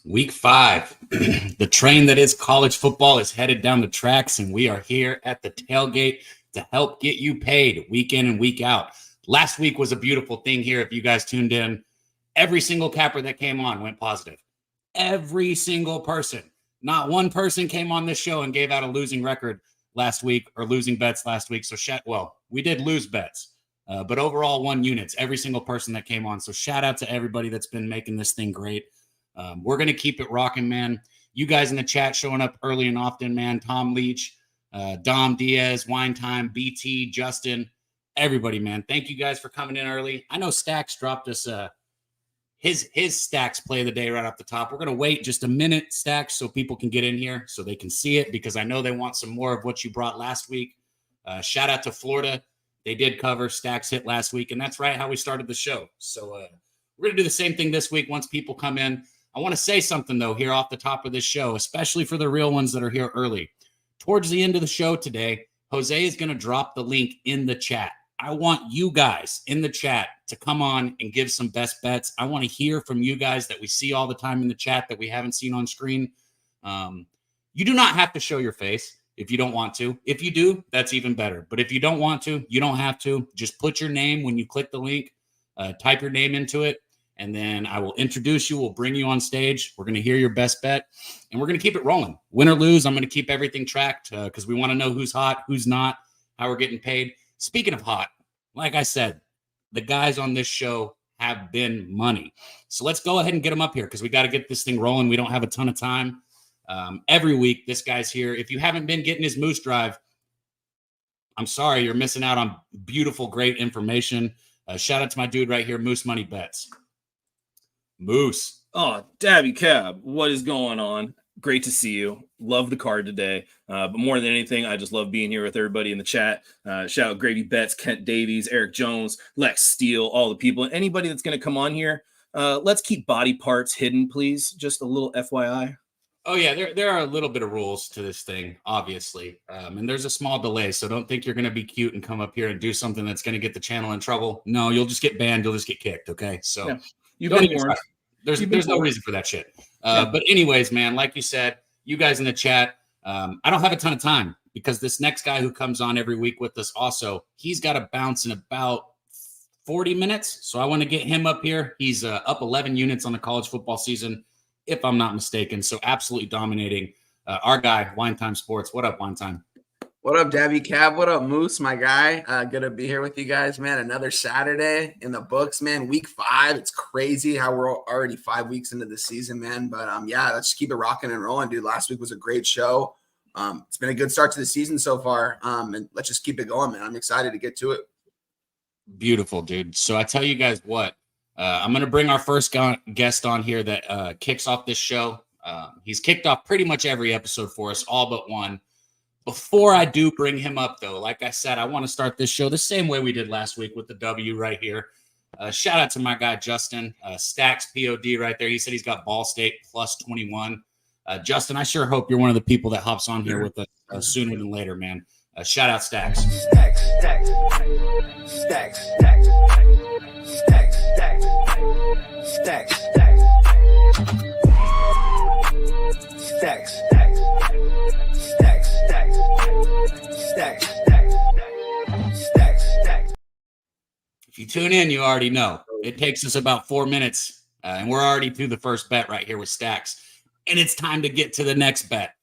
Week 5, the train that is college football is headed down the tracks, and we are here at the tailgate to help get you paid week in and week out. Last week was a beautiful thing here. If you guys tuned in, every single capper that came on went positive. Every single person. Not one person came on this show and gave out a losing record last week or losing bets last week. So, we did lose bets, but overall won units, every single person that came on. So shout out to everybody that's been making this thing great. We're going to keep it rocking, man. You guys in the chat showing up early and often, man. Tom Leach, Dom Diaz, Wine Time, BT, Justin, everybody, man. Thank you guys for coming in early. I know Stacks dropped us his Stacks play of the day right off the top. We're going to wait just a minute, Stacks, so people can get in here so they can see it, because I know they want some more of what you brought last week. Shout out to Florida. They did cover Stacks hit last week, and that's right how we started the show. So we're going to do the same thing this week once people come in. I want to say something, though, here off the top of this show, especially for the real ones that are here early. Towards the end of the show today, Jose is going to drop the link in the chat. I want you guys in the chat to come on and give some best bets. I want to hear from you guys that we see all the time in the chat that we haven't seen on screen. You do not have to show your face if you don't want to. If you do, that's even better. But if you don't want to, you don't have to. Just put your name when you click the link, type your name into it, and then I will introduce you. We'll bring you on stage. We're going to hear your best bet, and we're going to keep it rolling. Win or lose, I'm going to keep everything tracked because we want to know who's hot, who's not, how we're getting paid. Speaking of hot, like I said, the guys on this show have been money. So let's go ahead and get them up here because we got to get this thing rolling. We don't have a ton of time. Every week, this guy's here. If you haven't been getting his Moose Drive, I'm sorry, you're missing out on beautiful, great information. Shout out to my dude right here, Moose Money Bets. Moose. Oh, Daby Cab, what is going on? Great to see you. Love the card today. But more than anything, I just love being here with everybody in the chat. Shout out Gravy Betts, Kent Davies, Eric Jones, Lex Steele, all the people. Anybody that's going to come on here, let's keep body parts hidden, please. Just a little FYI. Oh, yeah, there are a little bit of rules to this thing, obviously. And there's a small delay, so don't think you're going to be cute and come up here and do something that's going to get the channel in trouble. No, you'll just get banned. You'll just get kicked, okay? So yeah. You've been warned. There's no reason for that shit. But anyways, man, like you said, you guys in the chat, I don't have a ton of time because this next guy who comes on every week with us also, he's got to bounce in about 40 minutes. So I want to get him up here. He's up 11 units on the college football season, if I'm not mistaken. So absolutely dominating. Our guy, Wine Time Sports. What up, Wine Time? What up, Daby Cab? What up, Moose, my guy? Good to be here with you guys, man. Another Saturday in the books, man. Week 5. It's crazy how we're already 5 weeks into the season, man. But, yeah, let's keep it rocking and rolling, dude. Last week was a great show. It's been a good start to the season so far. And let's just keep it going, man. I'm excited to get to it. Beautiful, dude. So I tell you guys what, I'm going to bring our first guest on here that kicks off this show. He's kicked off pretty much every episode for us, all but one. Before I do bring him up, though, like I said, I want to start this show the same way we did last week with the W right here. Shout out to my guy, Justin. Stacks POD right there. He said he's got Ball State plus 21. Justin, I sure hope you're one of the people that hops on here with us sooner than later, man. Shout out Stacks. Stacks. If you tune in, you already know. It takes us about 4 minutes, and we're already through the first bet right here with Stacks. And it's time to get to the next bet.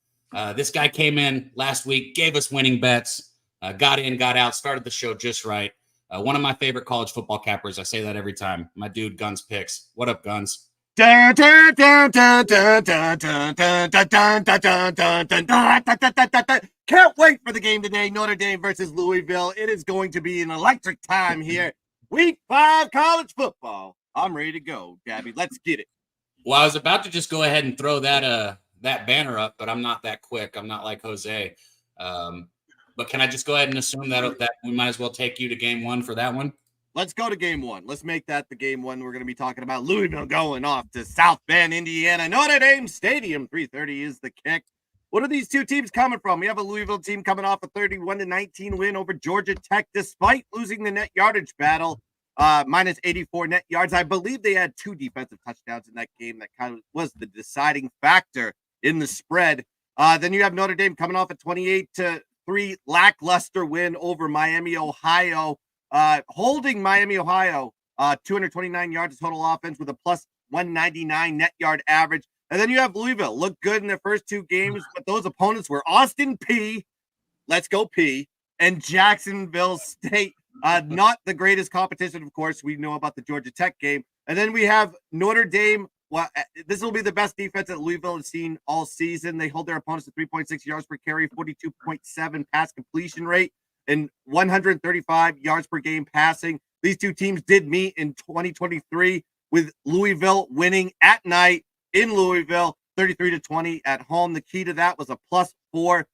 This guy came in last week, gave us winning bets, got in, got out, started the show just right. One of my favorite college football cappers. I say that every time. My dude, Guns Picks. What up, Guns? Can't wait for the game today. Notre Dame versus Louisville. It is going to be an electric time here. Week 5 college football. I'm ready to go, Daby. Let's get it. Well, I was about to just go ahead and throw that banner up, but I'm not that quick. I'm not like Jose. But can I just go ahead and assume that we might as well take you to game 1 for that one? Let's go to game 1. Let's make that the game 1. We're going to be talking about Louisville going off to South Bend, Indiana. Notre Dame Stadium, 3:30 is the kick. What are these two teams coming from? We have a Louisville team coming off a 31-19 win over Georgia Tech, despite losing the net yardage battle. minus 84 net yards. I believe they had 2 defensive touchdowns in that game. That kind of was the deciding factor in the spread. Then you have Notre Dame coming off a 28-3 lackluster win over Miami, Ohio, holding Miami, Ohio, 229 yards of total offense with a plus 199 net yard average. And then you have Louisville, looked good in their first 2 games, but those opponents were Austin P, let's go P, and Jacksonville State. Not the greatest competition, of course. We know about the Georgia Tech game. And then we have Notre Dame. Well, this will be the best defense that Louisville has seen all season. They hold their opponents to 3.6 yards per carry, 42.7 pass completion rate, and 135 yards per game passing. These 2 teams did meet in 2023 with Louisville winning at night in Louisville, 33-20 at home. The key to that was a +4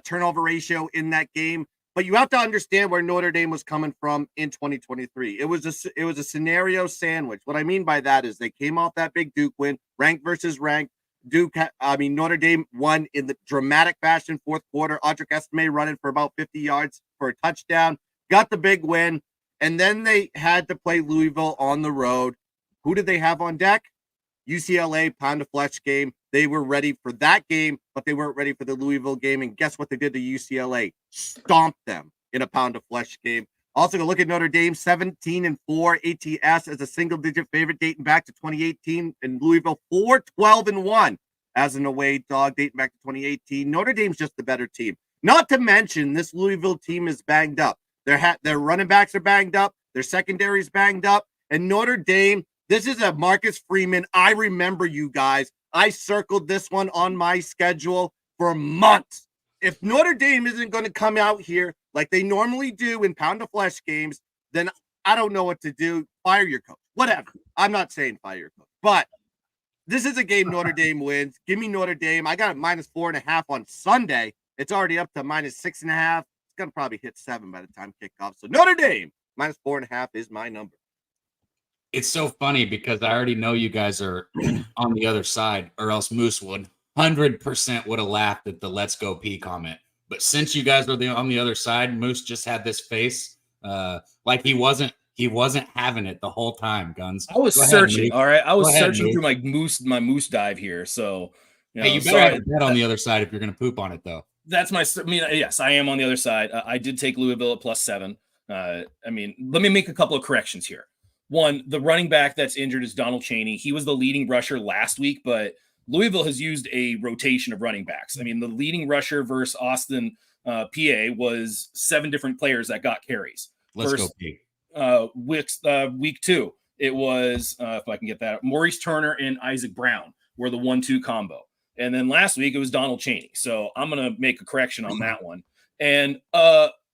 turnover ratio in that game. But you have to understand where Notre Dame was coming from in 2023. It was a scenario sandwich. What I mean by that is they came off that big Duke win, ranked versus ranked. Notre Dame won in the dramatic fashion, fourth quarter. Audric Estime running for about 50 yards for a touchdown, got the big win. And then they had to play Louisville on the road. Who did they have on deck? UCLA pound of flesh game. They were ready for that game, but they weren't ready for the Louisville game. And guess what they did to UCLA? Stomped them in a pound of flesh game. Also, go look at Notre Dame, 17-4 ATS as a single-digit favorite dating back to 2018, and Louisville 4-12-1 as an away dog dating back to 2018. Notre Dame's just the better team. Not to mention, this Louisville team is banged up. Their running backs are banged up. Their secondary is banged up. And Notre Dame, this is a Marcus Freeman. I remember you guys. I circled this one on my schedule for months. If Notre Dame isn't going to come out here like they normally do in pound of flesh games, then I don't know what to do. Fire your coach. Whatever. I'm not saying fire your coach. But this is a game Notre Dame wins. Give me Notre Dame. I got it -4.5 on Sunday. It's already up to -6.5. It's going to probably hit 7 by the time kickoff. So Notre Dame, -4.5 is my number. It's so funny because I already know you guys are on the other side, or else Moose would 100% would have laughed at the "Let's go P" comment. But since you guys are on the other side, Moose just had this face like he wasn't having it the whole time. Guns. I was searching. All right, I was searching through my moose dive here. So you better have a bet on the other side if you're going to poop on it, though. That's yes, I am on the other side. I did take Louisville at +7. Let me make a couple of corrections here. One, the running back that's injured is Donald Chaney. He was the leading rusher last week, but Louisville has used a rotation of running backs. The leading rusher versus Austin, PA, was 7 different players that got carries. Let's go P. Week 2, it was, if I can get that, Maurice Turner and Isaac Brown were the 1-2 combo. And then last week, it was Donald Chaney. So I'm going to make a correction on that one. And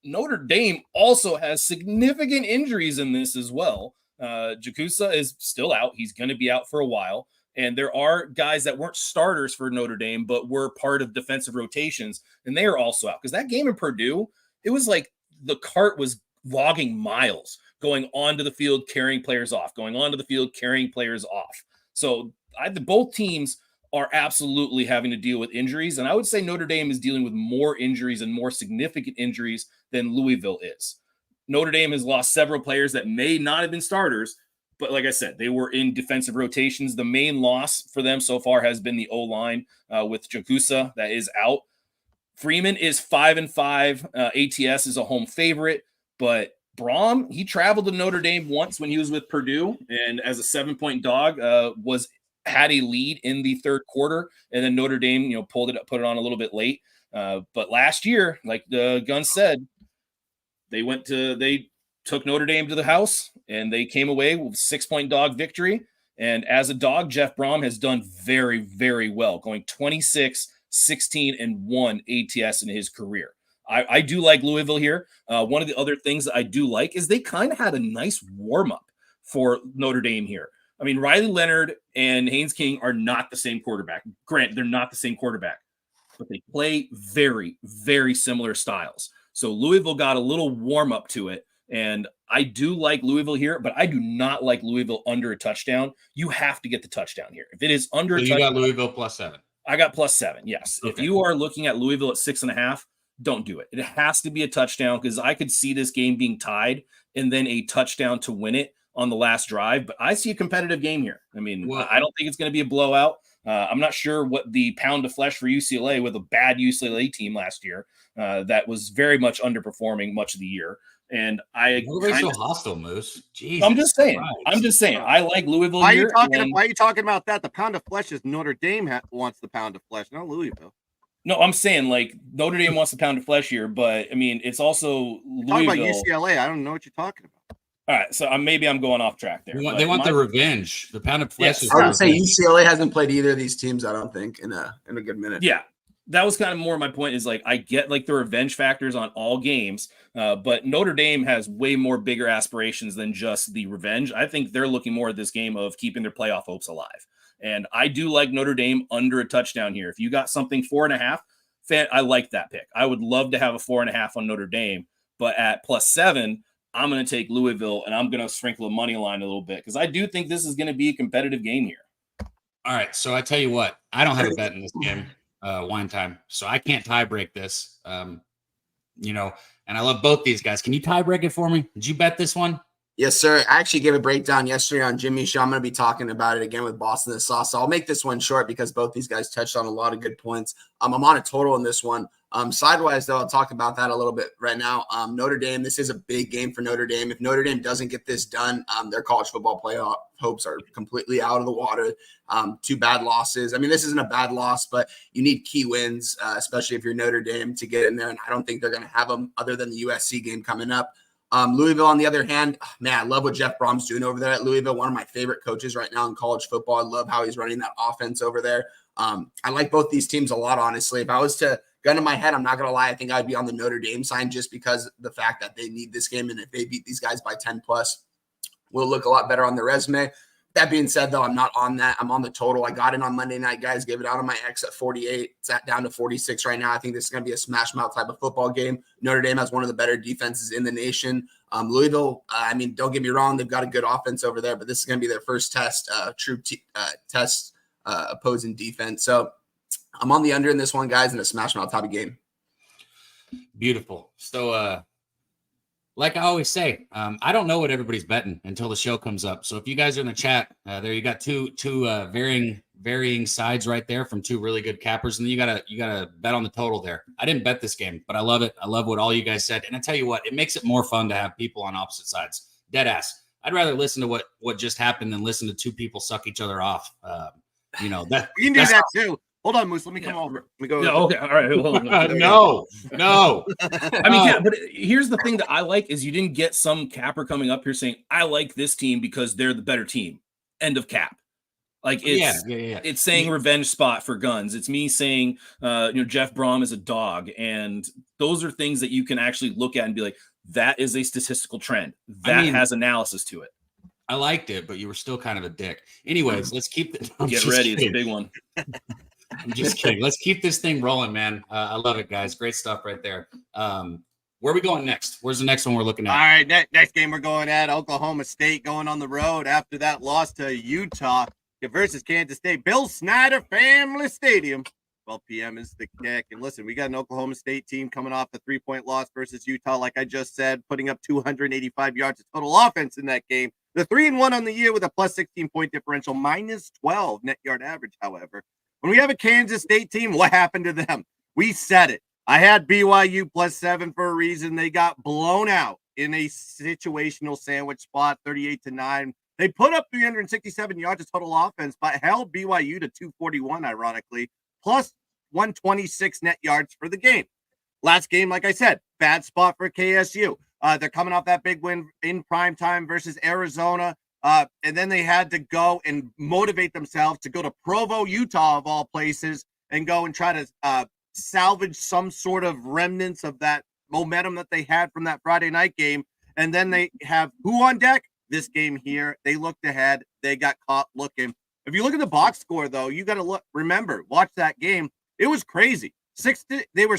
Notre Dame also has significant injuries in this as well. Jakusa is still out. He's going to be out for a while. And there are guys that weren't starters for Notre Dame, but were part of defensive rotations, and they are also out. Because that game in Purdue, it was like the cart was logging miles, going onto the field, carrying players off, going onto the field, carrying players off. So both teams are absolutely having to deal with injuries. And I would say Notre Dame is dealing with more injuries and more significant injuries than Louisville is. Notre Dame has lost several players that may not have been starters, but like I said, they were in defensive rotations. The main loss for them so far has been the O-line with Jakusa that is out. Freeman is 5-5. ATS is a home favorite, but Braum, he traveled to Notre Dame once when he was with Purdue, and as a 7-point dog, had a lead in the third quarter, and then Notre Dame, put it on a little bit late. But last year, like the gun said, they took Notre Dame to the house, and they came away with a 6-point dog victory. And as a dog, Jeff Braum has done very, very well, going 26, 16, and 1 ATS in his career. I do like Louisville here. One of the other things that I do like is they kind of had a nice warm-up for Notre Dame here. Riley Leonard and Haynes King are not the same quarterback. Granted, they're not the same quarterback, but they play very, very similar styles. So Louisville got a little warm up to it, and I do like Louisville here, but I do not like Louisville under a touchdown. You have to get the touchdown here. If it is under a touchdown, you got Louisville +7. I got +7, yes. Okay. If you are looking at Louisville at 6.5, don't do it. It has to be a touchdown because I could see this game being tied and then a touchdown to win it on the last drive. But I see a competitive game here. I mean, Well, I don't think it's going to be a blowout. I'm not sure what the pound of flesh for UCLA with a bad UCLA team last year that was very much underperforming much of the year. And Everybody's so hostile, Moose. Jesus I'm just saying. Christ. I'm just saying. I like Louisville Why here. are you talking about that? The pound of flesh is Notre Dame wants the pound of flesh, not Louisville. No, I'm saying like Notre Dame wants the pound of flesh here, but I mean it's also Talking Louisville. about UCLA, I don't know what you're talking about. All right, so maybe I'm going off track there. They want the revenge. The pound of flesh. Yes. I would say UCLA hasn't played either of these teams, I don't think, in a good minute. Yeah, that was kind of more my point. Is like I get like the revenge factors on all games, but Notre Dame has way more bigger aspirations than just the revenge. I think they're looking more at this game of keeping their playoff hopes alive. And I do like Notre Dame under a touchdown here. If you got something 4.5, I like that pick. I would love to have a 4.5 on Notre Dame, but at +7, I'm going to take Louisville and I'm going to sprinkle a money line a little bit because I do think this is going to be a competitive game here. All right, so I tell you what, I don't have a bet in this game, wine time, so I can't tie break this. And I love both these guys. Can you tie break it for me? Did you bet this one? Yes, sir. I actually gave a breakdown yesterday on Jimmy's show. I'm going to be talking about it again with Boston and Sauce. So I'll make this one short because both these guys touched on a lot of good points. I'm on a total in this one. Sidewise, though, I'll talk about that a little bit right now. Notre Dame, this is a big game for Notre Dame. If Notre Dame doesn't get this done, their college football playoff hopes are completely out of the water. 2 bad losses. I mean, this isn't a bad loss, but you need key wins, especially if you're Notre Dame, to get in there. And I don't think they're going to have them other than the USC game coming up. Louisville, on the other hand, man, I love what Jeff Brom's doing over there at Louisville. One of my favorite coaches right now in college football. I love how he's running that offense over there. I like both these teams a lot, honestly. If I was to gun to my head, I'm not going to lie, I think I'd be on the Notre Dame side just because of the fact that they need this game. And if they beat these guys by 10 plus, will look a lot better on their resume. That being said, though, I'm not on that. I'm on the total. I got it on Monday night, guys. Gave it out on my X at 48. It's down to 46 right now. I think this is going to be a smash mouth type of football game. Notre Dame has one of the better defenses in the nation. Louisville, I mean, don't get me wrong. They've got a good offense over there, but this is going to be their first test, test opposing defense. So I'm on the under in this one, guys, in a smash mouth type of game. Beautiful. So, like I always say, I don't know what everybody's betting until the show comes up. So if you guys are in the chat, there you got two varying sides right there from 2 really good cappers, and then you gotta bet on the total there. I didn't bet this game, but I love it. I love what all you guys said, and I tell you what, it makes it more fun to have people on opposite sides. Dead ass. I'd rather listen to what just happened than listen to 2 people suck each other off. That We can do that too. Hold on, Moose. Let me come over. Let me go. Yeah, okay. All right. No. I mean, yeah, but here's the thing that I like is you didn't get some capper coming up here saying, I like this team because they're the better team. End of cap. Like it's saying revenge spot for guns. It's me saying, Jeff Brom is a dog. And those are things that you can actually look at and be like, that is a statistical trend. That has analysis to it. I liked it, but you were still kind of a dick. Anyways, let's keep it. Get ready. It's a big one. I'm just kidding. Let's keep this thing rolling, man. I love it, guys. Great stuff right there. Where are we going next? Where's the next one we're looking at? All right, next game we're going at Oklahoma State going on the road after that loss to Utah versus Kansas State. Bill Snyder Family Stadium. 12 p.m. is the kick. And listen, we got an Oklahoma State team coming off a 3-point loss versus Utah, like I just said, putting up 285 yards of total offense in that game. They're 3-1 on the year with a plus 16-point differential, minus 12 net yard average, however. When we have a Kansas State team, what happened to them? We said it. I had BYU +7 for a reason. They got blown out in a situational sandwich spot, 38-9. They put up 367 yards of total offense, but held BYU to 241, ironically, plus 126 net yards for the game. Last game, like I said, bad spot for KSU. They're coming off that big win in primetime versus Arizona. And then they had to go and motivate themselves to go to Provo, Utah, of all places, and go and try to salvage some sort of remnants of that momentum that they had from that Friday night game. And then they have who on deck? This game here. They looked ahead. They got caught looking. If you look at the box score, though, you got to remember, watch that game. It was crazy. They were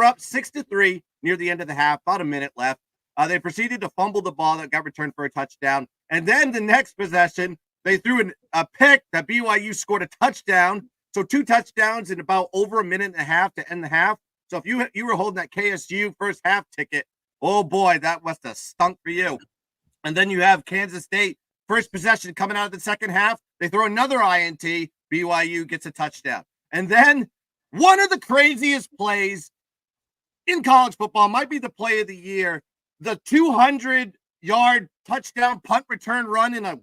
up 6-3 near the end of the half, about a minute left. They proceeded to fumble the ball that got returned for a touchdown. And then the next possession, they threw a pick that BYU scored a touchdown. So 2 touchdowns in about over a minute and a half to end the half. So if you were holding that KSU first half ticket, Oh boy, that must have stunk for you. And then you have Kansas State, first possession coming out of the second half. They throw another INT. BYU gets a touchdown. And then one of the craziest plays in college football, might be the play of the year, the 200-yard touchdown punt return run in a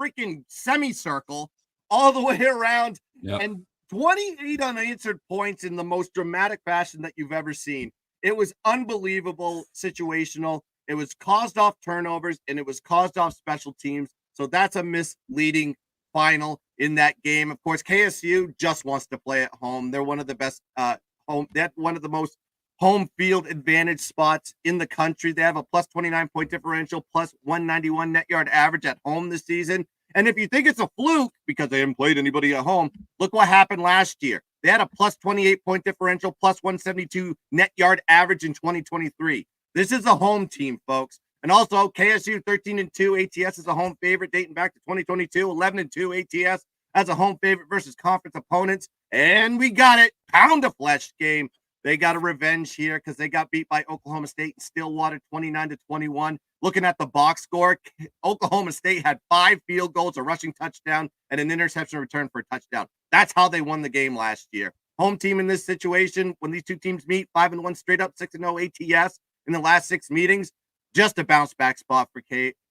freaking semicircle all the way around. Yep. And 28 unanswered points in the most dramatic fashion that you've ever seen. It was unbelievable, situational. It was caused off turnovers, and it was caused off special teams. So that's a misleading final in that game. Of course, KSU just wants to play at home. They're one of the best one of the most home field advantage spots in the country. They have a plus 29 point differential, plus 191 net yard average at home this season. And if you think it's a fluke because they haven't played anybody at home, look what happened last year. They had a plus 28 point differential, plus 172 net yard average in 2023. This is a home team, folks. And also KSU 13-2 ATS is a home favorite dating back to 2022, 11-2 ATS as a home favorite versus conference opponents. And we got it. Pound of flesh game. They got a revenge here because they got beat by Oklahoma State and Stillwater 29-21. Looking at the box score, Oklahoma State had 5 field goals, a rushing touchdown, and an interception return for a touchdown. That's how they won the game last year. Home team in this situation, when these two teams meet, 5-1 straight up, 6-0 ATS in the last 6 meetings. Just a bounce back spot for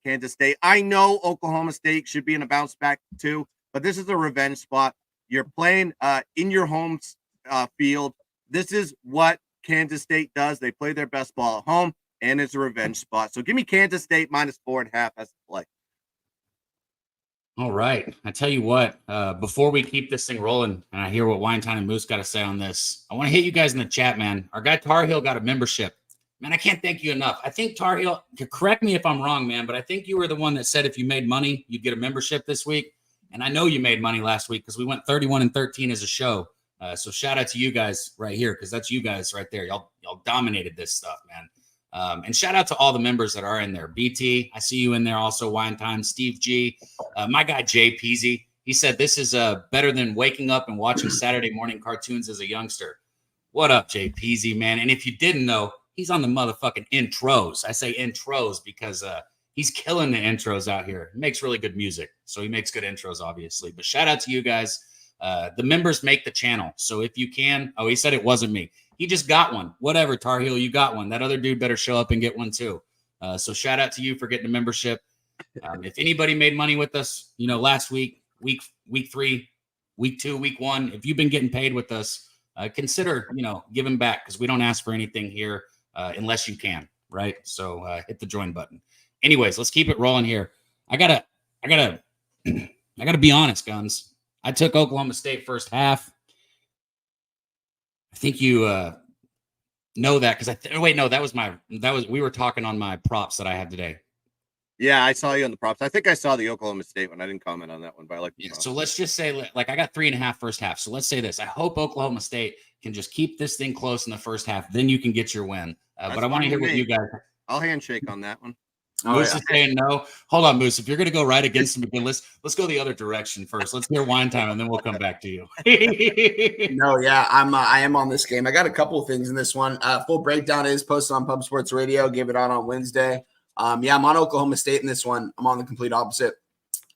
Kansas State. I know Oklahoma State should be in a bounce back too, but this is a revenge spot. You're playing in your home field. This is what Kansas State does. They play their best ball at home, and it's a revenge spot. So give me Kansas State minus 4.5 as the play. All right. I tell you what, before we keep this thing rolling, and I hear what Winetown and Moose got to say on this, I want to hit you guys in the chat, man. Our guy Tar Heel got a membership. Man, I can't thank you enough. I think Tar Heel, correct me if I'm wrong, man, but I think you were the one that said if you made money, you'd get a membership this week. And I know you made money last week because we went 31-13 as a show. So shout out to you guys right here because that's you guys right there. Y'all dominated this stuff, man. And shout out to all the members that are in there. BT, I see you in there also. Wine Time, Steve G, my guy Jay Peasy. He said this is better than waking up and watching Saturday morning cartoons as a youngster. What up, Jay Peasy, man? And if you didn't know, he's on the motherfucking intros. I say intros because he's killing the intros out here. He makes really good music, so he makes good intros, obviously. But shout out to you guys. The members make the channel. So if you can, he said it wasn't me. He just got one. Whatever, Tar Heel, you got one. That other dude better show up and get one too. So shout out to you for getting a membership. If anybody made money with us, last week, week 3, week 2, week 1, if you've been getting paid with us, consider, giving back because we don't ask for anything here unless you can, right? So hit the join button. Anyways, let's keep it rolling here. I gotta be honest, Guns. I took Oklahoma State first half. I think you know that because we were talking on my props that I had today. Yeah, I saw you on the props. I think I saw the Oklahoma State one. I didn't comment on that one, but I like the props. So let's just say, I got 3.5 first half. So let's say this. I hope Oklahoma State can just keep this thing close in the first half. Then you can get your win. But I want to hear what you guys. I'll handshake on that one. Moose is saying no. Hold on, Moose. If you're going to go right against him again, let's go the other direction first. Let's hear Wine Time, and then we'll come back to you. No, yeah, I am on this game. I got a couple of things in this one. Full breakdown is posted on Pub Sports Radio. Give it out on Wednesday. I'm on Oklahoma State in this one. I'm on the complete opposite.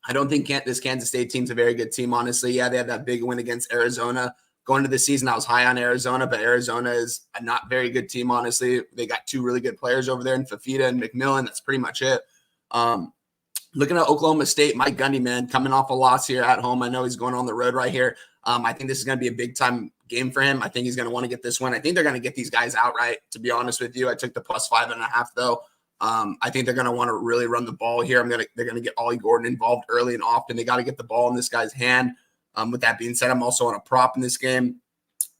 I don't think this Kansas State team's a very good team, honestly. Yeah, they had that big win against Arizona. Going into the season, I was high on Arizona, but Arizona is a not very good team, honestly. They got 2 really good players over there in Fafita and McMillan. That's pretty much it. Looking at Oklahoma State, Mike Gundy, man, coming off a loss here at home. I know he's going on the road right here. I think this is going to be a big-time game for him. I think he's going to want to get this one. I think they're going to get these guys outright, to be honest with you. I took the plus 5.5, though. I think they're going to want to really run the ball here. They're going to get Ollie Gordon involved early and often. They got to get the ball in this guy's hand. With that being said, I'm also on a prop in this game.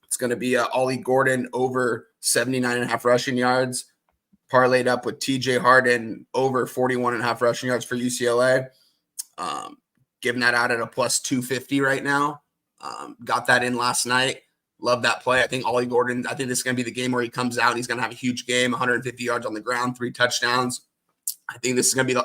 It's going to be Ollie Gordon over 79.5 rushing yards, parlayed up with TJ Harden over 41.5 rushing yards for UCLA. Giving that out at a plus 250 right now. Got that in last night. Love that play. I think Ollie Gordon, I think this is going to be the game where he comes out. He's going to have a huge game, 150 yards on the ground, 3 touchdowns. I think this is going to be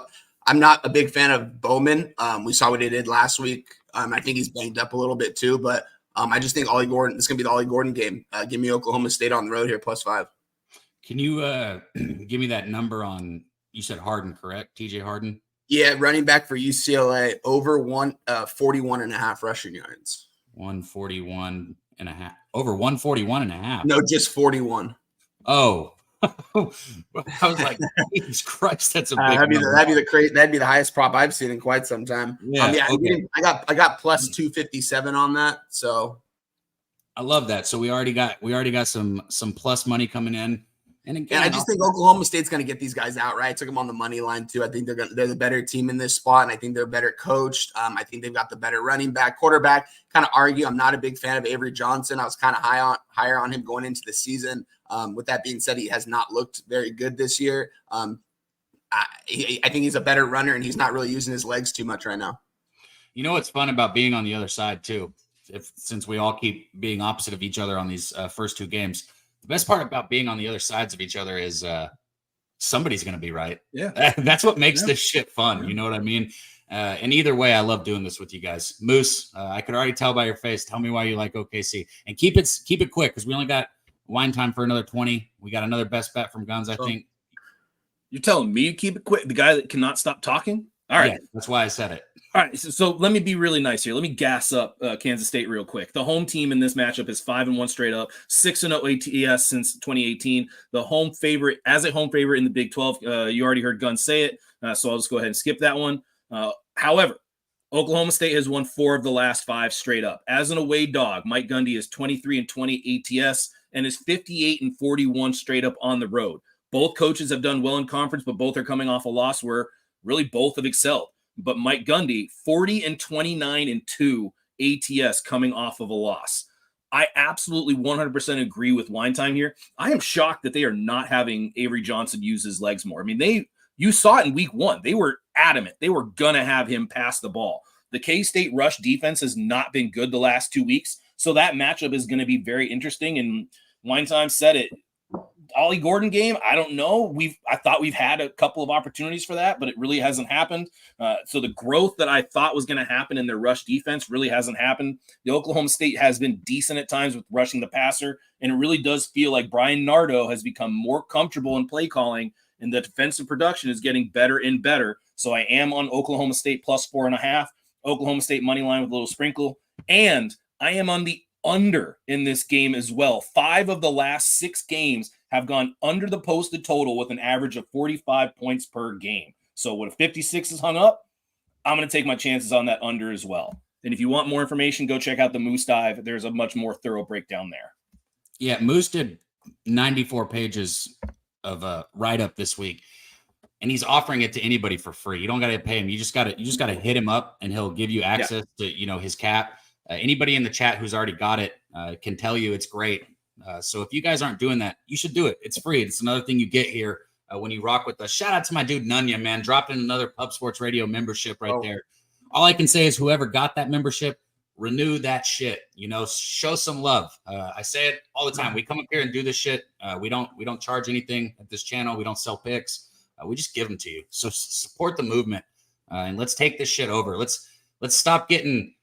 I'm not a big fan of Bowman. We saw what he did last week. I think he's banged up a little bit too, but I just think Ollie Gordon, this is going to be the Ollie Gordon game. Give me Oklahoma State on the road here, plus 5. Can you give me that number on, you said Harden, correct? TJ Harden? Yeah, running back for UCLA, over 41.5 rushing yards. 141.5. Over 141.5. No, just 41. Oh. I was like, Jesus Christ, that's a big that'd be number. that'd be the highest prop I've seen in quite some time. Yeah, okay. I got plus 257 on that. So I love that. So we already got some plus money coming in. And again, I just think Oklahoma State's going to get these guys out, right? I took them on the money line too. I think they're the better team in this spot, and I think they're better coached. I think they've got the better running back, quarterback. Kind of argue. I'm not a big fan of Avery Johnson. I was kind of higher on him going into the season. With that being said, he has not looked very good this year. I think he's a better runner, and he's not really using his legs too much right now. You know what's fun about being on the other side too? Since we all keep being opposite of each other on these first two games. The best part about being on the other sides of each other is somebody's going to be right. Yeah. That's what makes this shit fun. You know what I mean? And either way, I love doing this with you guys. Moose, I could already tell by your face. Tell me why you like OKC. And keep it quick because we only got wine time for another 20. We got another best bet from Guns, I think. You're telling me to keep it quick? The guy that cannot stop talking? All right. Yeah, that's why I said it. All right, so let me be really nice here. Let me gas up Kansas State real quick. The home team in this matchup is 5-1 straight up, 6-0 ATS since 2018. The home favorite, as a home favorite in the Big 12, you already heard Gunn say it, so I'll just go ahead and skip that one. However, Oklahoma State has won 4 of the last 5 straight up. As an away dog, Mike Gundy is 23-20 ATS and is 58-41 straight up on the road. Both coaches have done well in conference, but both are coming off a loss where really both have excelled. But Mike Gundy, 40-29-2 ATS coming off of a loss. I absolutely 100% agree with Wine Time here. I am shocked that they are not having Avery Johnson use his legs more. I mean, you saw it in week 1. They were adamant. They were going to have him pass the ball. The K-State rush defense has not been good the last 2 weeks, so that matchup is going to be very interesting. And Wine Time said it. Ollie Gordon game, I don't know. I thought we've had a couple of opportunities for that, but it really hasn't happened. So the growth that I thought was going to happen in their rush defense really hasn't happened. The Oklahoma State has been decent at times with rushing the passer, and it really does feel like Brian Nardo has become more comfortable in play calling, and the defensive production is getting better and better. So I am on Oklahoma State plus 4.5, Oklahoma State money line with a little sprinkle, and I am on the under in this game as well. 5 of the last 6 games have gone under the posted total with an average of 45 points per game. So when a 56 is hung up, I'm going to take my chances on that under as well. And if you want more information, go check out the Moose Dive. There's a much more thorough breakdown there. Yeah, Moose did 94 pages of a write-up this week, and he's offering it to anybody for free. You don't got to pay him. You just got to hit him up, and he'll give you access to his cap. Anybody in the chat who's already got it can tell you it's great. So if you guys aren't doing that, you should do it. It's free. It's another thing you get here when you rock with us. Shout out to my dude Nunya, man. Dropped in another Pub Sports Radio membership right there. All I can say is whoever got that membership, renew that shit. Show some love. I say it all the time. We come up here and do this shit. We don't charge anything at this channel. We don't sell picks. We just give them to you. So support the movement and let's take this shit over. Let's stop getting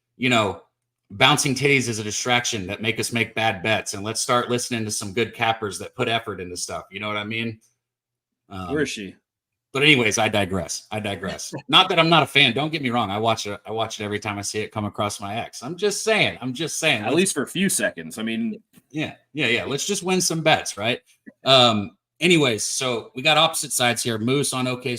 bouncing titties is a distraction that make us make bad bets, and let's start listening to some good cappers that put effort into stuff. You know what I mean? Where is she? But anyways, I digress. Not that I'm not a fan. Don't get me wrong. I watch it every time I see it come across my X. I'm just saying. At least for a few seconds. I mean, yeah. Let's just win some bets, right? Anyways, so we got opposite sides here. Moose on OK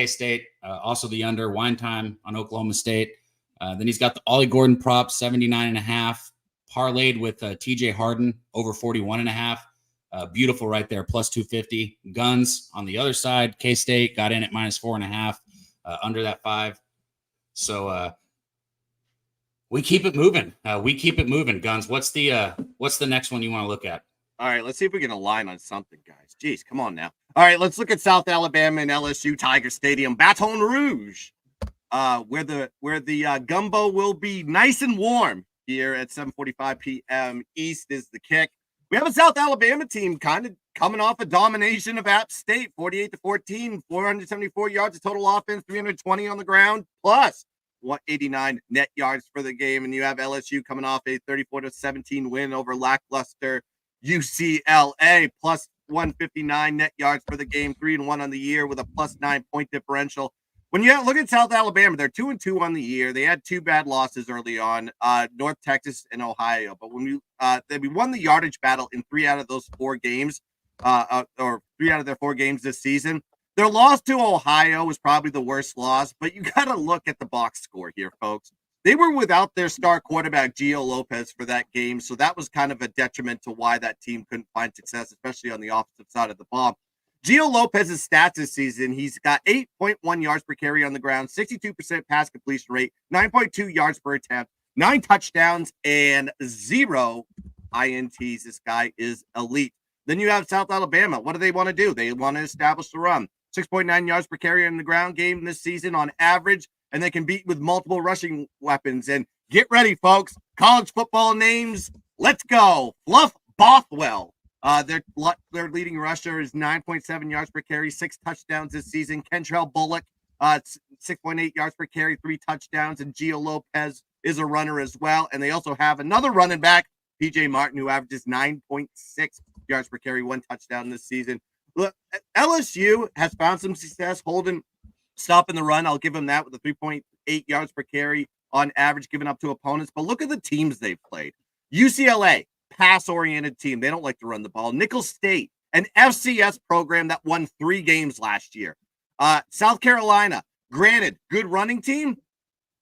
State, also the under. Wine Time on Oklahoma State. Then he's got the Ollie Gordon prop, 79.5, parlayed with TJ Harden over 41.5. Beautiful right there, plus 250. Guns on the other side. K-State got in at minus 4.5, under that 5. So we keep it moving. Guns. What's the next one you want to look at? All right, let's see if we can align on something, guys. Jeez, come on now. All right, let's look at South Alabama and LSU Tiger Stadium, Baton Rouge. Where the gumbo will be nice and warm here at 7:45 p.m. East is the kick. We have a South Alabama team kind of coming off a domination of App State, 48-14, 474 yards of total offense, 320 on the ground, plus 189 net yards for the game. And you have LSU coming off a 34-17 win over lackluster UCLA, plus 159 net yards for the game, 3-1 on the year with a +9 point differential. When you look at South Alabama, they're 2-2 on the year. They had 2 bad losses early on, North Texas and Ohio. But when we won the yardage battle in 3 out of those 4 games, or 3 out of their 4 games this season. Their loss to Ohio was probably the worst loss, but you got to look at the box score here, folks. They were without their star quarterback, Gio Lopez, for that game, so that was kind of a detriment to why that team couldn't find success, especially on the offensive side of the ball. Gio Lopez's stats this season, he's got 8.1 yards per carry on the ground, 62% pass completion rate, 9.2 yards per attempt, 9 touchdowns, and 0 INTs. This guy is elite. Then you have South Alabama. What do they want to do? They want to establish the run. 6.9 yards per carry on the ground game this season on average, and they can beat with multiple rushing weapons. And get ready, folks. College football names. Let's go. Fluff Bothwell. Their leading rusher is 9.7 yards per carry, 6 touchdowns this season. Kentrell Bullock, 6.8 yards per carry, 3 touchdowns. And Gio Lopez is a runner as well. And they also have another running back, PJ Martin, who averages 9.6 yards per carry, 1 touchdown this season. Look, LSU has found some success stopping the run. I'll give them that with a 3.8 yards per carry on average given up to opponents. But look at the teams they've played. UCLA, pass-oriented team. They don't like to run the ball. Nicholls State, an FCS program that won 3 games last year. South Carolina, granted, good running team.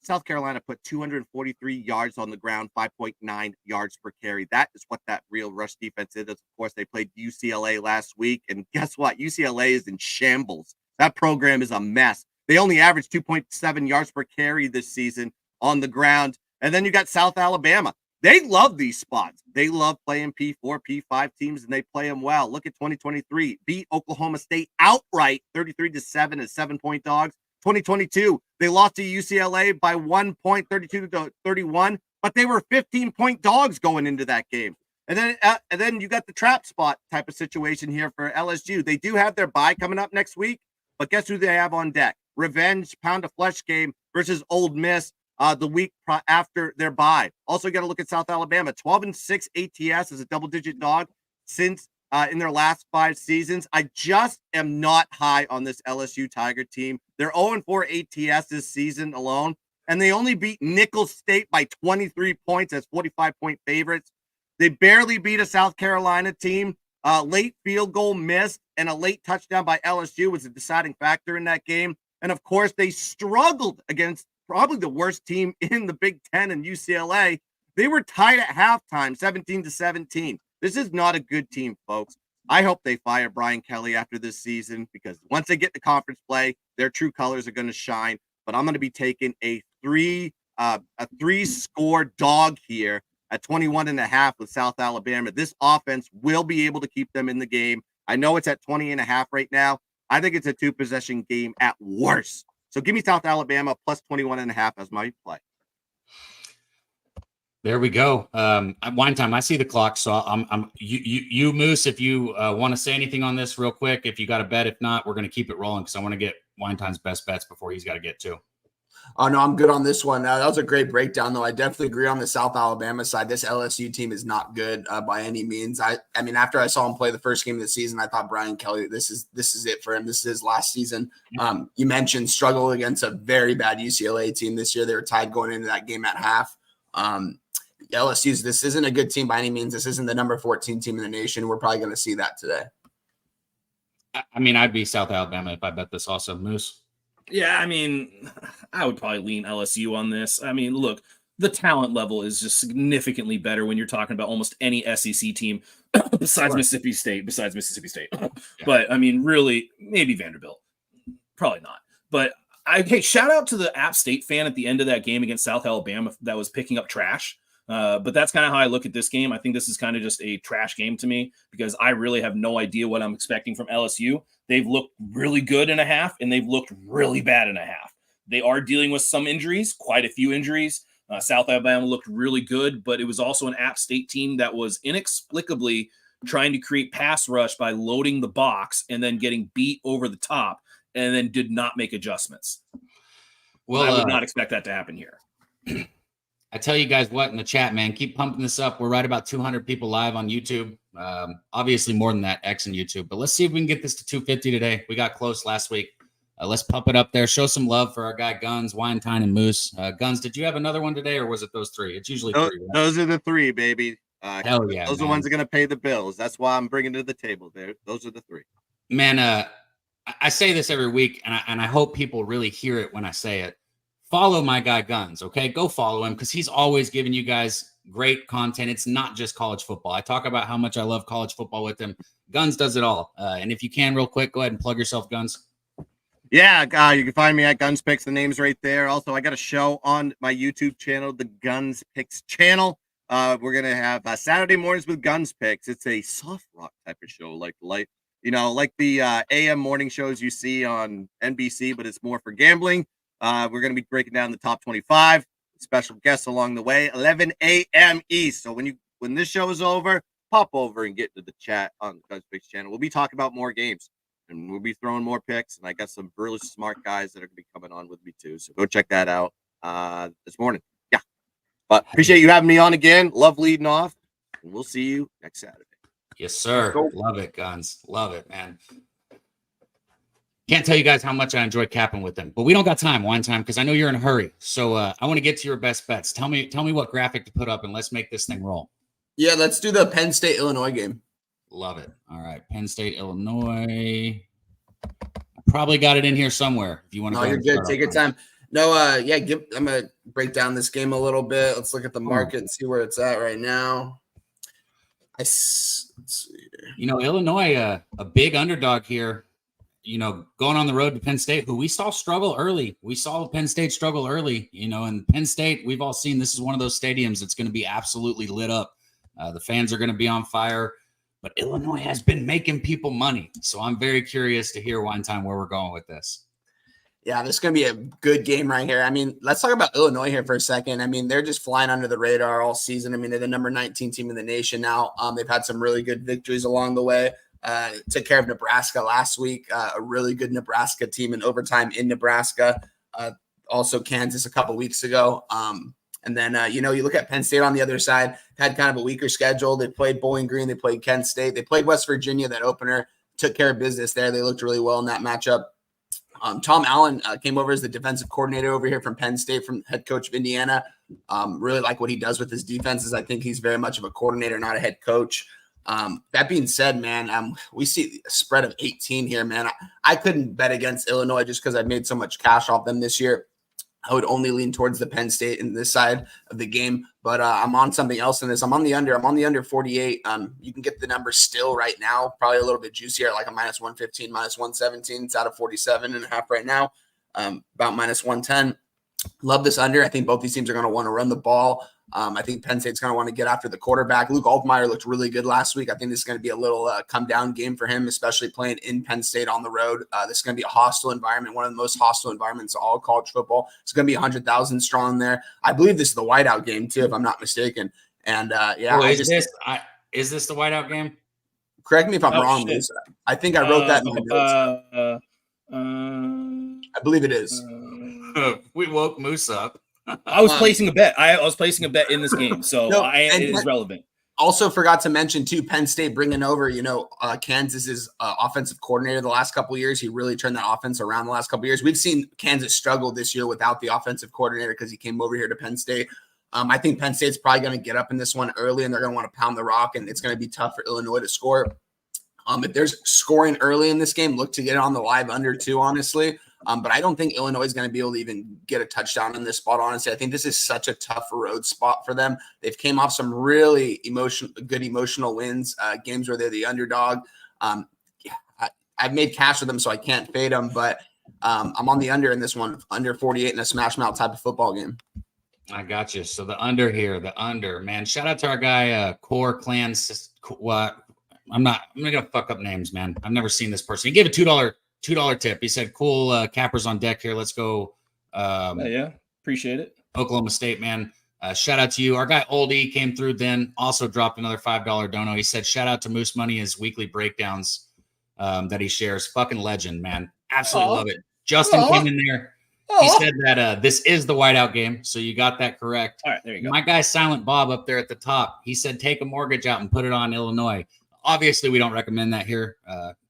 South Carolina put 243 yards on the ground, 5.9 yards per carry. That is what that real rush defense is. Of course, they played UCLA last week, and guess what? UCLA is in shambles. That program is a mess. They only averaged 2.7 yards per carry this season on the ground. And then you got South Alabama. They love these spots. They love playing P4, P5 teams, and they play them well. Look at 2023. Beat Oklahoma State outright, 33-7 as 7-point dogs. 2022, they lost to UCLA by 1 point, 32-31, but they were 15-point dogs going into that game. And then you got the trap spot type of situation here for LSU. They do have their bye coming up next week, but guess who they have on deck? Revenge pound of flesh game versus Ole Miss the week after their bye. Also, you got to look at South Alabama. 12-6 ATS is a double-digit dog since in their last 5 seasons. I just am not high on this LSU Tiger team. They're 0-4 ATS this season alone, and they only beat Nicholls State by 23 points as 45-point favorites. They barely beat a South Carolina team. Late field goal missed and a late touchdown by LSU was a deciding factor in that game. And, of course, they struggled against probably the worst team in the Big Ten and UCLA. They were tied at halftime, 17-17. This is not a good team, folks. I hope they fire Brian Kelly after this season because once they get to conference play, their true colors are going to shine. But I'm going to be taking a 3-score dog here at 21.5 with South Alabama. This offense will be able to keep them in the game. I know it's at 20.5 right now. I think it's a 2-possession game at worst. So give me South Alabama plus 21.5 as my play. There we go. Wine time. I see the clock, so you Moose. If you want to say anything on this real quick, if you got a bet, if not, we're going to keep it rolling because I want to get Wine time's best bets before he's got to get to. Oh, no, I'm good on this one. That was a great breakdown, though. I definitely agree on the South Alabama side. This LSU team is not good by any means. I mean, after I saw him play the first game of the season, I thought Brian Kelly, this is it for him. This is his last season. You mentioned struggle against a very bad UCLA team this year. They were tied going into that game at half. LSU's, this isn't a good team by any means. This isn't the number 14 team in the nation. We're probably going to see that today. I mean, I'd be South Alabama if I bet this also. Moose. Yeah, I mean, I would probably lean LSU on this. I mean, look, the talent level is just significantly better when you're talking about almost any SEC team besides Mississippi State. Yeah. But, I mean, really, maybe Vanderbilt. Probably not. But, hey, shout out to the App State fan at the end of that game against South Alabama that was picking up trash. But that's kind of how I look at this game. I think this is kind of just a trash game to me because I really have no idea what I'm expecting from LSU. They've looked really good in a half, and they've looked really bad in a half. They are dealing with some injuries, quite a few injuries. South Alabama looked really good, but it was also an App State team that was inexplicably trying to create pass rush by loading the box and then getting beat over the top and then did not make adjustments. Well, I would not expect that to happen here. I tell you guys what, in the chat, man, keep pumping this up. We're right about 200 people live on YouTube. Obviously more than that, X and YouTube. But let's see if we can get this to 250 today. We got close last week. Let's pump it up there. Show some love for our guy Guns, Weinstein, and Moose. Guns, did you have another one today, or was it those three? It's usually three. Right? Those are the three, baby. Hell yeah, those are the ones that are going to pay the bills. That's why I'm bringing to the table there. Those are the three. Man, I say this every week, and I hope people really hear it when I say it. Follow my guy Guns, okay? Go follow him because he's always giving you guys great content. It's not just college football. I talk about how much I love college football with him. Guns does it all. And if you can, real quick, go ahead and plug yourself, Guns. Yeah, you can find me at Guns Picks. The name's right there. Also, I got a show on my YouTube channel, the Guns Picks channel. We're gonna have Saturday mornings with Guns Picks. It's a soft rock type of show, like the AM morning shows you see on NBC, but it's more for gambling. We're gonna be breaking down the top 25, special guests along the way, 11 a.m. East. So when this show is over, pop over and get to the chat on the Guns Picks channel. We'll be talking about more games. And we'll be throwing more picks, and I got some really smart guys that are going to be coming on with me too. So go check that out this morning. Yeah, but appreciate you having me on again. Love leading off, and we'll see you next Saturday. Yes, sir. Love it, Guns. Love it, man. Can't tell you guys how much I enjoy capping with them, but we don't got time, because I know you're in a hurry. So I want to get to your best bets. Tell me what graphic to put up, and let's make this thing roll. Yeah, let's do the Penn State Illinois game. Love it. All right. Penn State, Illinois. I probably got it in here somewhere. If you want to you're good. Take your time. No, I'm going to break down this game a little bit. Let's look at the market and see where it's at right now. Let's see here. Illinois, a big underdog here, going on the road to Penn State, who we saw struggle early. We saw Penn State struggle early, and Penn State, we've all seen this is one of those stadiums that's going to be absolutely lit up. The fans are going to be on fire. But Illinois has been making people money. So I'm very curious to hear one time where we're going with this. Yeah, this is going to be a good game right here. I mean, let's talk about Illinois here for a second. I mean, they're just flying under the radar all season. I mean, they're the number 19 team in the nation now. They've had some really good victories along the way. Took care of Nebraska last week, a really good Nebraska team in overtime in Nebraska. Also Kansas a couple weeks ago. And then, you look at Penn State on the other side, had kind of a weaker schedule. They played Bowling Green. They played Kent State. They played West Virginia, that opener, took care of business there. They looked really well in that matchup. Tom Allen came over as the defensive coordinator over here from Penn State, from head coach of Indiana. Really like what he does with his defenses. I think he's very much of a coordinator, not a head coach. That being said, man, we see a spread of 18 here, man. I couldn't bet against Illinois just because I made so much cash off them this year. I would only lean towards the Penn State in this side of the game, but I'm on something else in this. I'm on the under. I'm on the under 48. You can get the number still right now, probably a little bit juicier, like a minus 115, minus 117. It's out of 47.5 right now, about minus 110. Love this under. I think both these teams are going to want to run the ball. I think Penn State's going to want to get after the quarterback. Luke Altmaier looked really good last week. I think this is going to be a little come-down game for him, especially playing in Penn State on the road. This is going to be a hostile environment, one of the most hostile environments of all college football. It's going to be 100,000 strong there. I believe this is the whiteout game, too, if I'm not mistaken. And, is this the whiteout game? Correct me if I'm wrong, Lisa. I think I wrote that in my notes. I believe it is. We woke Moose up. I was placing a bet. I was placing a bet in this game, so it is relevant. Also forgot to mention, too, Penn State bringing over, Kansas's offensive coordinator the last couple of years. He really turned that offense around the last couple of years. We've seen Kansas struggle this year without the offensive coordinator because he came over here to Penn State. I think Penn State's probably going to get up in this one early, and they're going to want to pound the rock, and it's going to be tough for Illinois to score. If there's scoring early in this game, look to get it on the live under, too, honestly. But I don't think Illinois is going to be able to even get a touchdown in this spot. Honestly, I think this is such a tough road spot for them. They've came off some really good emotional wins, games where they're the underdog. I've made cash with them, so I can't fade them. But I'm on the under in this one, under 48 in a smash mouth type of football game. I got you. So the under here, man. Shout out to our guy, Core Clan. I'm gonna fuck up names, man. I've never seen this person. He gave a $2 tip. He said, cool, cappers on deck here. Let's go. Yeah, appreciate it. Oklahoma State, man. Shout out to you. Our guy Oldie came through then, also dropped another $5 dono. He said, shout out to Moose Money, his weekly breakdowns that he shares. Fucking legend, man. Absolutely love it. Justin came in there. He said that this is the whiteout game, so you got that correct. All right, there you go. My guy Silent Bob up there at the top, he said take a mortgage out and put it on Illinois. Obviously, we don't recommend that here.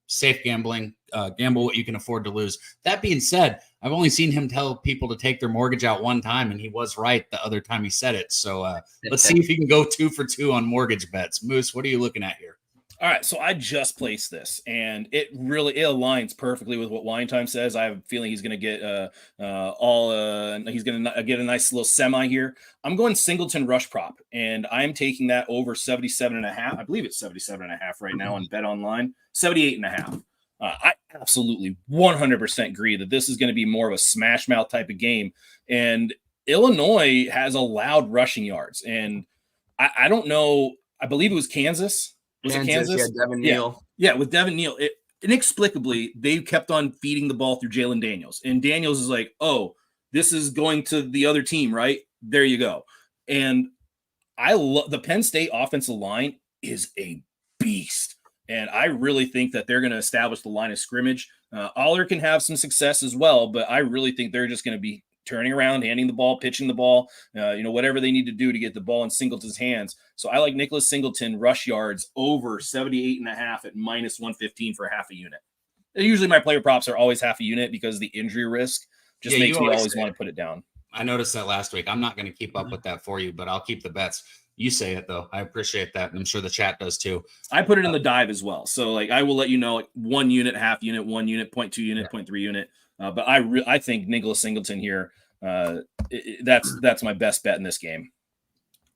Safe gambling, gamble what you can afford to lose. That being said, I've only seen him tell people to take their mortgage out one time, and he was right the other time he said it. So let's see if he can go 2 for 2 on mortgage bets. Moose, what are you looking at here? All right, so I just placed this, and it aligns perfectly with what Wine Time says. I have a feeling he's going to get he's going to get a nice little semi here. I'm going Singleton rush prop, and I'm taking that over 77.5. I believe it's 77.5 right now on Bet Online. 78.5. I absolutely 100% agree that this is going to be more of a smash mouth type of game, and Illinois has allowed rushing yards, and I don't know. I believe it was Kansas. Was it Kansas? Yeah, Devin Neal. Yeah, with Devin Neal. Inexplicably, they kept on feeding the ball through Jalen Daniels. And Daniels is like, oh, this is going to the other team, right? There you go. And I love the Penn State offensive line is a beast. And I really think that they're going to establish the line of scrimmage. Aller can have some success as well, but I really think they're just going to be turning around, handing the ball, pitching the ball, whatever they need to do to get the ball in Singleton's hands. So I like Nicholas Singleton rush yards over 78.5 at minus 115 for half a unit. Usually my player props are always half a unit because the injury risk just makes me always want to put it down. I noticed that last week. I'm not going to keep up with that for you, but I'll keep the bets. You say it, though. I appreciate that, and I'm sure the chat does too. I put it in the dive as well. So I will let you know 1 unit, half unit, 1 unit, 0.2 unit, 0.3 unit. But I think Nicholas Singleton here, that's my best bet in this game.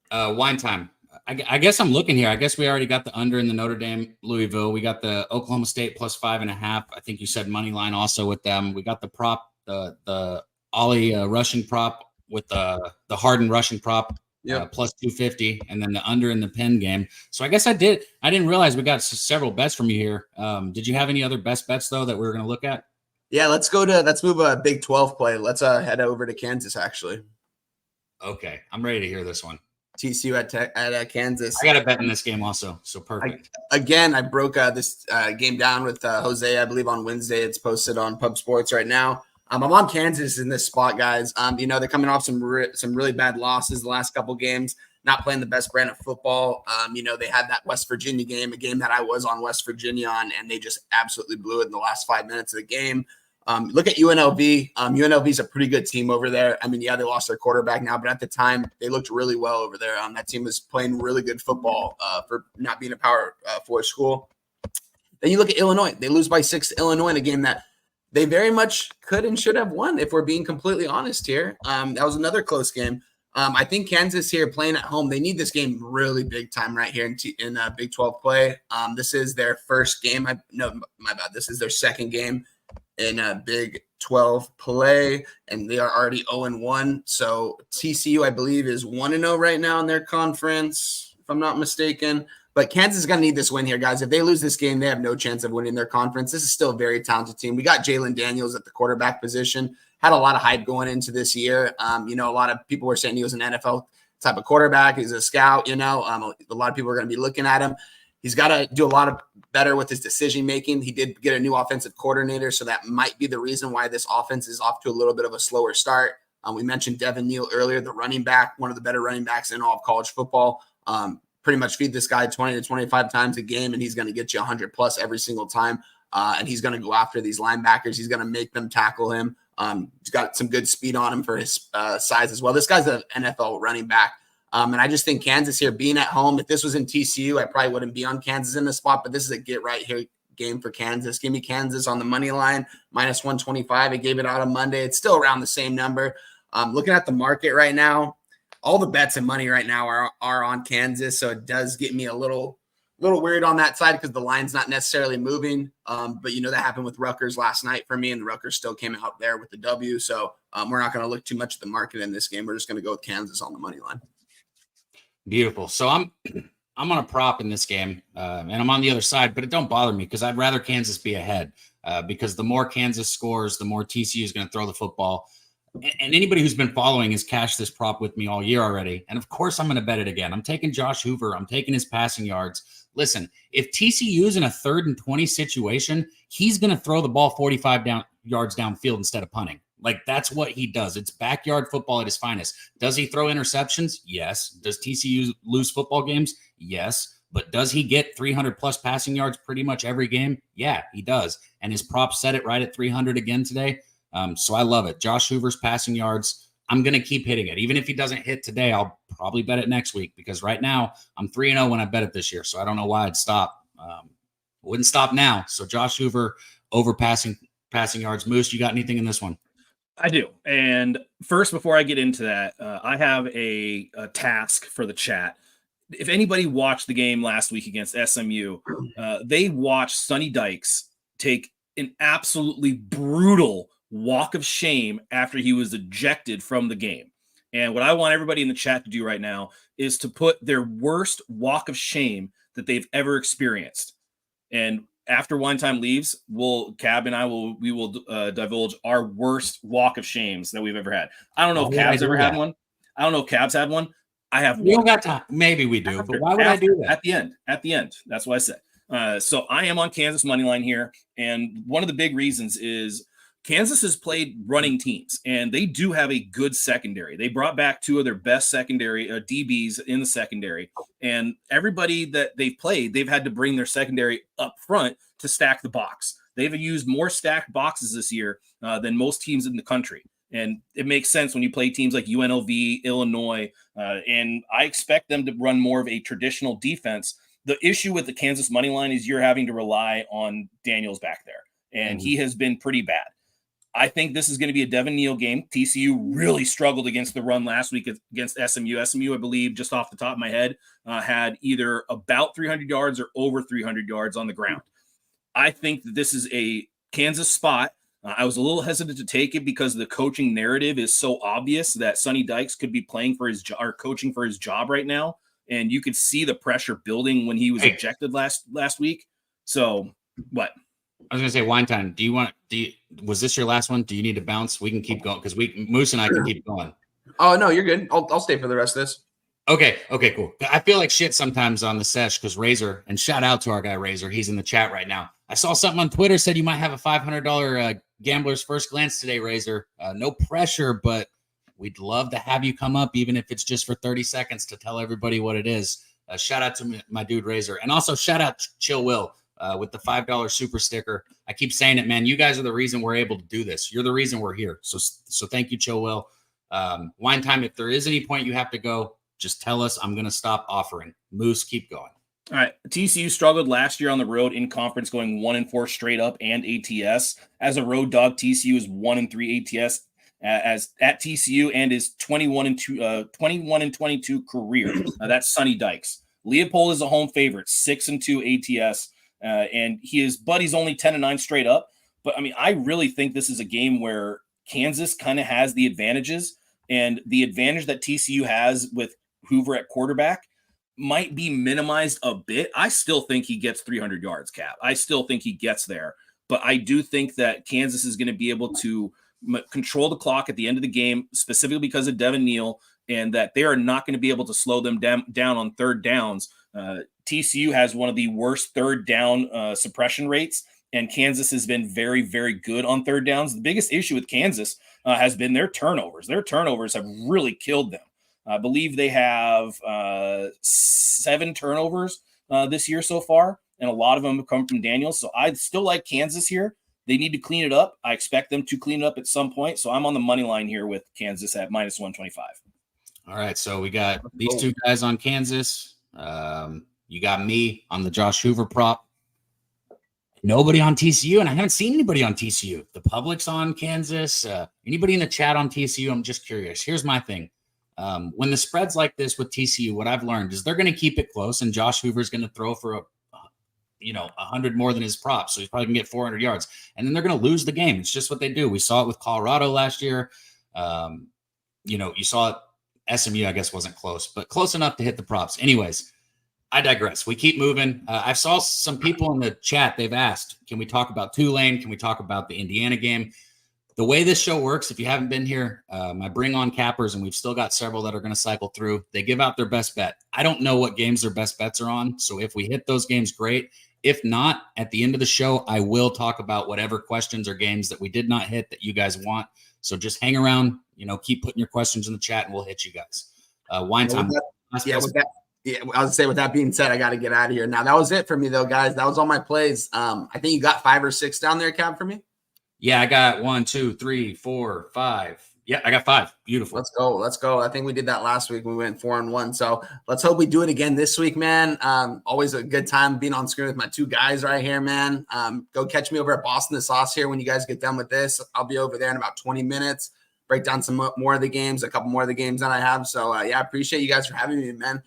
Wine Time. I guess I'm looking here. I guess we already got the under in the Notre Dame Louisville. We got the Oklahoma State plus 5.5. I think you said money line also with them. We got the prop, the Ollie rushing prop with the Harden rushing prop. Plus 250, and then the under in the Penn game. So I guess I didn't realize we got several bets from you here. Did you have any other best bets though that we were going to look at? Yeah, let's move a Big 12 play. Let's head over to Kansas actually. Okay, I'm ready to hear this one. TCU at Kansas. I got a bet in this game also, so perfect. I broke this game down with Jose, I believe on Wednesday. It's posted on Pub Sports right now. I'm on Kansas in this spot, guys. They're coming off some really bad losses the last couple games, not playing the best brand of football. They had that West Virginia game, a game that I was on West Virginia on, and they just absolutely blew it in the last 5 minutes of the game. Look at UNLV. UNLV is a pretty good team over there. They lost their quarterback now, but at the time, they looked really well over there. That team was playing really good football for not being a Power 4 school. Then you look at Illinois. They lose by 6 to Illinois in a game that they very much could and should have won, if we're being completely honest here. That was another close game. I think Kansas here playing at home, they need this game really big time right here in Big 12 play. This is their first game. This is their second game in Big 12 play, and they are already 0-1. So TCU, I believe, is 1-0 right now in their conference, if I'm not mistaken. But Kansas is going to need this win here, guys. If they lose this game, they have no chance of winning their conference. This is still a very talented team. We got Jalen Daniels at the quarterback position. Had a lot of hype going into this year. A lot of people were saying he was an NFL type of quarterback. He's a scout, a lot of people are going to be looking at him. He's got to do a lot of better with his decision-making. He did get a new offensive coordinator, so that might be the reason why this offense is off to a little bit of a slower start. We mentioned Devin Neal earlier, the running back, one of the better running backs in all of college football. Pretty much feed this guy 20 to 25 times a game, and he's going to get you 100 plus every single time. And he's going to go after these linebackers. He's going to make them tackle him. He's got some good speed on him for his size as well. This guy's an NFL running back. And I just think Kansas here being at home, if this was in TCU, I probably wouldn't be on Kansas in this spot, but this is a get right here game for Kansas. Give me Kansas on the money line, minus 125. I gave it out on Monday. It's still around the same number. Looking at the market right now, all the bets and money right now are on Kansas. So it does get me a little weird on that side because the line's not necessarily moving. But that happened with Rutgers last night for me, and the Rutgers still came out there with the W. So we're not going to look too much at the market in this game. We're just going to go with Kansas on the money line. Beautiful. So I'm on a prop in this game, and I'm on the other side, but it don't bother me because I'd rather Kansas be ahead because the more Kansas scores, the more TCU is going to throw the football. And anybody who's been following has cashed this prop with me all year already. And of course, I'm going to bet it again. I'm taking Josh Hoover. I'm taking his passing yards. Listen, if TCU is in a 3rd and 20 situation, he's going to throw the ball 45 yards downfield instead of punting. Like, that's what he does. It's backyard football at his finest. Does he throw interceptions? Yes. Does TCU lose football games? Yes. But does he get 300 plus passing yards pretty much every game? Yeah, he does. And his prop set it right at 300 again today. So I love it. Josh Hoover's passing yards, I'm going to keep hitting it. Even if he doesn't hit today, I'll probably bet it next week because right now I'm 3-0 when I bet it this year. So I don't know why I'd stop. Wouldn't stop now. So Josh Hoover over passing yards. Moose, you got anything in this one? I do. And first, before I get into that, I have a task for the chat. If anybody watched the game last week against SMU, they watched Sonny Dykes take an absolutely brutal walk of shame after he was ejected from the game. And what I want everybody in the chat to do right now is to put their worst walk of shame that they've ever experienced. And after Wine Time leaves, Cab and I will divulge our worst walk of shames that we've ever had. I don't know if Cab's ever had one. I don't know if Cab's had one. I have. We don't got time. Maybe we do, but why would I do that? At the end. That's what I said. So I am on Kansas money line here, and one of the big reasons is Kansas has played running teams, and they do have a good secondary. They brought back two of their best secondary DBs in the secondary, and everybody that they've played, they've had to bring their secondary up front to stack the box. They've used more stacked boxes this year than most teams in the country. And it makes sense when you play teams like UNLV, Illinois, and I expect them to run more of a traditional defense. The issue with the Kansas money line is you're having to rely on Daniels back there, and he has been pretty bad. I think this is going to be a Devin Neal game. TCU really struggled against the run last week against SMU. SMU, I believe, just off the top of my head, had either about 300 yards or over 300 yards on the ground. I think that this is a Kansas spot. I was a little hesitant to take it because the coaching narrative is so obvious that Sonny Dykes could be playing for his or coaching for his job right now, and you could see the pressure building when he was ejected last week. So, what? I was gonna say, Wine Time. Was this your last one? Do you need to bounce? We can keep going because Moose and I can keep going. Oh no, you're good. I'll stay for the rest of this. Okay, cool. I feel like shit sometimes on the sesh because Razor, and shout out to our guy Razor, he's in the chat right now. I saw something on Twitter said you might have a $500 gambler's first glance today, Razor. No pressure, but we'd love to have you come up, even if it's just for 30 seconds to tell everybody what it is. Shout out to my dude Razor, and also shout out to Chill Will with the $5 super sticker. I keep saying it, man. You guys are the reason we're able to do this. You're the reason we're here. So thank you, Chill Will. Wine Time. If there is any point you have to go, just tell us. I'm going to stop offering. Moose, keep going. All right. TCU struggled last year on the road in conference, going 1-4 straight up and ATS. As a road dog, TCU is 1-3 ATS as at TCU and is 21-22 career. That's Sonny Dykes. Leopold is a home favorite, 6-2 ATS, and his buddy's only 10-9 straight up. But I mean, I really think this is a game where Kansas kind of has the advantages, and the advantage that TCU has with Hoover at quarterback might be minimized a bit. I still think he gets 300 yards, Cap. I still think he gets there, but I do think that Kansas is going to be able to control the clock at the end of the game, specifically because of Devin Neal, and that they are not going to be able to slow them down on third downs. TCU has one of the worst third down suppression rates, and Kansas has been very, very good on third downs. The biggest issue with Kansas has been their turnovers. Their turnovers have really killed them. I believe they have 7 turnovers this year so far, and a lot of them have come from Daniels. So I still like Kansas here. They need to clean it up. I expect them to clean it up at some point. So I'm on the money line here with Kansas at -125. All right, so we got these two guys on Kansas. You got me on the Josh Hoover prop. Nobody on TCU, and I haven't seen anybody on TCU. The public's on Kansas. Anybody in the chat on TCU? I'm just curious. Here's my thing. When the spread's like this with TCU, what I've learned is they're going to keep it close, and Josh Hoover's going to throw for 100 more than his prop, so he's probably going to get 400 yards, and then they're going to lose the game. It's just what they do. We saw it with Colorado last year. You saw it. SMU, I guess, wasn't close, but close enough to hit the props. Anyways, I digress. We keep moving. I saw some people in the chat. They've asked, can we talk about Tulane? Can we talk about the Indiana game? The way this show works, if you haven't been here, I bring on cappers, and we've still got several that are going to cycle through. They give out their best bet. I don't know what games their best bets are on, so if we hit those games, great. If not, at the end of the show, I will talk about whatever questions or games that we did not hit that you guys want. So just hang around, keep putting your questions in the chat, and we'll hit you guys. Wine time. Yeah, I was gonna say, with that being said, I got to get out of here now. That was it for me, though, guys. That was all my plays. I think you got 5 or 6 down there, Cab, for me. Yeah, I got 1, 2, 3, 4, 5. Yeah, I got 5. Beautiful. Let's go. Let's go. I think we did that last week. We went 4-1. So let's hope we do it again this week, man. Always a good time being on screen with my 2 guys right here, man. Go catch me over at Boston the Sauce here when you guys get done with this. I'll be over there in about 20 minutes. Break down some more of the games, a couple more of the games that I have. So, yeah, I appreciate you guys for having me, man.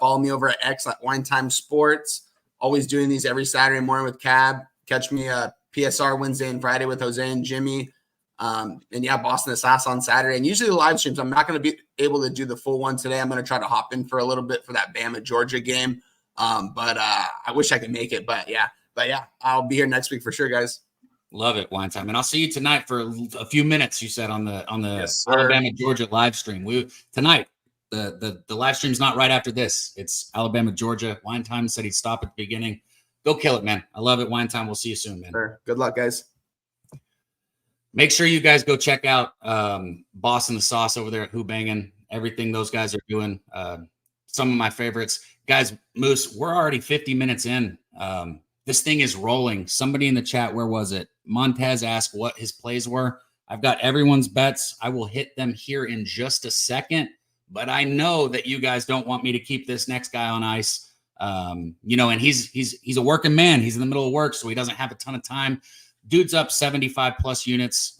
Follow me over at X at Wine Time Sports. Always doing these every Saturday morning with Cab. Catch me PSR Wednesday and Friday with Jose and Jimmy. And yeah, Boston the Sauce on Saturday. And usually the live streams, I'm not going to be able to do the full one today. I'm going to try to hop in for a little bit for that Bama Georgia game. But I wish I could make it. But yeah, I'll be here next week for sure, guys. Love it, Wine Time. And I'll see you tonight for a few minutes, you said, on the Yes, Alabama Georgia live stream. Tonight, the live stream's not right after this. It's Alabama Georgia. Wine Time said he'd stop at the beginning. Go kill it, man. I love it, Wine Time. We'll see you soon, man. Sure. Good luck, guys. Make sure you guys go check out Boston the Sauce over there at Who Bangin'. Everything those guys are doing. Some of my favorites. Guys, Moose, we're already 50 minutes in. This thing is rolling. Somebody in the chat, where was it? Montez asked what his plays were. I've got everyone's bets. I will hit them here in just a second, but I know that you guys don't want me to keep this next guy on ice. And he's a working man. He's in the middle of work, so he doesn't have a ton of time. Dude's up 75 plus units,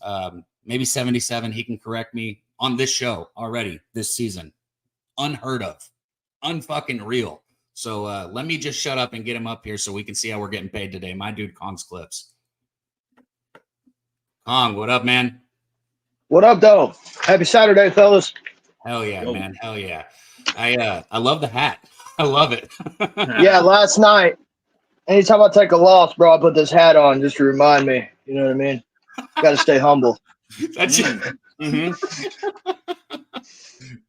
maybe 77. He can correct me on this show already this season. Unheard of, unfucking real. So let me just shut up and get him up here so we can see how we're getting paid today. My dude, Kong's Clips. Kong, what up, man? What up, though? Happy Saturday, fellas. Hell yeah, man. Hell yeah. I love the hat. I love it. Yeah, last night, anytime I take a loss, bro, I put this hat on just to remind me. You know what I mean? Got to stay humble. That's it. Mm-hmm.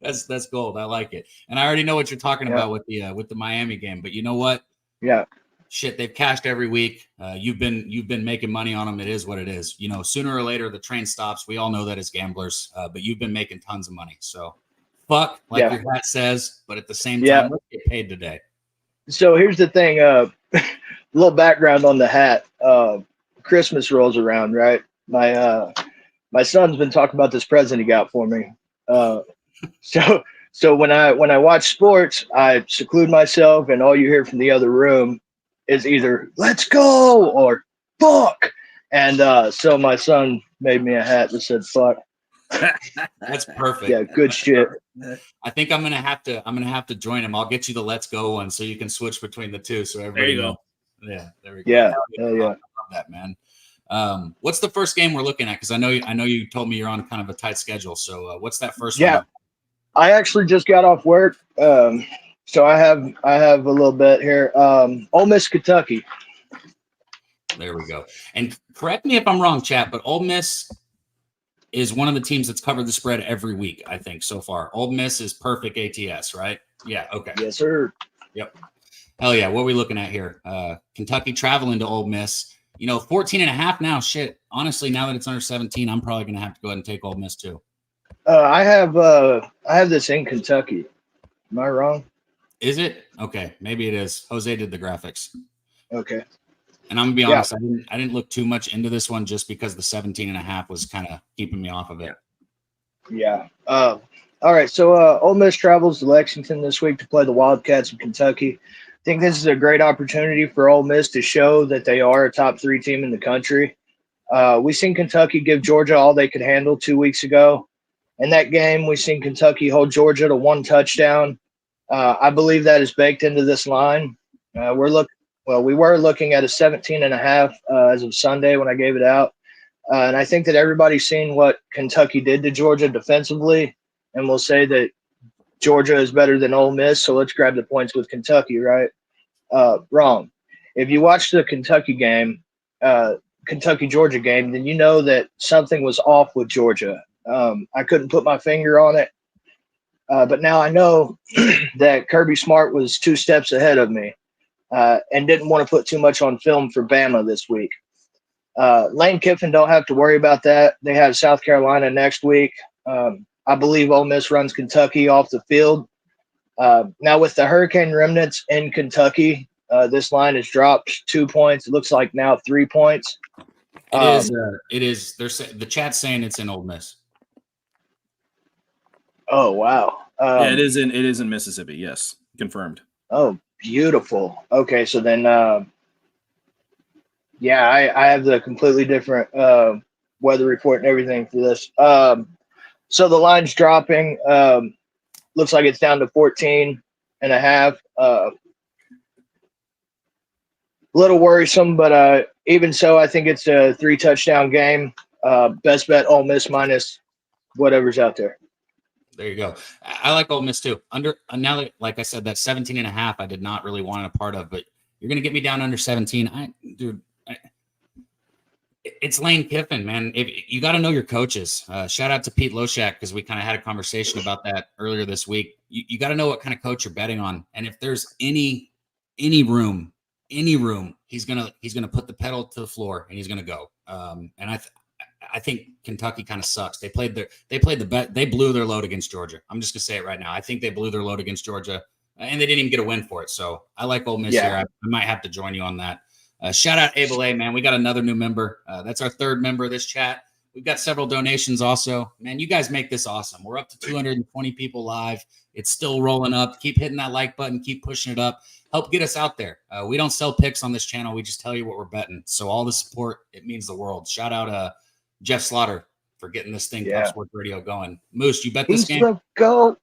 That's gold. I like it. And I already know what you're talking about with the Miami game. But you know what? Yeah. Shit, they've cashed every week. You've been making money on them. It is what it is. You know, sooner or later the train stops. We all know that as gamblers. But you've been making tons of money. So fuck, like your hat says. But at the same time, let's get paid today. So here's the thing. A little background on the hat. Christmas rolls around, right? My son's been talking about this present he got for me. So when I watch sports, I seclude myself, and all you hear from the other room is either "let's go" or "fuck." And so my son made me a hat that said "fuck." That's perfect. Yeah, good shit. I think I'm gonna have to join him. I'll get you the "let's go" one so you can switch between the two. So everybody there you knows. go. Yeah, there we go. Yeah, I love that, man. What's the first game we're looking at? Because I know you told me you're on kind of a tight schedule. So what's that first one? Yeah, I actually just got off work, so I have a little bit here. Ole Miss, Kentucky. There we go. And correct me if I'm wrong, chat, but Ole Miss is one of the teams that's covered the spread every week, I think, so far. Ole Miss is perfect ATS, right? Yeah, okay. Yes, sir. Yep. Hell yeah. What are we looking at here? Kentucky traveling to Ole Miss. 14.5 now. Shit. Honestly, now that it's under 17, I'm probably going to have to go ahead and take Ole Miss too. I have this in Kentucky. Am I wrong? Is it? Okay. Maybe it is. Jose did the graphics. Okay. And I'm going to be honest, I didn't look too much into this one just because the 17.5 was kind of keeping me off of it. Yeah. All right. So Ole Miss travels to Lexington this week to play the Wildcats of Kentucky. I think this is a great opportunity for Ole Miss to show that they are a top 3 team in the country. We seen Kentucky give Georgia all they could handle 2 weeks ago. In that game, we seen Kentucky hold Georgia to 1 touchdown. I believe that is baked into this line. We were looking at a 17.5 as of Sunday when I gave it out. And I think that everybody's seen what Kentucky did to Georgia defensively, and we'll say that Georgia is better than Ole Miss, so let's grab the points with Kentucky, right? Wrong. If you watch the Kentucky game, Kentucky-Georgia game, then you know that something was off with Georgia. I couldn't put my finger on it, but now I know that Kirby Smart was 2 steps ahead of me and didn't want to put too much on film for Bama this week. Lane Kiffin don't have to worry about that. They have South Carolina next week. I believe Ole Miss runs Kentucky off the field. Now with the hurricane remnants in Kentucky, this line has dropped 2 points. It looks like now 3 points. It is. It is. The chat's saying it's in Ole Miss. Oh wow. Yeah, it is in Mississippi. Yes, confirmed. Oh, beautiful. Okay, so then, yeah, I have the completely different weather report and everything for this. So the line's dropping. Looks like it's down to 14.5. Little worrisome, but even so, I think it's a 3-touchdown game. Best bet Ole Miss minus whatever's out there. There you go. I like Ole Miss too. Now that, like I said, that 17.5, I did not really want a part of, but you're going to get me down under 17. It's Lane Kiffin, man. You got to know your coaches. Shout out to Pete Loshak, because we kind of had a conversation about that earlier this week. You got to know what kind of coach you're betting on, and if there's any room, he's gonna put the pedal to the floor and he's gonna go. And I think Kentucky kind of sucks. They blew their load against Georgia. I'm just gonna say it right now. I think they blew their load against Georgia, and they didn't even get a win for it. So I like Ole Miss here. I might have to join you on that. Shout out Abel A, man. We got another new member. That's our third member of this chat. We've got several donations also. Man, you guys make this awesome. We're up to 220 people live. It's still rolling up. Keep hitting that like button. Keep pushing it up. Help get us out there. We don't sell picks on this channel. We just tell you what we're betting. So all the support, it means the world. Shout out Jeff Slaughter for getting this thing, Pop Sports Radio, going. Moose, you bet this game? Go.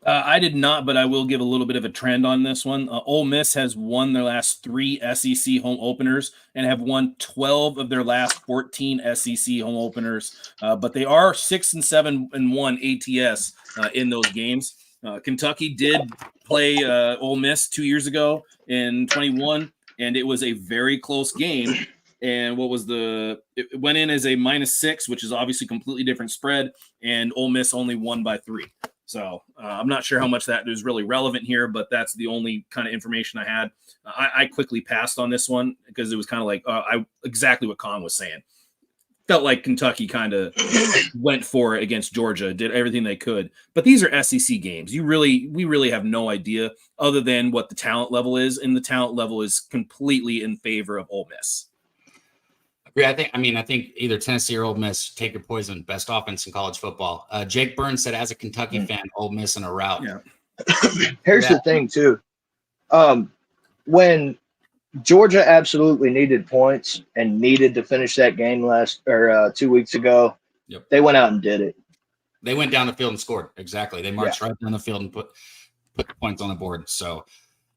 I did not, but I will give a little bit of a trend on this one. Ole Miss has won their last 3 SEC home openers and have won 12 of their last 14 SEC home openers. But they are 6-7-1 ATS in those games. Kentucky did play Ole Miss 2 years ago in 21, and it was a very close game. And it went in as a -6, which is obviously completely different spread, and Ole Miss only won by 3. So I'm not sure how much that is really relevant here, but that's the only kind of information I had. I quickly passed on this one because it was kind of like exactly what Con was saying. Felt like Kentucky kind of went for it against Georgia, did everything they could. But these are SEC games. We really have no idea other than what the talent level is, and the talent level is completely in favor of Ole Miss. I think either Tennessee or Ole Miss, take your poison. Best offense in college football. Jake Burns said, as a Kentucky fan, Ole Miss in a rout. Yeah. Here's the thing, too. When Georgia absolutely needed points and needed to finish that game 2 weeks ago, they went out and did it. They went down the field and scored. Exactly. They marched right down the field and put points on the board. So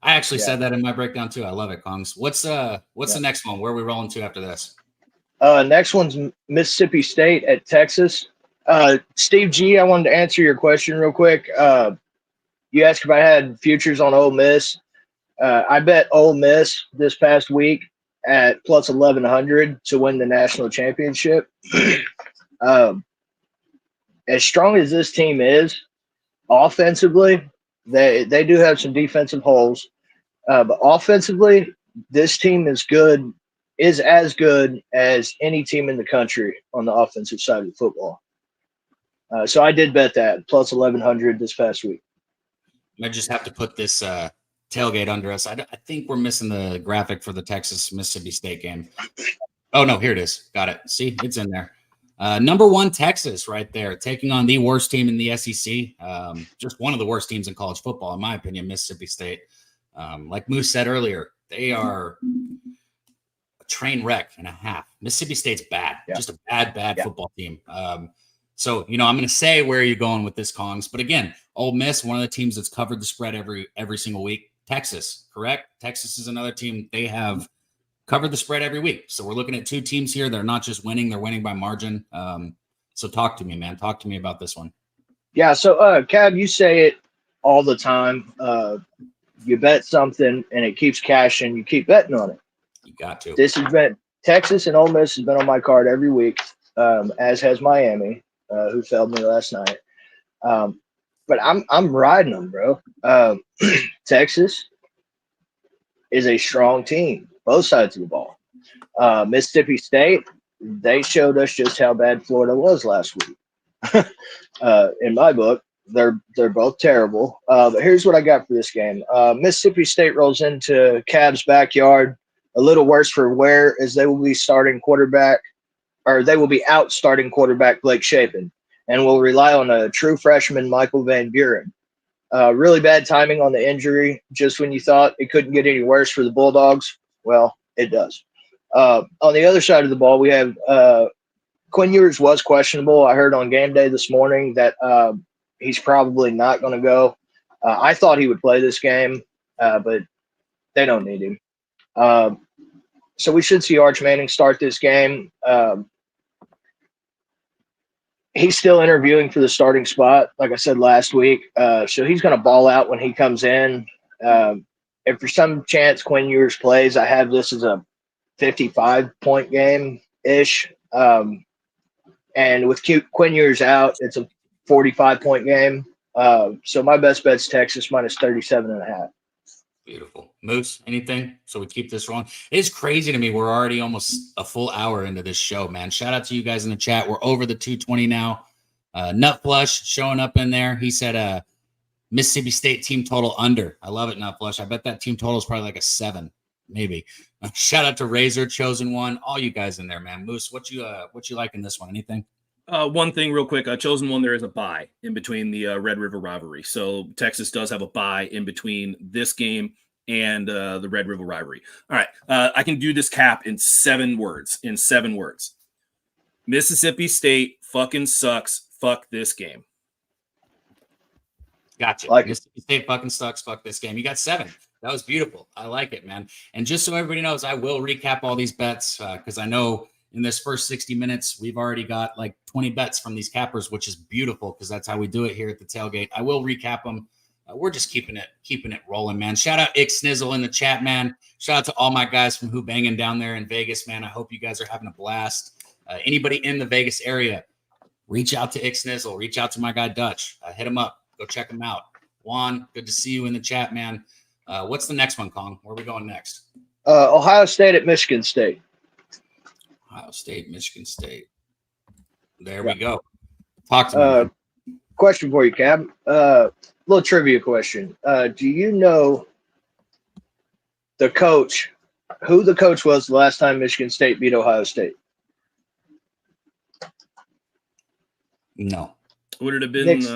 I actually said that in my breakdown, too. I love it, Kongs. What's the next one? Where are we rolling to after this? Next one's Mississippi State at Texas. Steve G, I wanted to answer your question real quick. You asked if I had futures on Ole Miss. I bet Ole Miss this past week at plus 1,100 to win the national championship. As strong as this team is, offensively, they do have some defensive holes. But offensively, this team is as good as any team in the country on the offensive side of football. So I did bet that plus 1,100 this past week. I just have to put this tailgate under us. I think we're missing the graphic for the Texas-Mississippi State game. Oh, no, here it is. Got it. See, it's in there. Number 1 Texas right there, taking on the worst team in the SEC. Just one of the worst teams in college football, in my opinion, Mississippi State. Like Moose said earlier, they are a train wreck and a half. Mississippi State's bad, just a bad football team. So, I'm going to say where you're going with this, Kongs. But again, Ole Miss, one of the teams that's covered the spread every single week. Texas, correct? Texas is another team. They have covered the spread every week. So we're looking at 2 teams here. They're not just winning, they're winning by margin. So talk to me, man. Talk to me about this one. Yeah, so Cab, you say it all the time. You bet something and it keeps cashing. You keep betting on it. You got to. This has been Texas and Ole Miss has been on my card every week, as has Miami, who failed me last night. But I'm riding them, bro. Texas is a strong team, both sides of the ball. Mississippi State, they showed us just how bad Florida was last week, in my book. They're both terrible. But here's what I got for this game. Mississippi State rolls into Cab's backyard. A little worse for wear, as they will be out starting quarterback Blake Shapen, and will rely on a true freshman Michael Van Buren. Really bad timing on the injury. Just when you thought it couldn't get any worse for the Bulldogs, well, it does. On the other side of the ball, we have Quinn Ewers was questionable. I heard on game day this morning that he's probably not going to go. I thought he would play this game, but they don't need him. So we should see Arch Manning start this game. He's still interviewing for the starting spot, like I said last week. So he's going to ball out when he comes in. If for some chance Quinn Ewers plays, I have this as a 55-point game-ish. And with Quinn Ewers out, it's a 45-point game. So my best bet's Texas minus 37.5. Beautiful. Moose, anything? So we keep this rolling. It's crazy to me. We're already almost a full hour into this show, man. Shout out to you guys in the chat. We're over the 220 now. Nut Flush showing up in there. He said Mississippi State team total under. I love it, Nut Flush. I bet that team total is probably like a 7, maybe. Shout out to Razor, Chosen One, all you guys in there, man. Moose, what you like in this one? Anything? One thing real quick, Chosen One, there is a bye in between the Red River rivalry. So Texas does have a bye in between this game and the Red River rivalry. All right. I can do this cap in 7 words. Mississippi State fucking sucks. Fuck this game. Gotcha. Like Mississippi State fucking sucks. Fuck this game. You got 7. That was beautiful. I like it, man. And just so everybody knows, I will recap all these bets because I know in this first 60 minutes, we've already got like 20 bets from these cappers, which is beautiful because that's how we do it here at the Tailgate. I will recap them. We're just keeping it rolling, man. Shout out Ick Snizzle in the chat, man. Shout out to all my guys from Who Bangin' down there in Vegas, man. I hope you guys are having a blast. Anybody in the Vegas area, reach out to Ick Snizzle. Reach out to my guy Dutch. Hit him up. Go check him out. Juan, good to see you in the chat, man. What's the next one, Kong? Where are we going next? Ohio State at Michigan State. Ohio State, Michigan State. There we go. Talk to me. Question for you, Cab. Little trivia question. Do you know who the coach was the last time Michigan State beat Ohio State? No. Would it have been Next.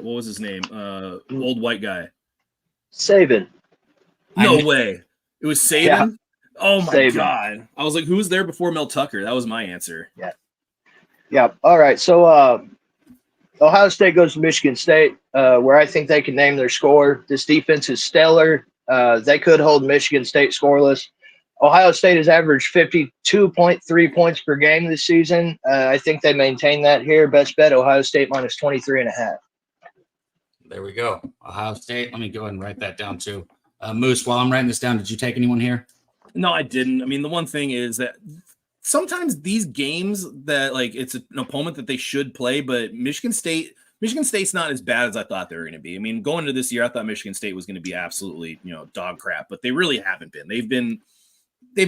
What was his name? Old white guy. Saban. No way. It was Saban? Yeah. Oh my Saban. God. I was like, who was there before Mel Tucker? That was my answer. Yeah. All right. So Ohio State goes to Michigan State, where I think they can name their score. This defense is stellar. They could hold Michigan State scoreless. Ohio State has averaged 52.3 points per game this season. I think they maintain that here. Best bet, Ohio State minus 23.5. There we go. Ohio State. Let me go ahead and write that down too. Moose, while I'm writing this down, did you take anyone here? No, I didn't. I mean, the one thing is that sometimes these games that like it's an opponent that they should play, but Michigan State's not as bad as I thought they were going to be. I mean, going into this year, I thought Michigan State was going to be absolutely, dog crap, but they really haven't been. They've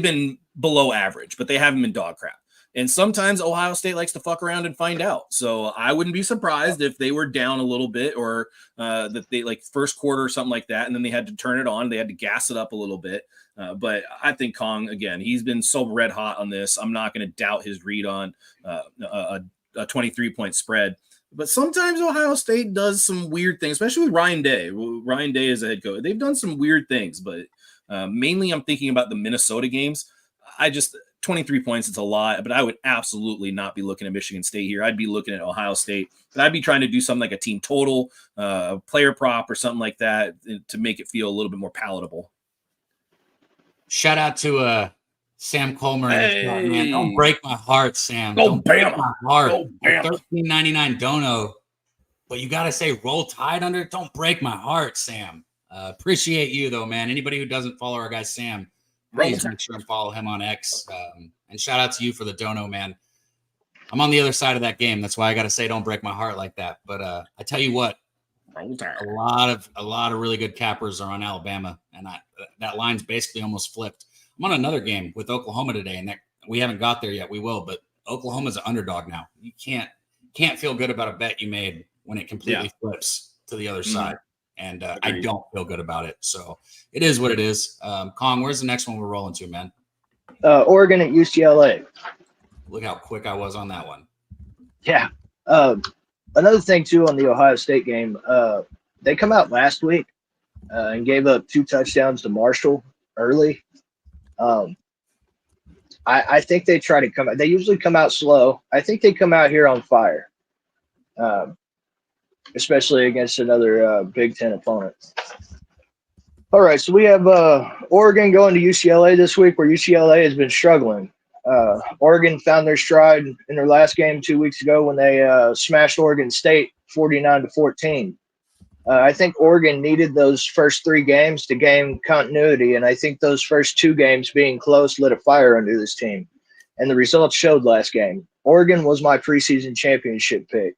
been below average, but they haven't been dog crap. And sometimes Ohio State likes to fuck around and find out. So I wouldn't be surprised if they were down a little bit or that they like first quarter or something like that. And then they had to turn it on. They had to gas it up a little bit. But I think Kong, again, he's been so red hot on this. I'm not going to doubt his read on a 23-point spread. But sometimes Ohio State does some weird things, especially with Ryan Day. Ryan Day is a head coach. They've done some weird things, but mainly I'm thinking about the Minnesota games. 23 points, it's a lot, but I would absolutely not be looking at Michigan State here. I'd be looking at Ohio State, but I'd be trying to do something like a team total, player prop or something like that to make it feel a little bit more palatable. Shout out to Sam Colmer. Hey. Man, don't break my heart, Sam. Go Don't break Bama. my heart. Go Bama. $13.99 dono, but you got to say roll tide under it. Don't break my heart, Sam. Appreciate you, though, man. Anybody who doesn't follow our guy, Sam, please make sure and follow him on X. And shout out to you for the dono, man. I'm on the other side of that game. That's why I got to say don't break my heart like that. But I tell you what, a lot of really good cappers are on Alabama, and that line's basically almost flipped. I'm on another game with Oklahoma today, and that we haven't got there yet. We will, but Oklahoma's an underdog now. You can't can't feel good about a bet you made when it completely flips to the other side. And I don't feel good about it. So it is what it is. Kong, where's the next one we're rolling to, man? Oregon at UCLA. Look how quick I was on that one. Yeah. Another thing, too, on the Ohio State game, they come out last week and gave up 2 touchdowns to Marshall early. I think they try to come out. They usually come out slow. I think they come out here on fire, especially against another Big Ten opponent. All right, so we have Oregon going to UCLA this week, where UCLA has been struggling. Oregon found their stride in their last game 2 weeks ago when they smashed Oregon State 49-14. I think Oregon needed those first 3 games to gain continuity, and I think those first 2 games being close lit a fire under this team. And the results showed last game. Oregon was my preseason championship pick.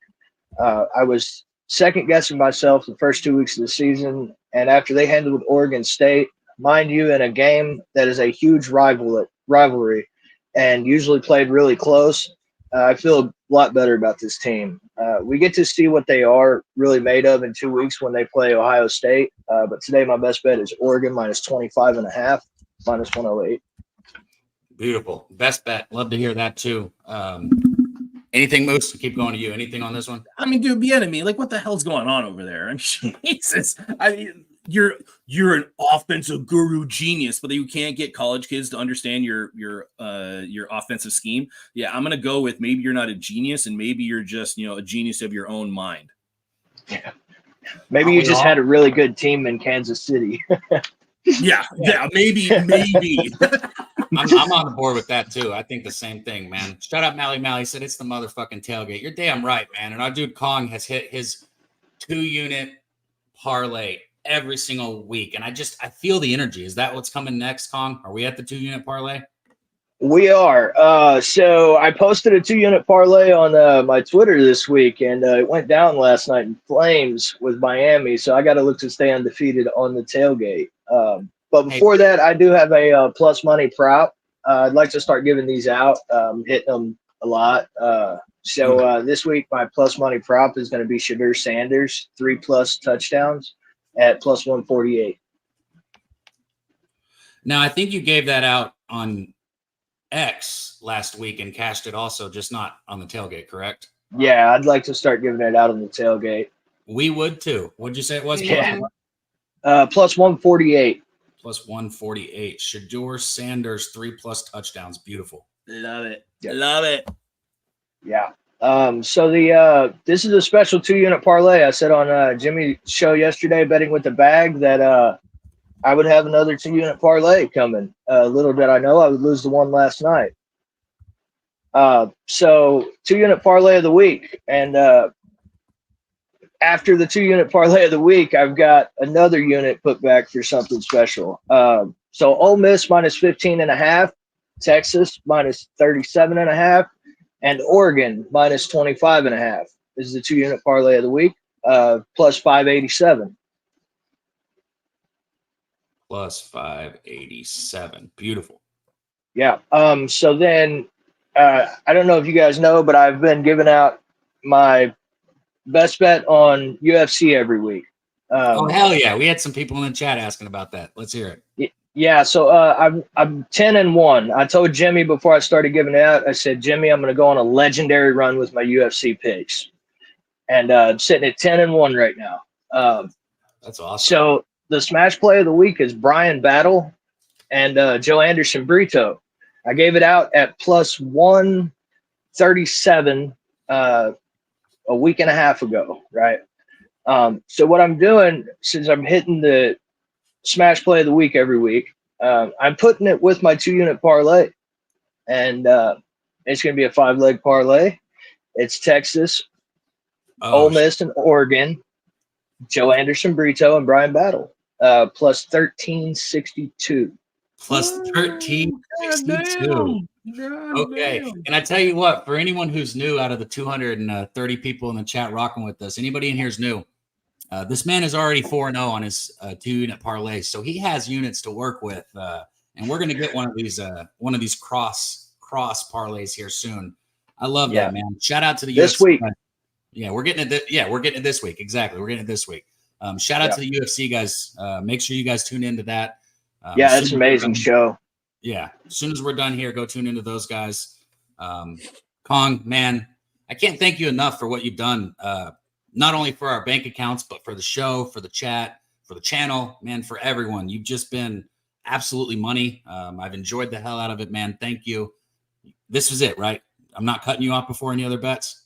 I was second-guessing myself the first 2 weeks of the season, and after they handled Oregon State, mind you, in a game that is a huge rivalry and usually played really close, I feel a lot better about this team. We get to see what they are really made of in 2 weeks when they play Ohio State. But today my best bet is Oregon minus 25.5, minus 108. Beautiful. Best bet. Love to hear that too. Anything, Moose? Keep going to you. Anything on this one? I mean, dude, be enemy. Like, what the hell's going on over there? I mean, Jesus. I mean, you're an offensive guru genius, but you can't get college kids to understand your offensive scheme. Yeah, I'm gonna go with maybe you're not a genius, and maybe you're just a genius of your own mind. Yeah. Maybe you just had a really good team in Kansas City. yeah, maybe. I'm on the board with that too. I think the same thing, man. Shut up, Mally. Mally said it's the motherfucking tailgate. You're damn right, man. And our dude Kong has hit his 2-unit parlay every single week. And I feel the energy. Is that what's coming next, Kong? Are we at the 2-unit parlay? We are. So I posted a 2-unit parlay on my Twitter this week, and it went down last night in flames with Miami. So I got to look to stay undefeated on the tailgate. But before that, I do have a plus money prop. I'd like to start giving these out, hitting them a lot. So this week, my plus money prop is going to be Shadur Sanders, 3+ touchdowns at plus 148. Now, I think you gave that out on X last week and cashed it also, just not on the tailgate, correct? Yeah, I'd like to start giving it out on the tailgate. We would too. What'd you say it was? Yeah. Plus 148. Plus 148. Shadur Sanders, 3+ touchdowns. Beautiful. Love it. Yeah. Love it. Yeah. So this is a special 2-unit parlay. I said on Jimmy's show yesterday, betting with the bag, that I would have another 2-unit parlay coming. Little did I know I would lose the one last night. So 2-unit parlay of the week, and after the 2-unit parlay of the week, I've got another unit put back for something special. So Ole Miss minus 15.5, Texas minus 37.5, and Oregon minus 25.5 is the 2-unit parlay of the week. Plus 587. Plus 587. Beautiful. Yeah. So then I don't know if you guys know, but I've been giving out my best bet on UFC every week. Oh hell yeah! We had some people in the chat asking about that. Let's hear it. Yeah, so I'm 10-1. I told Jimmy before I started giving it out, I said, Jimmy, I'm going to go on a legendary run with my UFC picks, and I'm sitting at 10-1 right now. That's awesome. So the smash play of the week is Brian Battle and Joe Anderson Brito. I gave it out at plus 137 a week and a half ago, right? So what I'm doing, since I'm hitting the smash play of the week every week, I'm putting it with my 2-unit parlay, and it's going to be a 5-leg parlay. It's Texas, Ole Miss, and Oregon, Joe Anderson Brito, and Brian Battle, plus 1362. Plus 1362. Okay. And I tell you what, for anyone who's new out of the 230 people in the chat rocking with us, anybody in here is new. This man is already 4-0 on his 2-unit parlay, so he has units to work with, and we're going to get one of these cross parlays here soon. I love that, man. Shout out to the this UFC week. Yeah, we're getting it. We're getting it this week. Exactly. We're getting it this week. Shout out to the UFC guys. Make sure you guys tune into that. Yeah, it's an amazing show. Yeah. As soon as we're done here, go tune into those guys. Kong, man, I can't thank you enough for what you've done. Not only for our bank accounts, but for the show, for the chat, for the channel, man, for everyone. You've just been absolutely money. I've enjoyed the hell out of it, man. Thank you. This was it, right? I'm not cutting you off before any other bets.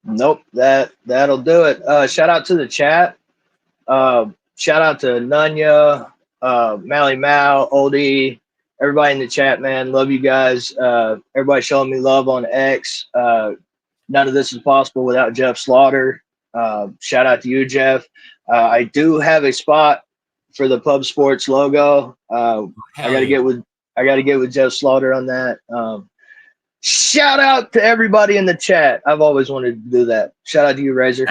Nope, that'll do it. Shout out to the chat. Shout out to Nunya, Mally Mal, Oldie, everybody in the chat, man. Love you guys. Everybody showing me love on X. None of this is possible without Jeff Slaughter. Shout out to you, Jeff. I do have a spot for the Pub Sports logo. I gotta get with Jeff Slaughter on that. Shout out to everybody in the chat. I've always wanted to do that. Shout out to you, Razor.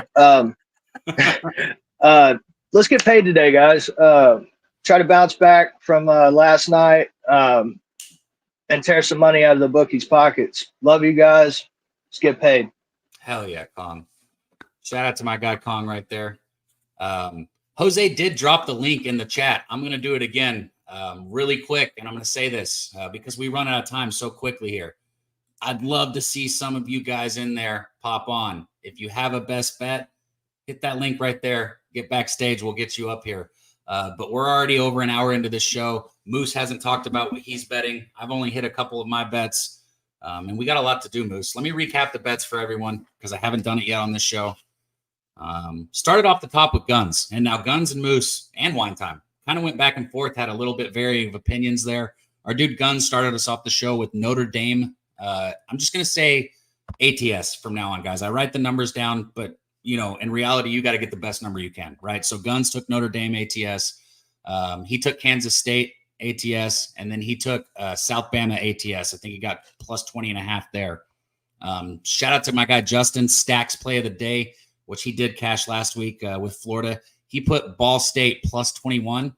Let's get paid today, guys. Try to bounce back from last night and tear some money out of the bookies' pockets. Love you guys. Let's get paid. Hell yeah, Kong. Shout out to my guy Kong right there. Jose did drop the link in the chat. I'm going to do it again really quick, and I'm going to say this because we run out of time so quickly here. I'd love to see some of you guys in there pop on. If you have a best bet, hit that link right there. Get backstage. We'll get you up here. But we're already over an hour into this show. Moose hasn't talked about what he's betting. I've only hit a couple of my bets, and we got a lot to do, Moose. Let me recap the bets for everyone because I haven't done it yet on this show. Started off the top with Guns, and now Guns and Moose and Wine Time kind of went back and forth, had a little bit varying of opinions there. Our dude Guns started us off the show with Notre Dame. I'm just going to say ATS from now on, guys. I write the numbers down, but in reality, you got to get the best number you can, right? So Guns took Notre Dame ATS. He took Kansas State ATS, and then he took South Bama ATS. I think he got plus 20.5 there. Shout out to my guy Justin, Stacks play of the day, which he did cash last week with Florida. He put Ball State plus 21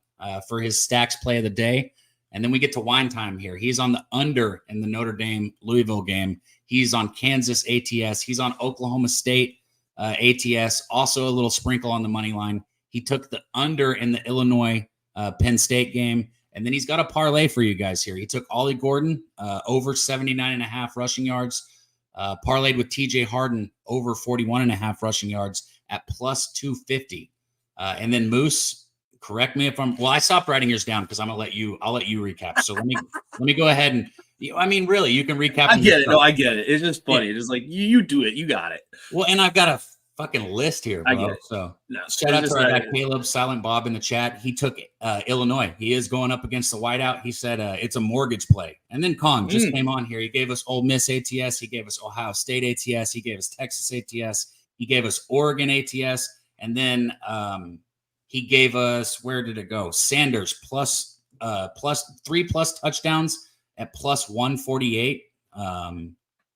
for his Stacks play of the day. And then we get to Wine Time here. He's on the under in the Notre Dame Louisville game. He's on Kansas ATS. He's on Oklahoma State ATS. Also a little sprinkle on the money line. He took the under in the Illinois Penn State game. And then he's got a parlay for you guys here. He took Ollie Gordon over 79.5 rushing yards. Parlayed with TJ Harden over 41.5 rushing yards at plus 250. And then Moose, correct me if I stopped writing yours down because I'll let you recap. So let me go ahead and, really, you can recap. I get it. No, I get it. It's just funny. It's just like you do it. You got it. Well, and I've got a fucking list here, bro. I get it. So no, shout out to our guy Caleb, Silent Bob in the chat. He took Illinois. He is going up against the whiteout. He said it's a mortgage play. And then Kong just came on here. He gave us Ole Miss ATS. He gave us Ohio State ATS. He gave us Texas ATS. He gave us Oregon ATS. And then he gave us, where did it go? Sanders plus 3+ touchdowns at plus 148.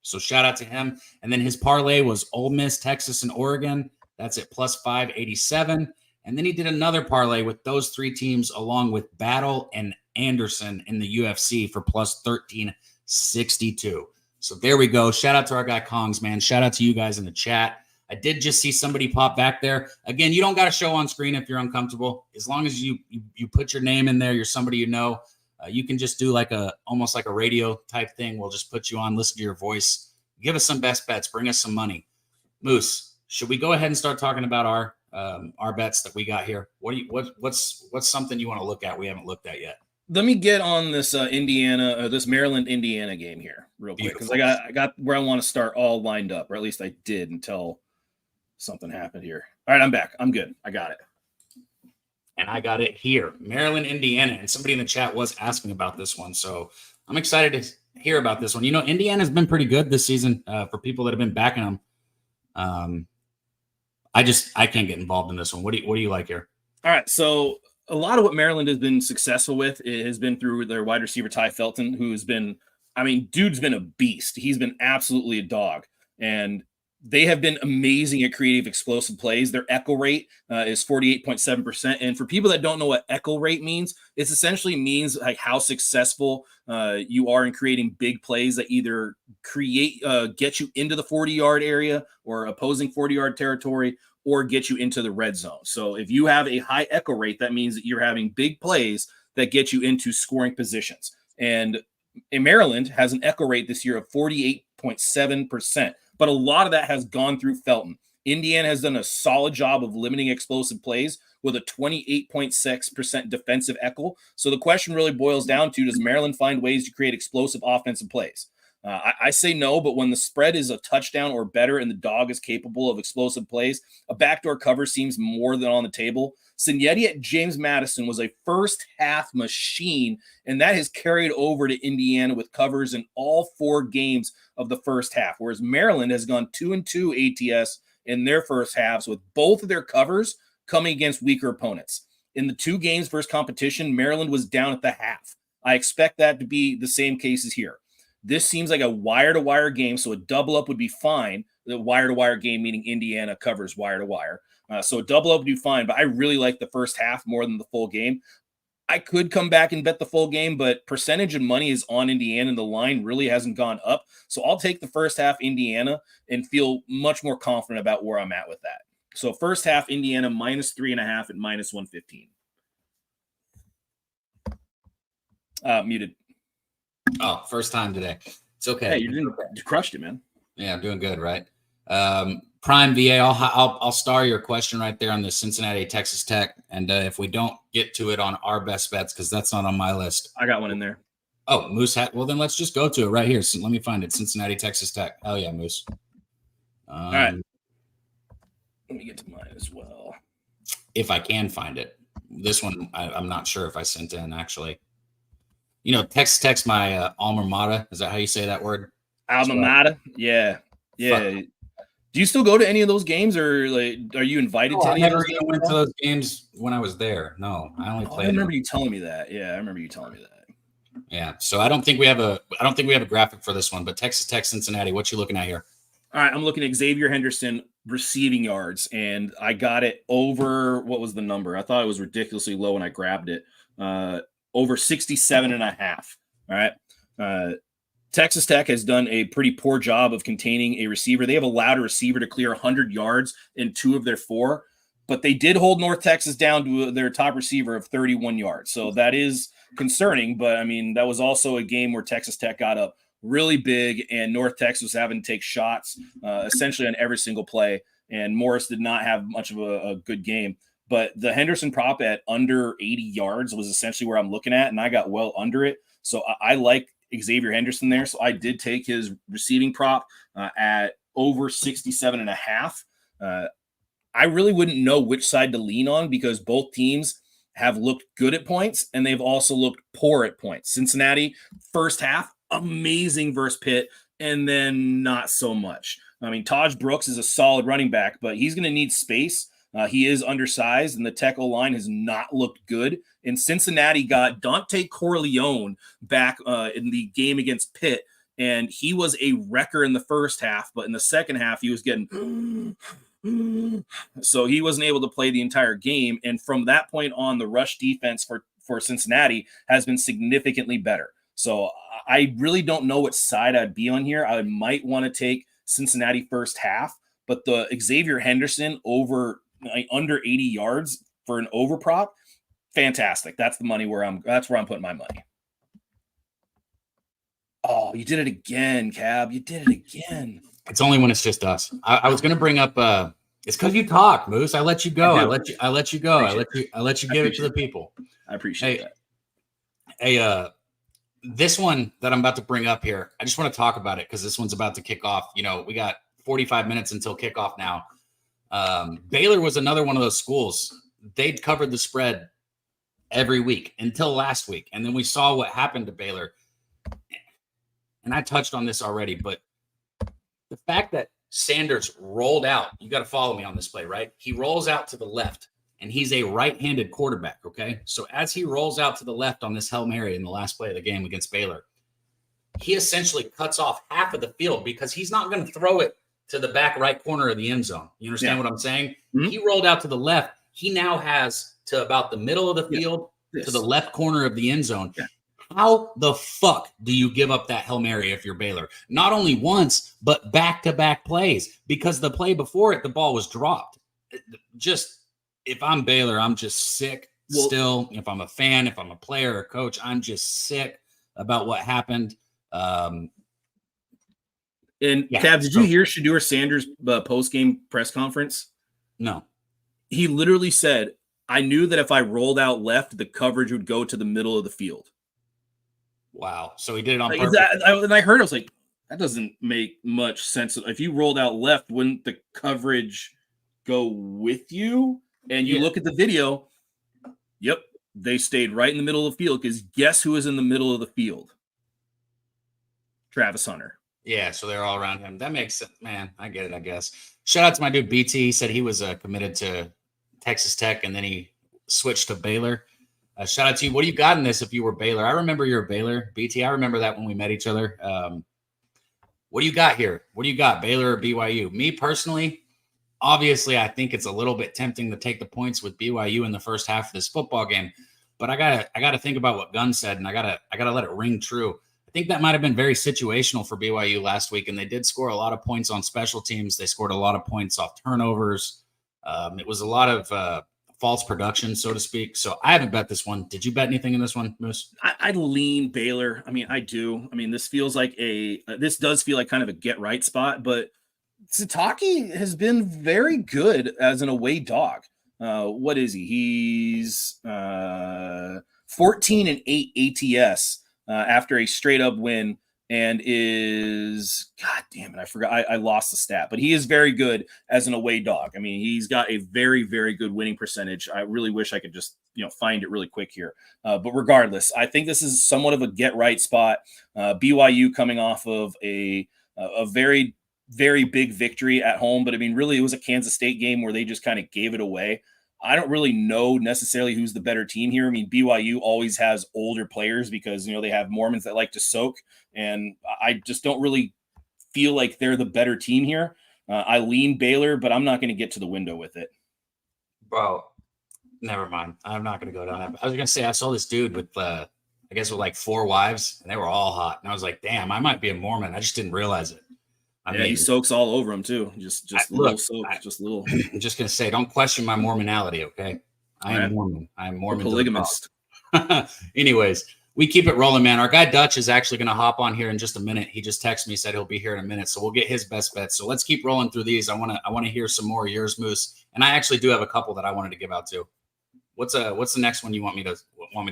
So shout out to him. And then his parlay was Ole Miss, Texas, and Oregon. That's at plus 587. And then he did another parlay with those three teams along with Battle and Anderson in the UFC for plus 1362. So there we go. Shout out to our guy Kongs, man. Shout out to you guys in the chat. I did just see somebody pop back there. Again, you don't got to show on screen if you're uncomfortable. As long as you put your name in there, you're somebody you know. You can just do almost like a radio type thing. We'll just put you on, listen to your voice, give us some best bets, bring us some money. Moose, should we go ahead and start talking about our bets that we got here? What's something you want to look at we haven't looked at yet? Let me get on this this Maryland Indiana game here real quick because I got where I want to start all lined up, or at least I did until something happened here. All right, I'm back. I'm good. I got it. And I got it here. Maryland, Indiana. And somebody in the chat was asking about this one. So I'm excited to hear about this one. Indiana's been pretty good this season for people that have been backing them. I can't get involved in this one. What do you like here? All right. So a lot of what Maryland has been successful with has been through their wide receiver, Ty Felton, who's been, dude's been a beast. He's been absolutely a dog. And They have been amazing at creative, explosive plays. Their echo rate is 48.7%. And for people that don't know what echo rate means, it essentially means like how successful you are in creating big plays that either get you into the 40-yard area or opposing 40-yard territory, or get you into the red zone. So if you have a high echo rate, that means that you're having big plays that get you into scoring positions. And Maryland has an echo rate this year of 48.7%. But a lot of that has gone through Felton. Indiana has done a solid job of limiting explosive plays with a 28.6% defensive echo. So the question really boils down to, does Maryland find ways to create explosive offensive plays? I say no, but when the spread is a touchdown or better and the dog is capable of explosive plays, a backdoor cover seems more than on the table. Cincinnati at James Madison was a first half machine, and that has carried over to Indiana with covers in all 4 games of the first half, whereas Maryland has gone 2-2 ATS in their first halves with both of their covers coming against weaker opponents. In the 2 games versus competition, Maryland was down at the half. I expect that to be the same cases here. This seems like a wire-to-wire game, so a double-up would be fine. The wire-to-wire game, meaning Indiana covers wire-to-wire. So a double-up would be fine, but I really like the first half more than the full game. I could come back and bet the full game, but percentage of money is on Indiana, and the line really hasn't gone up. So I'll take the first half Indiana and feel much more confident about where I'm at with that. So first half Indiana -3.5 at -115. Muted. Oh, first time today. It's okay. Hey, you crushed it, man. Yeah, I'm doing good, right? Prime VA, I'll star your question right there on the Cincinnati Texas Tech, and if we don't get to it on our best bets, because that's not on my list. I got one in there. Oh, Moose hat. Well, then let's just go to it right here. So let me find it. Cincinnati Texas Tech. Hell yeah, Moose. All right. Let me get to mine as well. If I can find it. This one, I'm not sure if I sent in actually. You know, Texas Tech's my alma mater. Is that how you say that word? Alma mater? Yeah. Yeah. Fuck. Do you still go to any of those games, or like, are you invited to any of those games? I never went to those games when I was there. No, I only played. I remember you telling me that. Yeah, I remember you telling me that. Yeah. So I don't think we have a graphic for this one, but Texas Tech, Cincinnati, what you looking at here? All right, I'm looking at Xavier Henderson receiving yards, and I got it over, what was the number? I thought it was ridiculously low when I grabbed it. Over 67.5. All right. Texas Tech has done a pretty poor job of containing a receiver. They have allowed a receiver to clear 100 yards in 2 of their 4, but they did hold North Texas down to their top receiver of 31 yards. So that is concerning, but I mean, that was also a game where Texas Tech got up really big, and North Texas was having to take shots essentially on every single play, and Morris did not have much of a good game. But the Henderson prop at under 80 yards was essentially where I'm looking at, and I got well under it. So I like Xavier Henderson there. So I did take his receiving prop at over 67.5. I really wouldn't know which side to lean on because both teams have looked good at points, and they've also looked poor at points. Cincinnati, first half, amazing versus Pitt, and then not so much. I mean, Taj Brooks is a solid running back, but he's going to need space. He is undersized, and the Tech O-line has not looked good. And Cincinnati got Dante Corleone back in the game against Pitt, and he was a wrecker in the first half, but in the second half, he was getting so he wasn't able to play the entire game. And from that point on, the rush defense for Cincinnati has been significantly better. So I really don't know what side I'd be on here. I might want to take Cincinnati first half, but the Xavier Henderson under 80 yards for an over prop, fantastic. That's the money that's where I'm putting my money. Oh, you did it again, Cab. You did it again. It's only when it's just us. I was going to bring up. It's because you talk, Moose. I let you go. I let you go. I let you give it to the people. I appreciate that. Hey, this one that I'm about to bring up here, I just want to talk about it because this one's about to kick off. You know, we got 45 minutes until kickoff now. Baylor was another one of those schools. They'd covered the spread every week until last week. And then we saw what happened to Baylor. And I touched on this already, but the fact that Sanders rolled out, you got to follow me on this play, right? He rolls out to the left, and he's a right-handed quarterback, okay? So as he rolls out to the left on this Hail Mary in the last play of the game against Baylor, he essentially cuts off half of the field because he's not going to throw it to the back right corner of the end zone. You understand what I'm saying? Mhm. He rolled out to the left. He now has to about the middle of the field to the left corner of the end zone. Yeah. How the fuck do you give up that Hail Mary if you're Baylor? Not only once, but back-to-back plays, because the play before it, the ball was dropped. Just, if I'm Baylor, I'm just sick still. If I'm a fan, if I'm a player or coach, I'm just sick about what happened. And Cab, did you hear Shedeur Sanders' post-game press conference? No. He literally said, I knew that if I rolled out left, the coverage would go to the middle of the field. Wow. So he did it on purpose. And I heard, I was like, that doesn't make much sense. If you rolled out left, wouldn't the coverage go with you? And you look at the video, yep, they stayed right in the middle of the field, because guess who is in the middle of the field? Travis Hunter. Yeah, so they're all around him. That makes sense, man. I get it, I guess. Shout out to my dude BT. He said he was committed to Texas Tech, and then he switched to Baylor. Shout out to you. What do you got in this if you were Baylor? I remember you're a Baylor, BT. I remember that when we met each other. What do you got here? What do you got, Baylor or BYU? Me personally, obviously, I think it's a little bit tempting to take the points with BYU in the first half of this football game. But I gotta think about what Gunn said, and I gotta let it ring true. I think that might have been very situational for BYU last week, and they did score a lot of points on special teams. They scored a lot of points off turnovers. It was a lot of false production, so to speak. So I haven't bet this one. Did you bet anything in this one, Moose? I lean Baylor. I mean, I do. I mean, this feels like this does feel like kind of a get right spot, but Sataki has been very good as an away dog. What is he? He's 14-8 ATS after a straight up win, and is, God damn it, I forgot. I lost the stat, but he is very good as an away dog. I mean, he's got a very, very good winning percentage. I really wish I could just, find it really quick here. But regardless, I think this is somewhat of a get right spot. BYU coming off of a very, very big victory at home. But I mean, really, it was a Kansas State game where they just kind of gave it away. I don't really know necessarily who's the better team here. I mean, BYU always has older players because, they have Mormons that like to soak. And I just don't really feel like they're the better team here. I lean Baylor, but I'm not going to get to the window with it. Bro, never mind. I'm not going to go down that. I was going to say, I saw this dude with, I guess with like 4 wives, and they were all hot. And I was like, damn, I might be a Mormon. I just didn't realize it. I mean, he soaks all over them too. Just little soak, just little. I'm just going to say, don't question my Mormonality, okay? I am Mormon. I'm Mormon. Polygamist. Anyways, we keep it rolling, man. Our guy Dutch is actually going to hop on here in just a minute. He just texted me, said he'll be here in a minute, so we'll get his best bets. So let's keep rolling through these. I want to hear some more of yours, Moose, and I actually do have a couple that I wanted to give out to. What's the next one you want me to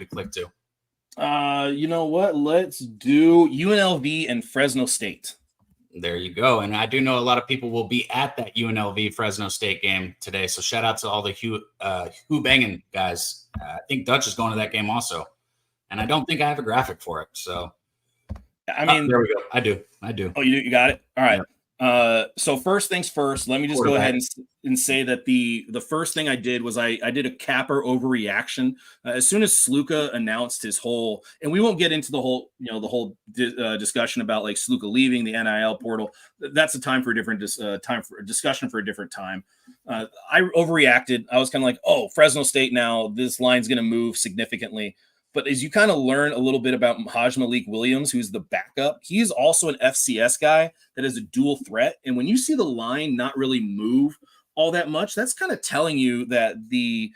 click to? You know what? Let's do UNLV and Fresno State. There you go. And I do know a lot of people will be at that UNLV Fresno State game today. So shout out to all the Who Banging guys. I think Dutch is going to that game also. And I don't think I have a graphic for it. So, I mean, there we go. I do. Oh, you got it. All right. So first things first, let me just go ahead and say that the first thing I did was I did a capper overreaction. As soon as Sluka announced his whole, and we won't get into the whole, discussion about like Sluka leaving the NIL portal. That's a time for a different discussion for a different time. I overreacted. I was kind of like, oh, Fresno State now, this line's going to move significantly. But as you kind of learn a little bit about Haj Malik Williams, who's the backup, he's also an FCS guy that is a dual threat. And when you see the line not really move all that much, that's kind of telling you that the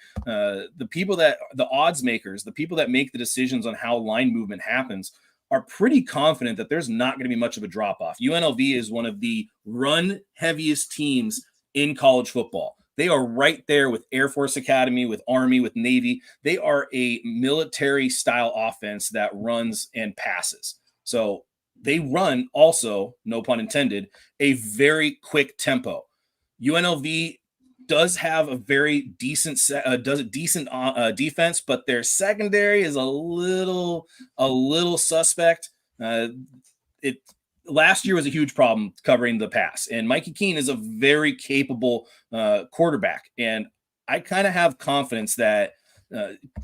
people that the odds makers, the people that make the decisions on how line movement happens, are pretty confident that there's not going to be much of a drop off. UNLV is one of the run heaviest teams in college football. They are right there with Air Force Academy, with Army, with Navy. They are a military-style offense that runs and passes. So they run also, no pun intended, a very quick tempo. UNLV does have a very decent defense, but their secondary is a little suspect. Last year was a huge problem covering the pass, and Mikey Keene is a very capable quarterback. And I kind of have confidence that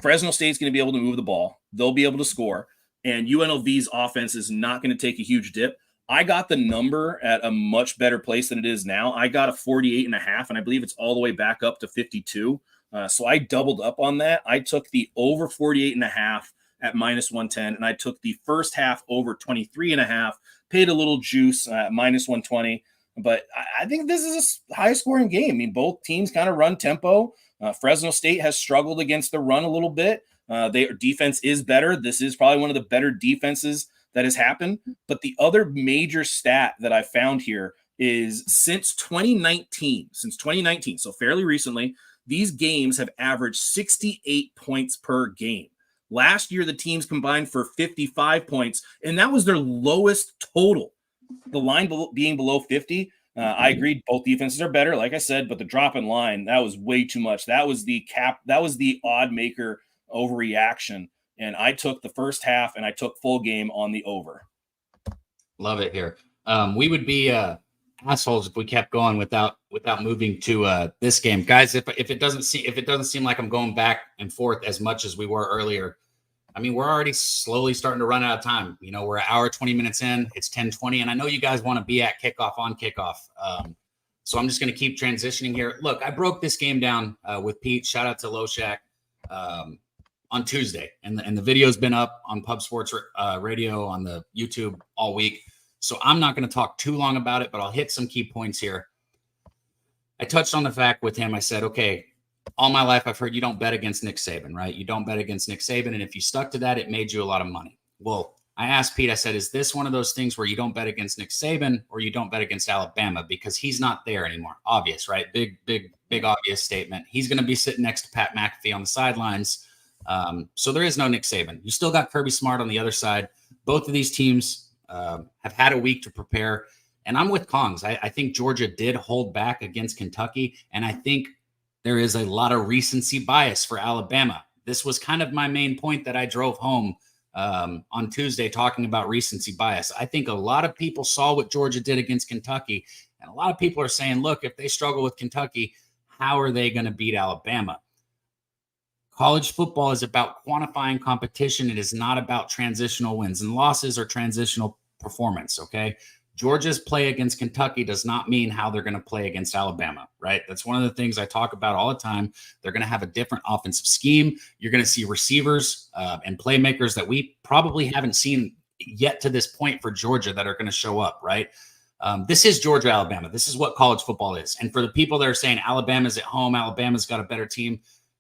Fresno State's going to be able to move the ball. They'll be able to score, and UNLV's offense is not going to take a huge dip. I got the number at a much better place than it is now. I got a 48.5, and I believe it's all the way back up to 52. So I doubled up on that. I took the over 48.5 at -110, and I took the first half over 23.5, paid a little juice at -120. But I think this is a high-scoring game. I mean, both teams kind of run tempo. Fresno State has struggled against the run a little bit. Their defense is better. This is probably one of the better defenses that has happened. But the other major stat that I found here is since 2019, so fairly recently, these games have averaged 68 points per game. Last year, the teams combined for 55 points, and that was their lowest total. The line being below 50. I agreed. Both defenses are better, like I said, but the drop in line, that was way too much. That was the cap. That was the odd maker overreaction. And I took the first half and I took full game on the over. Love it here. We would be assholes if we kept going without moving to this game, guys. If it doesn't seem like I'm going back and forth as much as we were earlier, I mean, we're already slowly starting to run out of time. You know, we're an hour, 20 minutes in. It's 10:20, and I know you guys want to be at on kickoff. So I'm just going to keep transitioning here. Look, I broke this game down with Pete. Shout out to Loshak on Tuesday, and the video's been up on Pub Sports Radio on the YouTube all week. So I'm not going to talk too long about it, but I'll hit some key points here. I touched on the fact with him. I said, okay, all my life I've heard you don't bet against Nick Saban, right? You don't bet against Nick Saban, and if you stuck to that, it made you a lot of money. Well, I asked Pete, I said, is this one of those things where you don't bet against Nick Saban or you don't bet against Alabama? Because he's not there anymore. Obvious, right? Big obvious statement. He's going to be sitting next to Pat McAfee on the sidelines. So there is no Nick Saban. You still got Kirby Smart on the other side. Both of these teams have had a week to prepare. And I'm with Kongs. I think Georgia did hold back against Kentucky. And I think there is a lot of recency bias for Alabama. This was kind of my main point that I drove home on Tuesday talking about recency bias. I think a lot of people saw what Georgia did against Kentucky. And a lot of people are saying, look, if they struggle with Kentucky, how are they going to beat Alabama? College football is about quantifying competition. It is not about transitional wins and losses or transitional performance, okay? Georgia's play against Kentucky does not mean how they're going to play against Alabama, right? That's one of the things I talk about all the time. They're going to have a different offensive scheme. You're going to see receivers and playmakers that we probably haven't seen yet to this point for Georgia that are going to show up, right? This is Georgia, Alabama. This is what college football is. And for the people that are saying Alabama's at home, Alabama's got a better team,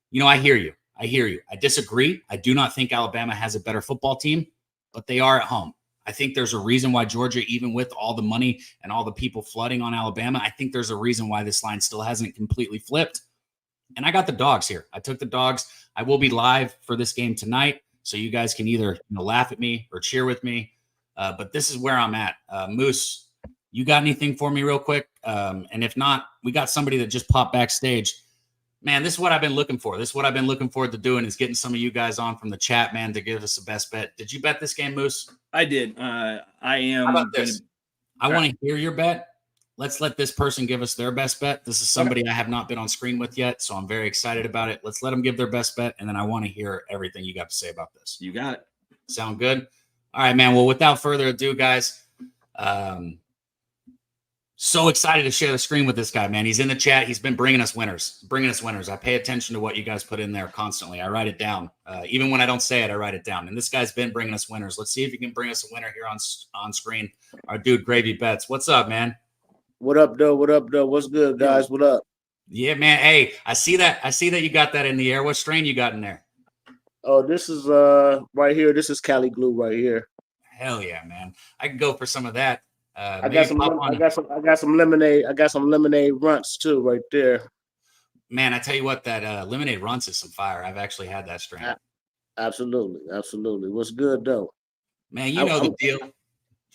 you know, I hear you. I disagree. I do not think Alabama has a better football team, but they are at home. I think there's a reason why Georgia, even with all the money and all the people flooding on Alabama, I think there's a reason why this line still hasn't completely flipped. And I got the dogs here. I took the dogs. I will be live for this game tonight, so you guys can either laugh at me or cheer with me. But this is where I'm at. Moose, you got anything for me real quick? And if not, we got somebody that just popped backstage. Man, this is what I've been looking for. This is what I've been looking forward to doing, is getting some of you guys on from the chat, man, to give us a best bet. Did you bet this game, Moose? I did. I am. How about this? I want to hear your bet. Let's let this person give us their best bet. This is somebody I have not been on screen with yet, so I'm very excited about it. Let's let them give their best bet, and then I want to hear everything you got to say about this. You got it. Sound good? All right, man. Well, without further ado, guys, so excited to share the screen with this guy, man. He's in the chat. He's been bringing us winners. I pay attention to what you guys put in there constantly. I write it down. Even when I don't say it, I write it down. And this guy's been bringing us winners. Let's see if he can bring us a winner here on screen. Our dude, Gravy Bets. What's up, man? What up, though? What's good, guys? What up? Yeah, man. Hey, I see that you got that in the air. What strain you got in there? Oh, this is right here. This is Cali Glue right here. Hell yeah, man. I can go for some of that. I got some lemonade. I got some lemonade runts too, right there. Man, I tell you what, that lemonade runts is some fire. I've actually had that strain. Absolutely. What's good though? Man, you know the deal.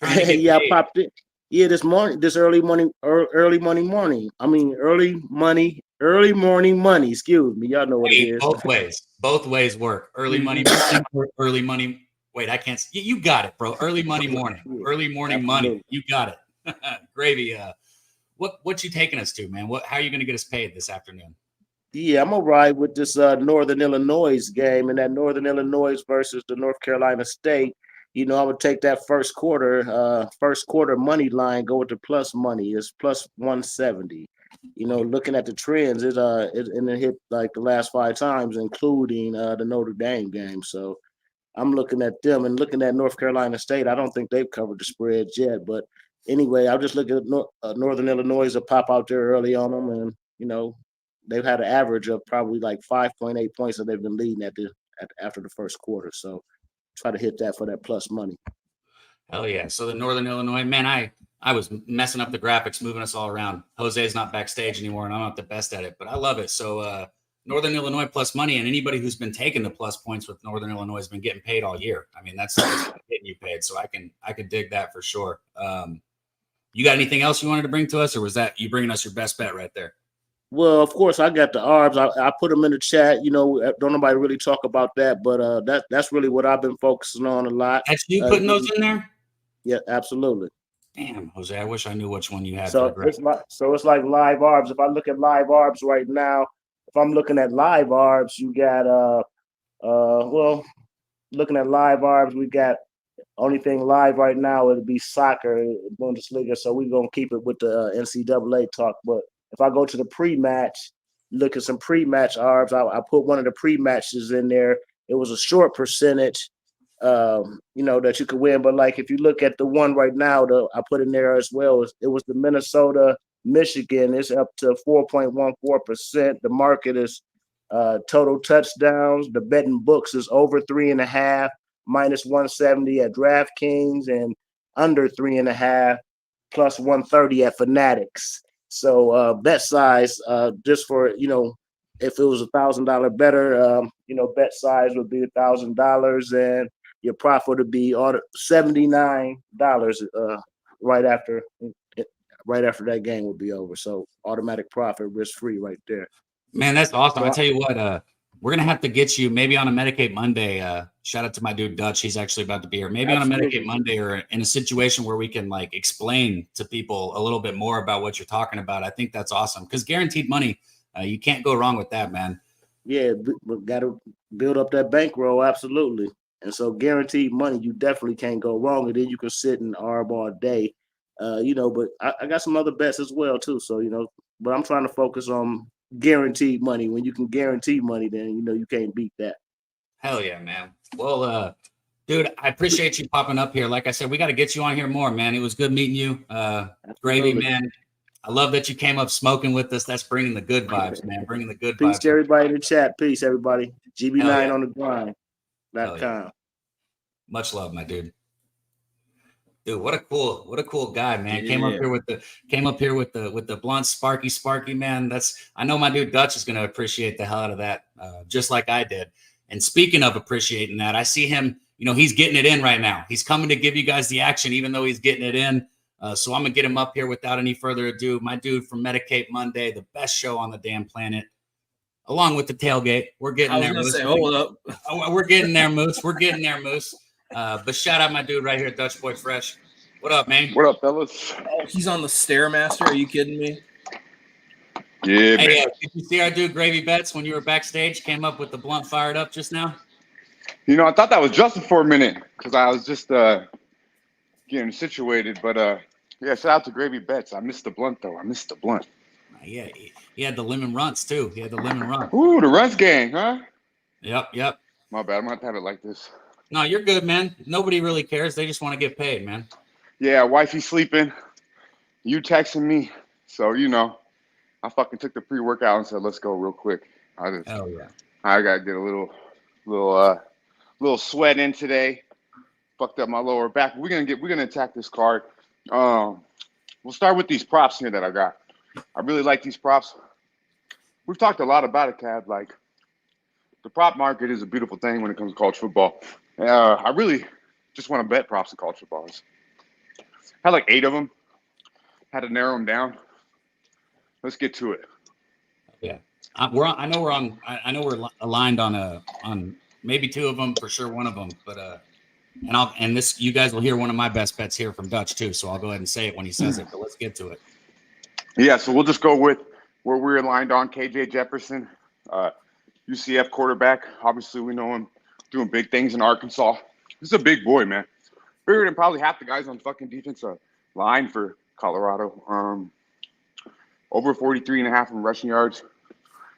Yeah, I popped it. Yeah, this early morning money. Excuse me. Y'all know what it is. Both ways work. Early money or early money. Wait, I can't. You got it, bro. Early money morning. Early morning money. You got it. Gravy. What you taking us to, man? How are you going to get us paid this afternoon? Yeah, I'm gonna ride with this Northern Illinois game, and that Northern Illinois versus the North Carolina State. I would take that first quarter money line, go with the plus money. It's plus 170. Looking at the trends, it hit like the last 5 times, including the Notre Dame game. So I'm looking at them and looking at North Carolina State. I don't think they've covered the spreads yet, but anyway, I'm just looking at Northern Illinois to pop out there early on them, and they've had an average of probably like 5.8 points that they've been leading after the first quarter. So try to hit that for that plus money. Hell yeah. So the Northern Illinois, man, I was messing up the graphics, moving us all around. Jose's not backstage anymore, and I'm not the best at it, but I love it. So Northern Illinois plus money, and anybody who's been taking the plus points with Northern Illinois has been getting paid all year. I mean, that's getting you paid. So I can dig that for sure. You got anything else you wanted to bring to us, or was that you bringing us your best bet right there? Well, of course, I got the ARBs. I put them in the chat. Don't nobody really talk about that, but that's really what I've been focusing on a lot. That's you putting those in there? Yeah, absolutely. Damn, Jose, I wish I knew which one you had. So it's like live ARBs. If I look at live ARBs right now, if I'm looking at live ARBs, you got looking at live ARBs, we got only thing live right now it'll be soccer, Bundesliga. So we're gonna keep it with the NCAA talk. But if I go to the pre-match, look at some pre-match ARBs, I put one of the pre-matches in there. It was a short percentage, that you could win. But like if you look at the one right now, I put in there as well. It was the Minnesota Michigan. It's up to 4.14%. The market is total touchdowns. The betting books is over 3.5, minus 170 at DraftKings, and under 3.5, plus 130 at Fanatics. So bet size, just for if it was $1,000 better, bet size would be $1,000, and your profit would be $79 right after that game would be over. So automatic profit, risk free, right there. Man, that's awesome. I'll tell you what, we're gonna have to get you maybe on a Medicate Monday. Shout out to my dude Dutch; he's actually about to be here. Maybe Absolutely. On a Medicate Monday, or in a situation where we can like explain to people a little bit more about what you're talking about. I think that's awesome because guaranteed money, you can't go wrong with that, man. Yeah, we got to build up that bankroll, absolutely. And so guaranteed money, you definitely can't go wrong. And then you can sit in ARB all day, But I got some other bets as well too. So but I'm trying to focus on guaranteed money. When you can guarantee money, then you can't beat that. Hell yeah, man. Well, dude, I appreciate you popping up here. Like I said, we got to get you on here more, man. It was good meeting you. Gravy, man. I love that you came up smoking with us. That's bringing the good vibes, man. Bringing the good vibes. Peace to everybody in the chat. Peace, everybody. GB9 on the grind.com. Yeah. Much love, my dude. Dude, what a cool guy, man. Yeah. Came up here with the blunt sparky, man. I know my dude Dutch is gonna appreciate the hell out of that, just like I did. And speaking of appreciating that, I see him, he's getting it in right now. He's coming to give you guys the action, even though he's getting it in. So I'm gonna get him up here without any further ado. My dude from Medicate Monday, the best show on the damn planet, along with the Tailgate. We're getting there. Moose. Hold up. We're getting there, Moose. We're getting there, Moose. But shout out my dude right here, Dutch Boy Fresh. What up, man? What up, fellas? Oh, he's on the Stairmaster. Are you kidding me? Yeah, hey, man. Did you see our dude Gravy Betts when you were backstage? Came up with the blunt fired up just now. I thought that was Justin for a minute because I was just getting situated. But yeah, shout out to Gravy Betts. I missed the blunt though. Yeah, he had the lemon runts too. He had the lemon run. Ooh, the Runs gang, huh? Yep. My bad. I'm gonna have it like this. No, you're good, man. Nobody really cares. They just want to get paid, man. Yeah, wifey sleeping. You texting me, so I fucking took the pre-workout and said, "Let's go real quick." Hell yeah. I gotta get a little sweat in today. Fucked up my lower back. We're gonna attack this card. We'll start with these props here that I got. I really like these props. We've talked a lot about it, Cab. Like, the prop market is a beautiful thing when it comes to college football. I really just want to bet props in college football. I had like 8 of them. Had to narrow them down. Let's get to it. Yeah, I know we're aligned on maybe 2 of them, for sure 1 of them. But you guys will hear one of my best bets here from Dutch too. So I'll go ahead and say it when he says it. But let's get to it. Yeah, so we'll just go with where we're aligned on. KJ Jefferson, UCF quarterback. Obviously, we know him doing big things in Arkansas. He's a big boy, man. bigger than probably half the guys on fucking defensive line for Colorado. Over 43.5 in rushing yards.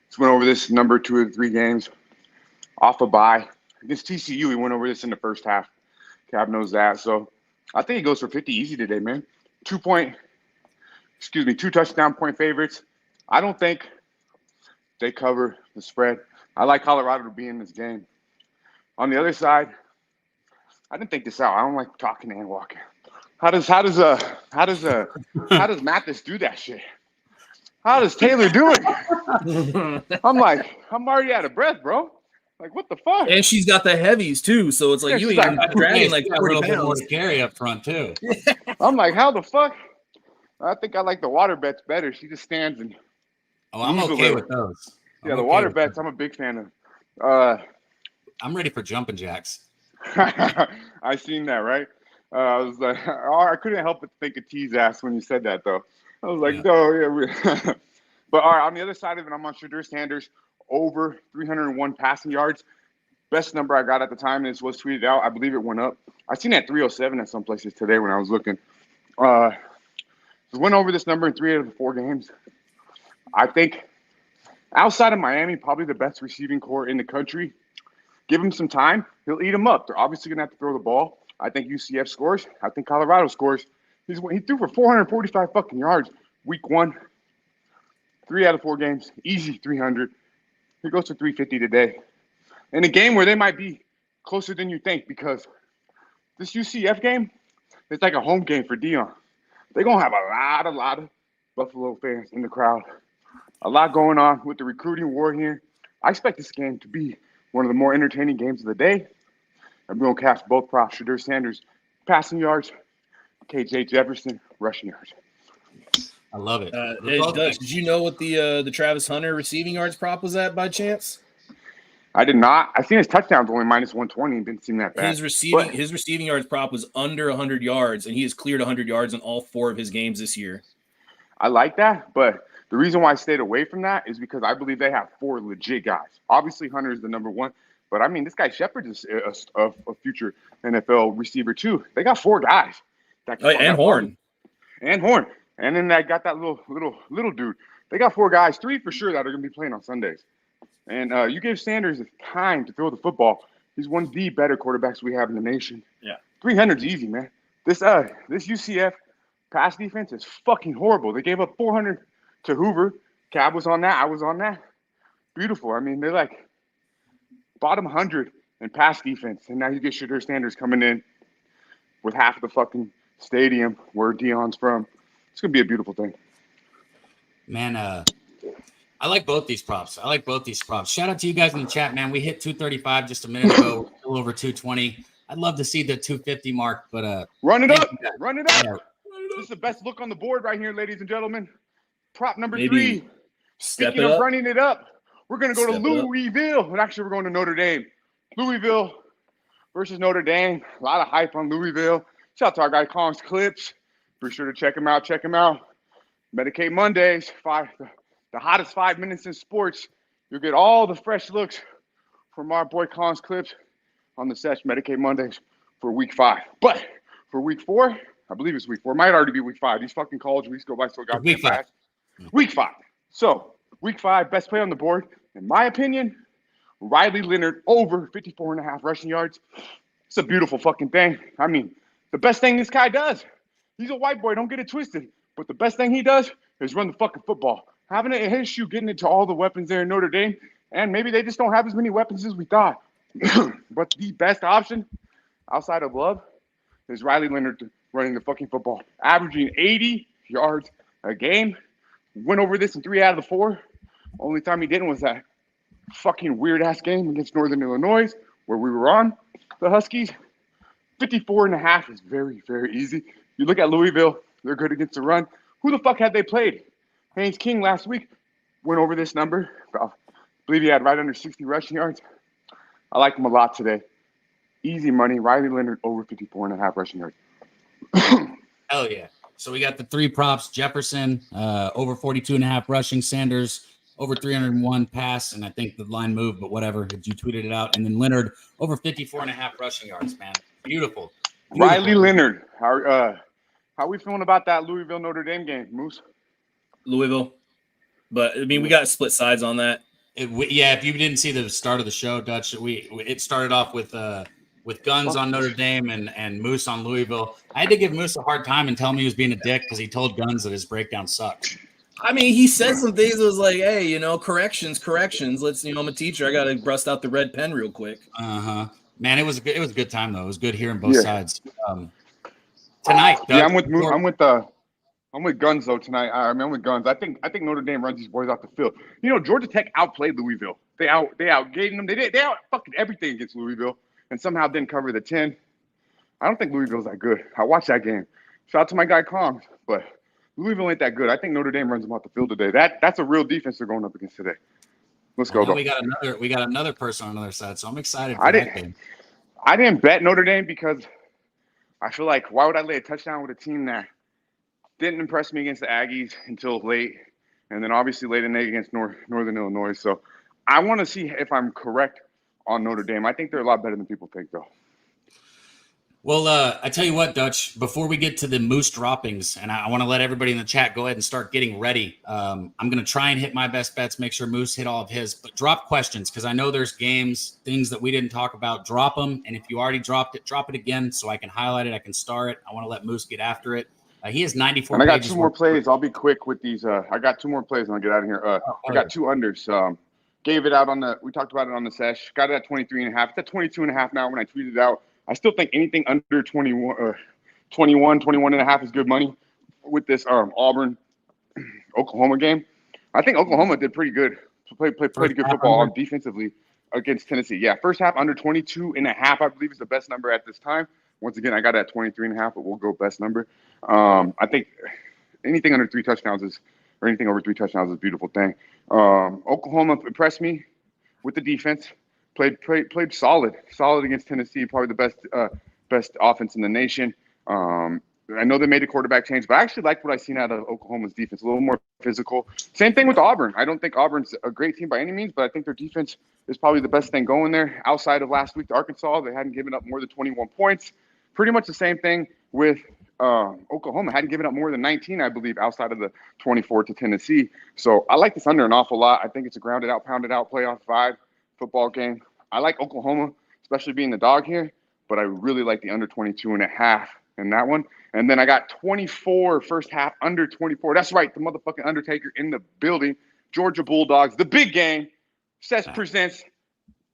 Just went over this number 2 of the 3 games. Off a bye. Against TCU, we went over this in the first half. Cab knows that. So I think he goes for 50 easy today, man. 2 touchdown point favorites. I don't think they cover the spread. I like Colorado to be in this game. On the other side, I didn't think this out. I don't like talking and walking. How does Mathis do that shit? How does Taylor do it? I'm already out of breath, bro. Like, what the fuck? And she's got the heavies too, so it's like Yeah, you she's ain't like- dragging like a 40 little bit more pounds. scary up front too. I'm like, how the fuck? I think I like the water bets better. She just stands and Oh, I'm Move a okay little. with those. I'm yeah, the okay water with bets. those. I'm a big fan of. I'm ready for jumping jacks. I seen that, right? I was like, I couldn't help but think of T's ass when you said that, though. I was like, Yeah. no, yeah. But all right, on the other side of it, I'm on Shadur Sanders over 301 passing yards. Best number I got at the time, and this was tweeted out. I believe it went up. I seen that 307 at some places today when I was looking. Went over this number in 3 out of the 4 games. I think outside of Miami, probably the best receiving core in the country. Give him some time, he'll eat them up. They're obviously going to have to throw the ball. I think UCF scores. I think Colorado scores. He threw for 445 fucking yards week 1. 3 out of 4 games, easy 300. He goes to 350 today. In a game where they might be closer than you think, because this UCF game, it's like a home game for Dion. They're going to have a lot of Buffalo fans in the crowd. A lot going on with the recruiting war here. I expect this game to be one of the more entertaining games of the day. I'm going to cast both props. Shadur Sanders, passing yards. KJ Jefferson, rushing yards. I love it. Hey, Dutch, did you know what the Travis Hunter receiving yards prop was at by chance? I did not. I seen his touchdowns only minus 120. Didn't seem that bad. His receiving yards prop was under 100 yards, and he has cleared 100 yards in all 4 of his games this year. I like that, but the reason why I stayed away from that is because I believe they have 4 legit guys. Obviously, Hunter is the number 1, but I mean, this guy Shepard is a future NFL receiver too. They got 4 guys. That can And Horn. And Horn. And then I got that little dude. They got 4 guys, 3 for sure, that are going to be playing on Sundays. And you give Sanders time to throw the football. He's one of the better quarterbacks we have in the nation. Yeah. 300's easy, man. This UCF pass defense is fucking horrible. They gave up 400 to Hoover. Cab was on that. I was on that. Beautiful. I mean, they're like bottom 100 in pass defense. And now you get Shadur Sanders coming in with half of the fucking stadium where Dion's from. It's going to be a beautiful thing. Man, I like both these props. Shout out to you guys in the chat, man. We hit 235 just a minute ago, a little over 220. I'd love to see the 250 mark, but Run it thank up. you guys. Run it up. Yeah. This is the best look on the board right here, ladies and gentlemen. Prop number Maybe 3. Step Speaking it of up. running it up, we're going to go to Step it up. Louisville. And actually, we're going to Notre Dame. Louisville versus Notre Dame. A lot of hype on Louisville. Shout out to our guy, Kong's Clips. Be sure to check him out. Medicaid Mondays, the hottest 5 minutes in sports. You'll get all the fresh looks from our boy Kong's Clips on the Sesh Medicaid Mondays for week 5. But for week 4, I believe it's week 4. Might already be week 5. These fucking college weeks go by so goddamn Week 5. fast. Week 5. So, week 5, best play on the board, in my opinion, Riley Leonard over 54.5 rushing yards. It's a beautiful fucking thing. I mean, the best thing this guy does, he's a white boy, don't get it twisted, but the best thing he does is run the fucking football. Having it in his shoe, getting into all the weapons there in Notre Dame, and maybe they just don't have as many weapons as we thought. But the best option outside of Love is Riley Leonard running the fucking football, averaging 80 yards a game. Went over this in 3 out of the 4. Only time he didn't was that fucking weird-ass game against Northern Illinois where we were on the Huskies. 54.5 is very, very easy. You look at Louisville, they're good against the run. Who the fuck had they played? Haynes King last week went over this number. I believe he had right under 60 rushing yards. I like him a lot today. Easy money. Riley Leonard over 54.5 rushing yards. Hell yeah. So we got the 3 props: Jefferson over 42.5 rushing, Sanders over 301 pass, and I think the line moved, but whatever. You tweeted it out, and then Leonard over 54.5 rushing yards. Man, beautiful. Riley Leonard. How are we feeling about that Louisville Notre Dame game, Moose? Louisville. But, I mean, we got split sides on that. If you didn't see the start of the show, Dutch, it started off with Guns on Notre Dame and Moose on Louisville. I had to give Moose a hard time and tell him he was being a dick because he told Guns that his breakdown sucked. I mean, he said some things that was like, hey, corrections. Let's, I'm a teacher. I got to bust out the red pen real quick. Uh-huh. Man, it was a good time, though. It was good hearing both sides. Tonight, Dutch, I'm with Guns though tonight. I'm with Guns. I think Notre Dame runs these boys off the field. Georgia Tech outplayed Louisville. They outgained them. They out fucking everything against Louisville and somehow didn't cover the 10. I don't think Louisville's that good. I watched that game. Shout out to my guy Kong, but Louisville ain't that good. I think Notre Dame runs them off the field today. That's a real defense they're going up against today. Let's go. We got another person on the other side, so I'm excited for that game. I didn't bet Notre Dame because I feel like why would I lay a touchdown with a team that didn't impress me against the Aggies until late, and then obviously late in the night against Northern Illinois. So I want to see if I'm correct on Notre Dame. I think they're a lot better than people think, though. Well, I tell you what, Dutch, before we get to the Moose droppings, and I want to let everybody in the chat go ahead and start getting ready. I'm going to try and hit my best bets, make sure Moose hit all of his, but drop questions because I know there's games, things that we didn't talk about. Drop them, and if you already dropped it, drop it again so I can highlight it, I can star it. I want to let Moose get after it. He has 94 and I got pages 2 more plays. I'll be quick with these. I got 2 more plays and I'll get out of here. I got 2 unders. Gave it out we talked about it on the sesh. Got it at 23.5. It's at 22.5 now when I tweeted it out. I still think anything under 21.5 is good money with this Auburn Oklahoma game. I think Oklahoma did pretty good. Played pretty good football defensively against Tennessee. Yeah, first half under 22.5, I believe is the best number at this time. Once again, I got it at 23.5, but we'll go best number. I think anything under 3 touchdowns or anything over 3 touchdowns is a beautiful thing. Oklahoma impressed me with the defense. Played solid against Tennessee, probably the best offense in the nation. I know they made a quarterback change, but I actually liked what I seen out of Oklahoma's defense, a little more physical. Same thing with Auburn. I don't think Auburn's a great team by any means, but I think their defense is probably the best thing going there. Outside of last week to Arkansas, they hadn't given up more than 21 points. Pretty much the same thing with Oklahoma. Hadn't given up more than 19, I believe, outside of the 24 to Tennessee. So I like this under an awful lot. I think it's a grounded out, pounded out playoff vibe football game. I like Oklahoma, especially being the dog here, but I really like the under 22.5 in that one. And then I got 24 first half, under 24. That's right, the motherfucking Undertaker in the building. Georgia Bulldogs, the big game. Seth presents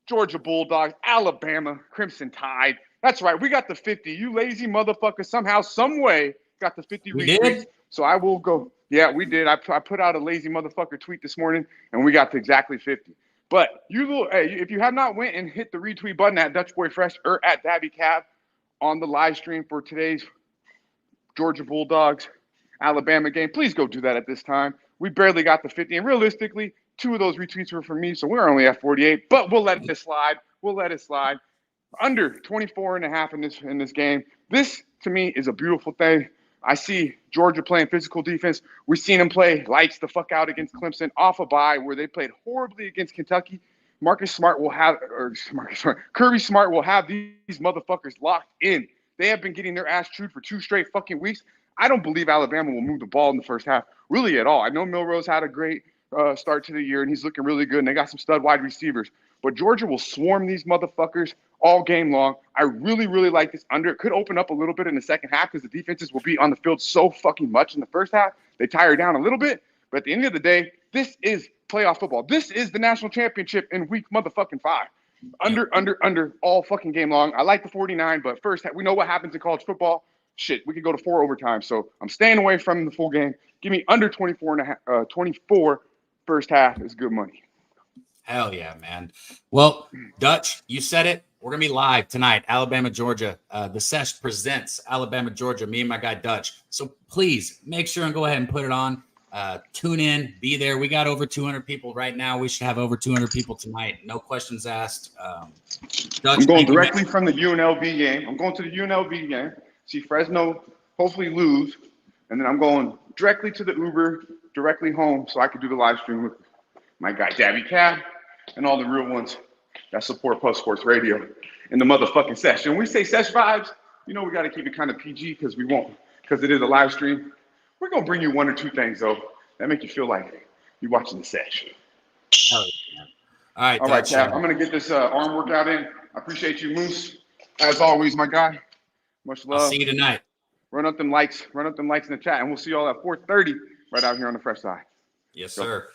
Georgia Bulldogs, Alabama Crimson Tide. That's right, we got the 50. You lazy motherfucker somehow, some way got the 50 retweets. So I will go. Yeah, we did. I put out a lazy motherfucker tweet this morning, and we got to exactly 50. But if you have not went and hit the retweet button at Dutch Boy Fresh or at Daby Cab on the live stream for today's Georgia Bulldogs Alabama game, please go do that at this time. We barely got the 50, and realistically, 2 of those retweets were from me, so we're only at 48. But we'll let it slide. Under 24.5 in this game. This to me is a beautiful thing. I see Georgia playing physical defense. We've seen them play lights the fuck out against Clemson off a bye where they played horribly against Kentucky. Kirby Smart will have these motherfuckers locked in. They have been getting their ass chewed for 2 straight fucking weeks. I don't believe Alabama will move the ball in the first half really at all. I know Milrose had a great start to the year and he's looking really good and they got some stud wide receivers. But Georgia will swarm these motherfuckers all game long. I really, really like this under. It could open up a little bit in the second half because the defenses will be on the field so fucking much in the first half. They tire down a little bit. But at the end of the day, this is playoff football. This is the national championship in week motherfucking 5. Under all fucking game long. I like the 49, but first, we know what happens in college football. Shit, we could go to 4 overtime. So I'm staying away from the full game. Give me under 24 first half is good money. Hell yeah, man. Well, Dutch, you said it. We're going to be live tonight, Alabama, Georgia. The Sesh presents Alabama, Georgia, me and my guy Dutch. So please make sure and go ahead and put it on. Tune in, be there. We got over 200 people right now. We should have over 200 people tonight. No questions asked. Dutch, I'm going directly from the UNLV game. I'm going to the UNLV game. See Fresno hopefully lose. And then I'm going directly to the Uber, directly home so I can do the live stream with my guy Daby Cab and all the real ones that support Post Sports Radio in the motherfucking session. When we say sesh vibes, we got to keep it kind of PG because it is a live stream. We're going to bring you one or two things, though, that make you feel like you're watching the session. All right, All right, Cap. I'm going to get this arm workout in. I appreciate you, Moose. As always, my guy. Much love. I'll see you tonight. Run up them likes in the chat, and we'll see you all at 4:30 right out here on the fresh side. Yes, sir.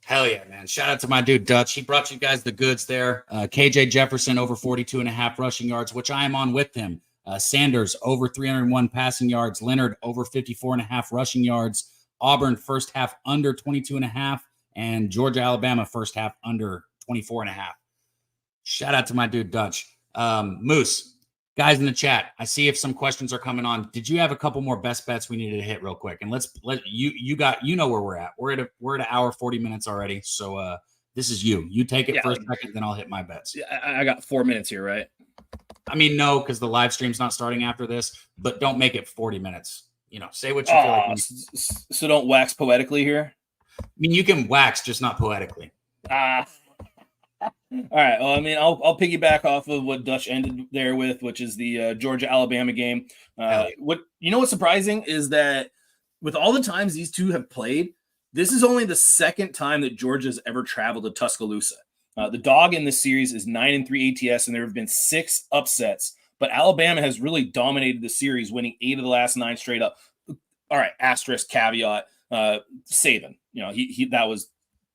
Hell yeah, man. Shout out to my dude Dutch. He brought you guys the goods there. KJ Jefferson over 42.5 rushing yards, which I am on with him. Sanders over 301 passing yards. Leonard over 54.5 rushing yards. Auburn first half under 22.5. And Georgia, Alabama first half under 24.5. Shout out to my dude Dutch. Moose, guys in the chat, I see if some questions are coming on. Did you have a couple more best bets we needed to hit real quick? And let you know where we're at. We're at an hour 40 minutes already. So this is you. You take it for a second, then I'll hit my bets. I got 4 minutes here, right? I mean, no, because the live stream's not starting after this, but don't make it 40 minutes. Say what you feel like. So don't wax poetically here. I mean, you can wax, just not poetically. All right. Well, I mean, I'll piggyback off of what Dutch ended there with, which is the Georgia-Alabama game. What's surprising is that with all the times these two have played, this is only the second time that Georgia's ever traveled to Tuscaloosa. The dog in this series is 9-3 ATS, and there have been 6 upsets. But Alabama has really dominated the series, winning 8 of the last 9 straight up. All right, asterisk, caveat, Saban. He that was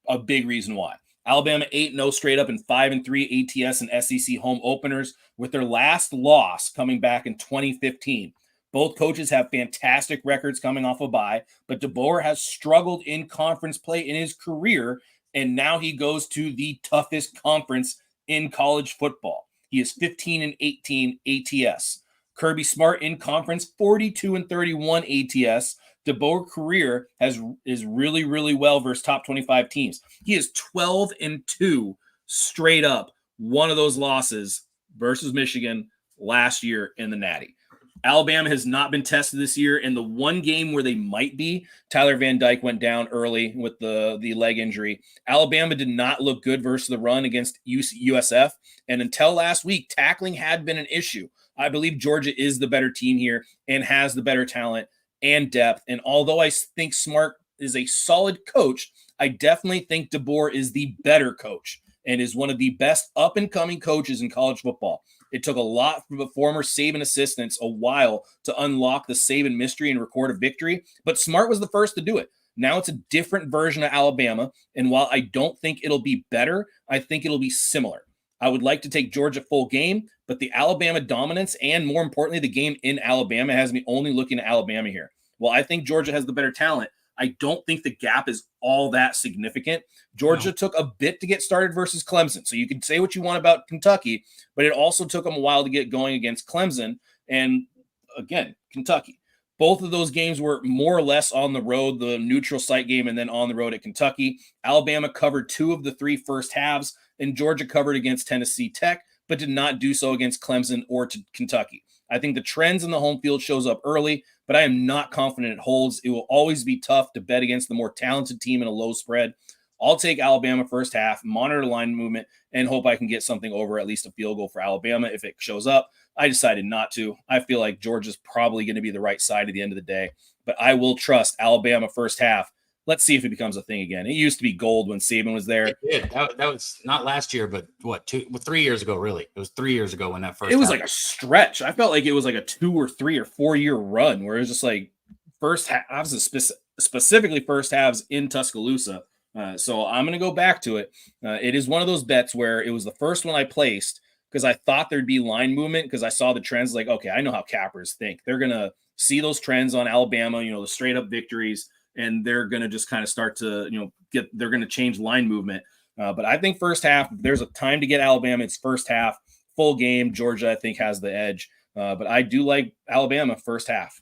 a big reason why. Alabama 8-0 straight up and 5-3 ATS and SEC home openers, with their last loss coming back in 2015. Both coaches have fantastic records coming off a bye, but DeBoer has struggled in conference play in his career, and now he goes to the toughest conference in college football. He is 15-18 ATS. Kirby Smart in conference, 42-31 ATS. DeBoer career is really, really well versus top 25 teams. He is 12-2 straight up. One of those losses versus Michigan last year in the Natty. Alabama has not been tested this year. In the one game where they might be, Tyler Van Dyke went down early with the leg injury. Alabama did not look good versus the run against USF. And until last week, tackling had been an issue. I believe Georgia is the better team here and has the better talent and depth. And although I think Smart is a solid coach, I definitely think DeBoer is the better coach and is one of the best up-and-coming coaches in college football. It took a lot from the former Saban assistants a while to unlock the Saban mystery and record a victory, but Smart was the first to do it. Now it's a different version of Alabama, and while I don't think it'll be better, I think it'll be similar. I would like to take Georgia full game, but the Alabama dominance and, more importantly, the game in Alabama has me only looking at Alabama here. While I think Georgia has the better talent, I don't think the gap is all that significant. Georgia took a bit to get started versus Clemson. So you can say what you want about Kentucky, but it also took them a while to get going against Clemson. And again, Kentucky. Both of those games were more or less on the road, the neutral site game and then on the road at Kentucky. Alabama covered 2 of the 3 first halves, and Georgia covered against Tennessee Tech, but did not do so against Clemson or to Kentucky. I think the trends in the home field shows up early, but I am not confident it holds. It will always be tough to bet against the more talented team in a low spread. I'll take Alabama first half, monitor line movement, and hope I can get something over at least a field goal for Alabama if it shows up. I decided not to. I feel like Georgia's probably going to be the right side at the end of the day, but I will trust Alabama first half. Let's see if it becomes a thing again. It used to be gold when Saban was there. It did. That was not last year, but 3 years ago, really. It was 3 years ago when that first. It was like a stretch. I felt like it was like a 2 or 3 or 4 year run where it was just like first halves, specifically first halves in Tuscaloosa. So I'm going to go back to it. It is one of those bets where it was the first one I placed because I thought there'd be line movement because I saw the trends. Like, okay, I know how cappers think. They're going to see those trends on Alabama, the straight up victories. And they're going to just kind of start to, they're going to change line movement. But I think first half, there's a time to get Alabama. It's first half, full game. Georgia, I think, has the edge. But I do like Alabama first half.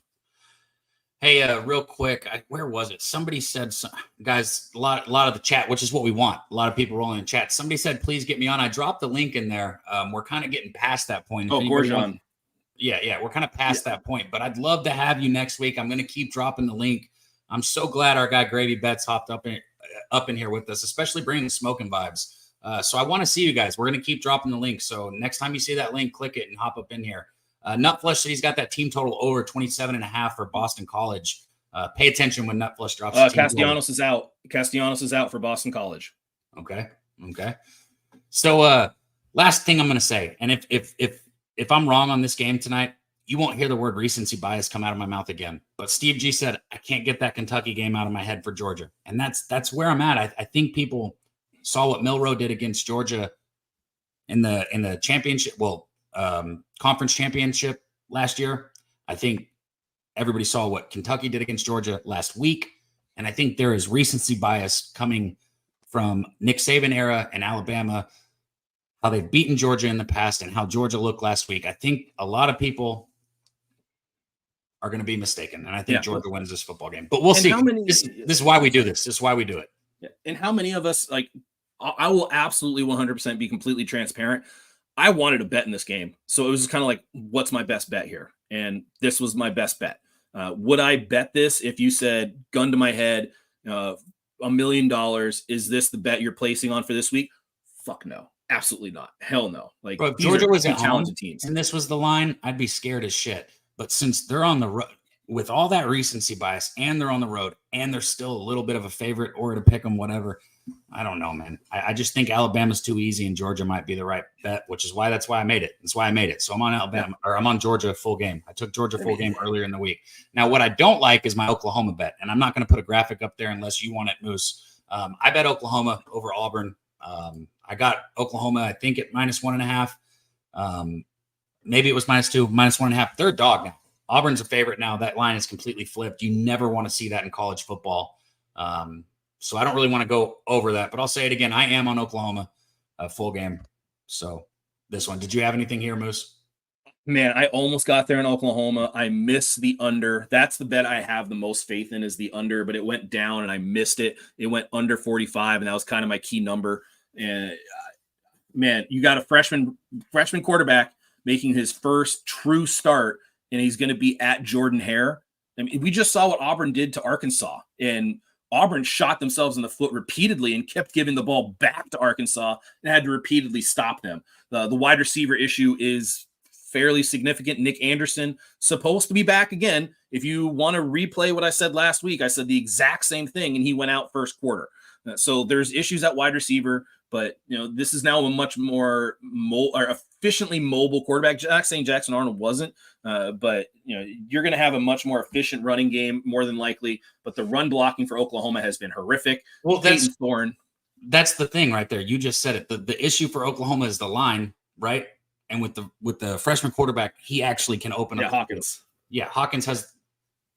Hey, real quick, where was it? Somebody said, guys, a lot of the chat, which is what we want. A lot of people rolling in chat. Somebody said, please get me on. I dropped the link in there. We're kind of getting past that point. Gorgon. Yeah, we're kind of past that point. But I'd love to have you next week. I'm going to keep dropping the link. I'm so glad our guy Gravy Betts hopped up in here with us, especially bringing the smoking vibes. So I want to see you guys. We're going to keep dropping the link. So next time you see that link, click it and hop up in here. Nutflush said he's got that team total over 27.5 for Boston College. Pay attention when Nutflush drops. Castellanos is out. Castellanos is out for Boston College. Okay. So last thing I'm going to say, and if I'm wrong on this game tonight, you won't hear the word recency bias come out of my mouth again. But Steve G said I can't get that Kentucky game out of my head for Georgia, and that's where I'm at. I think people saw what Milroe did against Georgia in the championship, conference championship last year. I think everybody saw what Kentucky did against Georgia last week, and I think there is recency bias coming from Nick Saban era and Alabama, how they've beaten Georgia in the past and how Georgia looked last week. I think a lot of people are going to be mistaken, and I think Georgia wins this football game. But we'll see. This is why we do this. This is why we do it. Yeah. And how many of us, like, I will absolutely 100% be completely transparent. I wanted to bet in this game. So it was kind of like, what's my best bet here? And this was my best bet. Would I bet this if you said, gun to my head, $1 million, is this the bet you're placing on for this week? Fuck no. Absolutely not. Hell no. Like, bro, if Georgia was at home and this was the line, I'd be scared as shit. But since they're on the road with all that recency bias and they're on the road and they're still a little bit of a favorite or to pick them, whatever, I don't know, man. I just think Alabama's too easy and Georgia might be the right bet, which is why that's why I made it. That's why I made it. So I'm on Alabama, or I'm on Georgia full game. I took Georgia full game earlier in the week. Now, what I don't like is my Oklahoma bet, and I'm not going to put a graphic up there unless you want it, Moose. I bet Oklahoma over Auburn. I got Oklahoma, I think, at -1.5. Maybe it was -2, -1.5. They're a dog now. Auburn's a favorite now. That line is completely flipped. You never want to see that in college football. So I don't really want to go over that, but I'll say it again. I am on Oklahoma full game. So this one, did you have anything here, Moose? Man, I almost got there in Oklahoma. I missed the under. That's the bet I have the most faith in, is the under, but it went down and I missed it. It went under 45, and that was kind of my key number. And man, you got a freshman quarterback making his first true start, and he's going to be at Jordan Hare. I mean, we just saw what Auburn did to Arkansas, and Auburn shot themselves in the foot repeatedly and kept giving the ball back to Arkansas and had to repeatedly stop them. The wide receiver issue is fairly significant. Nick Anderson supposed to be back again. If you want to replay what I said last week, I said the exact same thing, and he went out first quarter. So there's issues at wide receiver, but this is now a much more efficiently mobile quarterback. Not saying Jackson Arnold wasn't, but you're going to have a much more efficient running game more than likely. But the run blocking for Oklahoma has been horrific. Well, that's the thing right there. You just said it. The issue for Oklahoma is the line, right? And with the freshman quarterback, he actually can open up Hawkins. Yeah, Hawkins has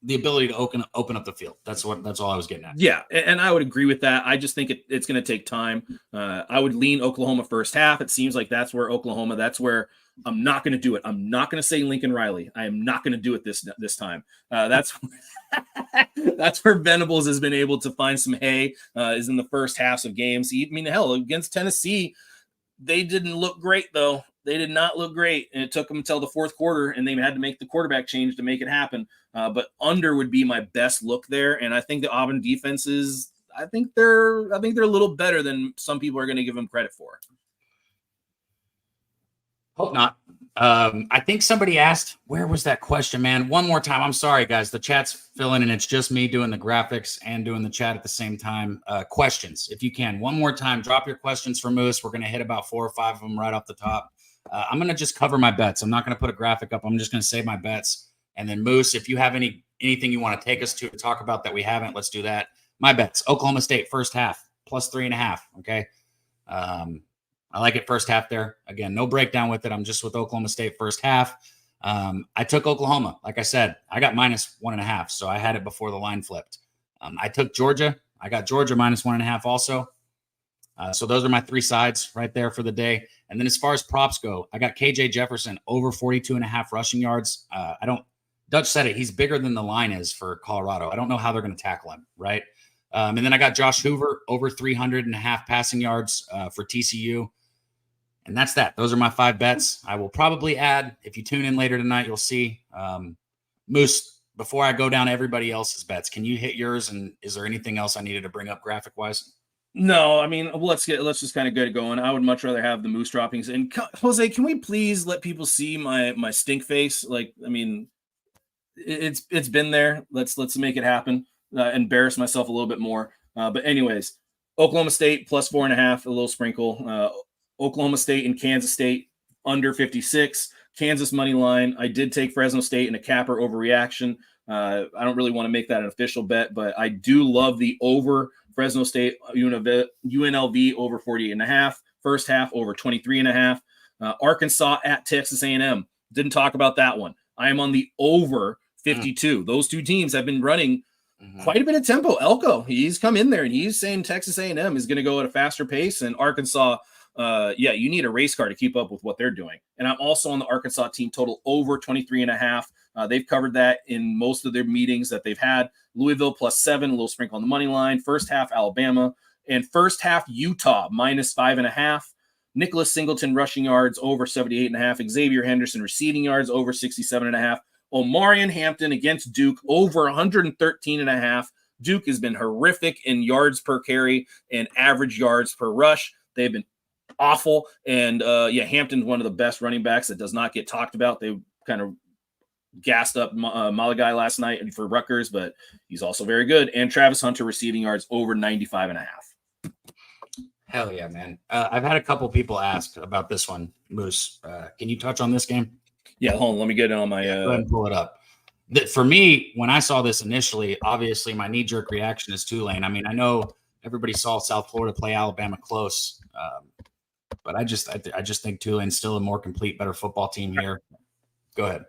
the ability to open up the field. That's all I was getting at. Yeah, and I would agree with that. I just think it's going to take time. I would lean Oklahoma first half. It seems like that's where I'm not going to do it. I'm not going to say Lincoln Riley. I am not going to do it this time. That's where Venables has been able to find some hay, is in the first halves of games. I mean, hell, against Tennessee, they didn't look great, though. They did not look great, and it took them until the fourth quarter, and they had to make the quarterback change to make it happen. But under would be my best look there, and I think the Auburn defense is. I think they're a little better than some people are going to give them credit for. Hope not. I think somebody asked, where was that question, man? One more time. I'm sorry, guys. The chat's filling, and it's just me doing the graphics and doing the chat at the same time. Questions, if you can. One more time, drop your questions for Moose. We're going to hit about 4 or 5 of them right off the top. I'm going to just cover my bets. I'm not going to put a graphic up. I'm just going to say my bets. And then, Moose, if you have anything you want to take us to talk about that we haven't, let's do that. My bets, Oklahoma State first half, +3.5, okay? I like it first half there. Again, no breakdown with it. I'm just with Oklahoma State first half. I took Oklahoma. Like I said, I got -1.5, so I had it before the line flipped. I took Georgia. I got Georgia -1.5 also. So those are my 3 sides right there for the day. And then as far as props go, I got KJ Jefferson over 42.5 rushing yards. Dutch said it. He's bigger than the line is for Colorado. I don't know how they're going to tackle him, right? And then I got Josh Hoover over 300.5 passing yards for TCU. And that's that. Those are my 5 bets. I will probably add, if you tune in later tonight, you'll see. Moose, before I go down everybody else's bets, can you hit yours? And is there anything else I needed to bring up graphic-wise? No, I mean, let's just kind of get it going. I would much rather have the Moose droppings. And Jose, can we please let people see my stink face? Like, I mean, it's been there. Let's make it happen. Embarrass myself a little bit more. But anyways, Oklahoma State plus 4.5, a little sprinkle. Oklahoma State and Kansas State under 56. Kansas money line. I did take Fresno State in a capper overreaction. I don't really want to make that an official bet, but I do love the over Fresno State UNLV over 48.5. First half over 23.5. Arkansas at Texas A&M. Didn't talk about that one. I am on the over 52. Those two teams have been running quite a bit of tempo. Elko, he's come in there and he's saying Texas A&M is going to go at a faster pace, and Arkansas, you need a race car to keep up with what they're doing. And I'm also on the Arkansas team total over 23.5. They've covered that in most of their meetings that they've had. Louisville plus 7, a little sprinkle on the money line. First half Alabama, and first half Utah minus 5.5. Nicholas Singleton rushing yards over 78.5. Xavier Henderson receiving yards over 67.5. Omarion Hampton against Duke over 113.5. Duke has been horrific in yards per carry and average yards per rush. They've been awful. And Hampton's one of the best running backs that does not get talked about. They kind of gassed up Malagai last night for Rutgers, but he's also very good. And Travis Hunter receiving yards over 95.5. Hell yeah, man. I've had a couple people ask about this one, Moose. Can you touch on this game? Yeah, hold on. Let me get it on my. Go ahead and pull it up. For me, when I saw this initially, obviously my knee-jerk reaction is Tulane. I mean, I know everybody saw South Florida play Alabama close, but I just think Tulane's still a more complete, better football team here. Go ahead.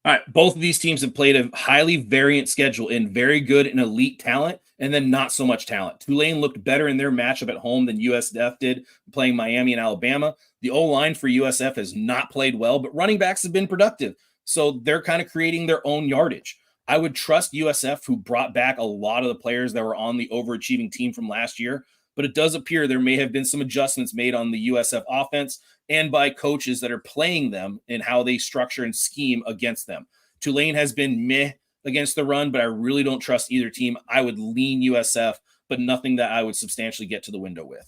All right, both of these teams have played a highly variant schedule in very good and elite talent, and then not so much talent. Tulane looked better in their matchup at home than USF did, playing Miami and Alabama. The O-line for USF has not played well, but running backs have been productive, so they're kind of creating their own yardage. I would trust USF, who brought back a lot of the players that were on the overachieving team from last year, but it does appear there may have been some adjustments made on the USF offense and by coaches that are playing them and how they structure and scheme against them. Tulane has been meh against the run, but I really don't trust either team. I would lean USF, but nothing that I would substantially get to the window with.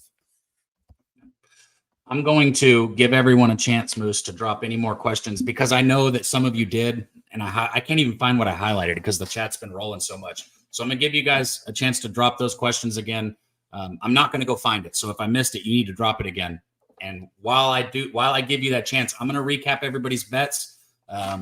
I'm going to give everyone a chance, Moose, to drop any more questions because I know that some of you did, and I can't even find what I highlighted because the chat's been rolling so much. So I'm going to give you guys a chance to drop those questions again. I'm not going to go find it. So if I missed it, you need to drop it again. And while I give you that chance, I'm going to recap everybody's bets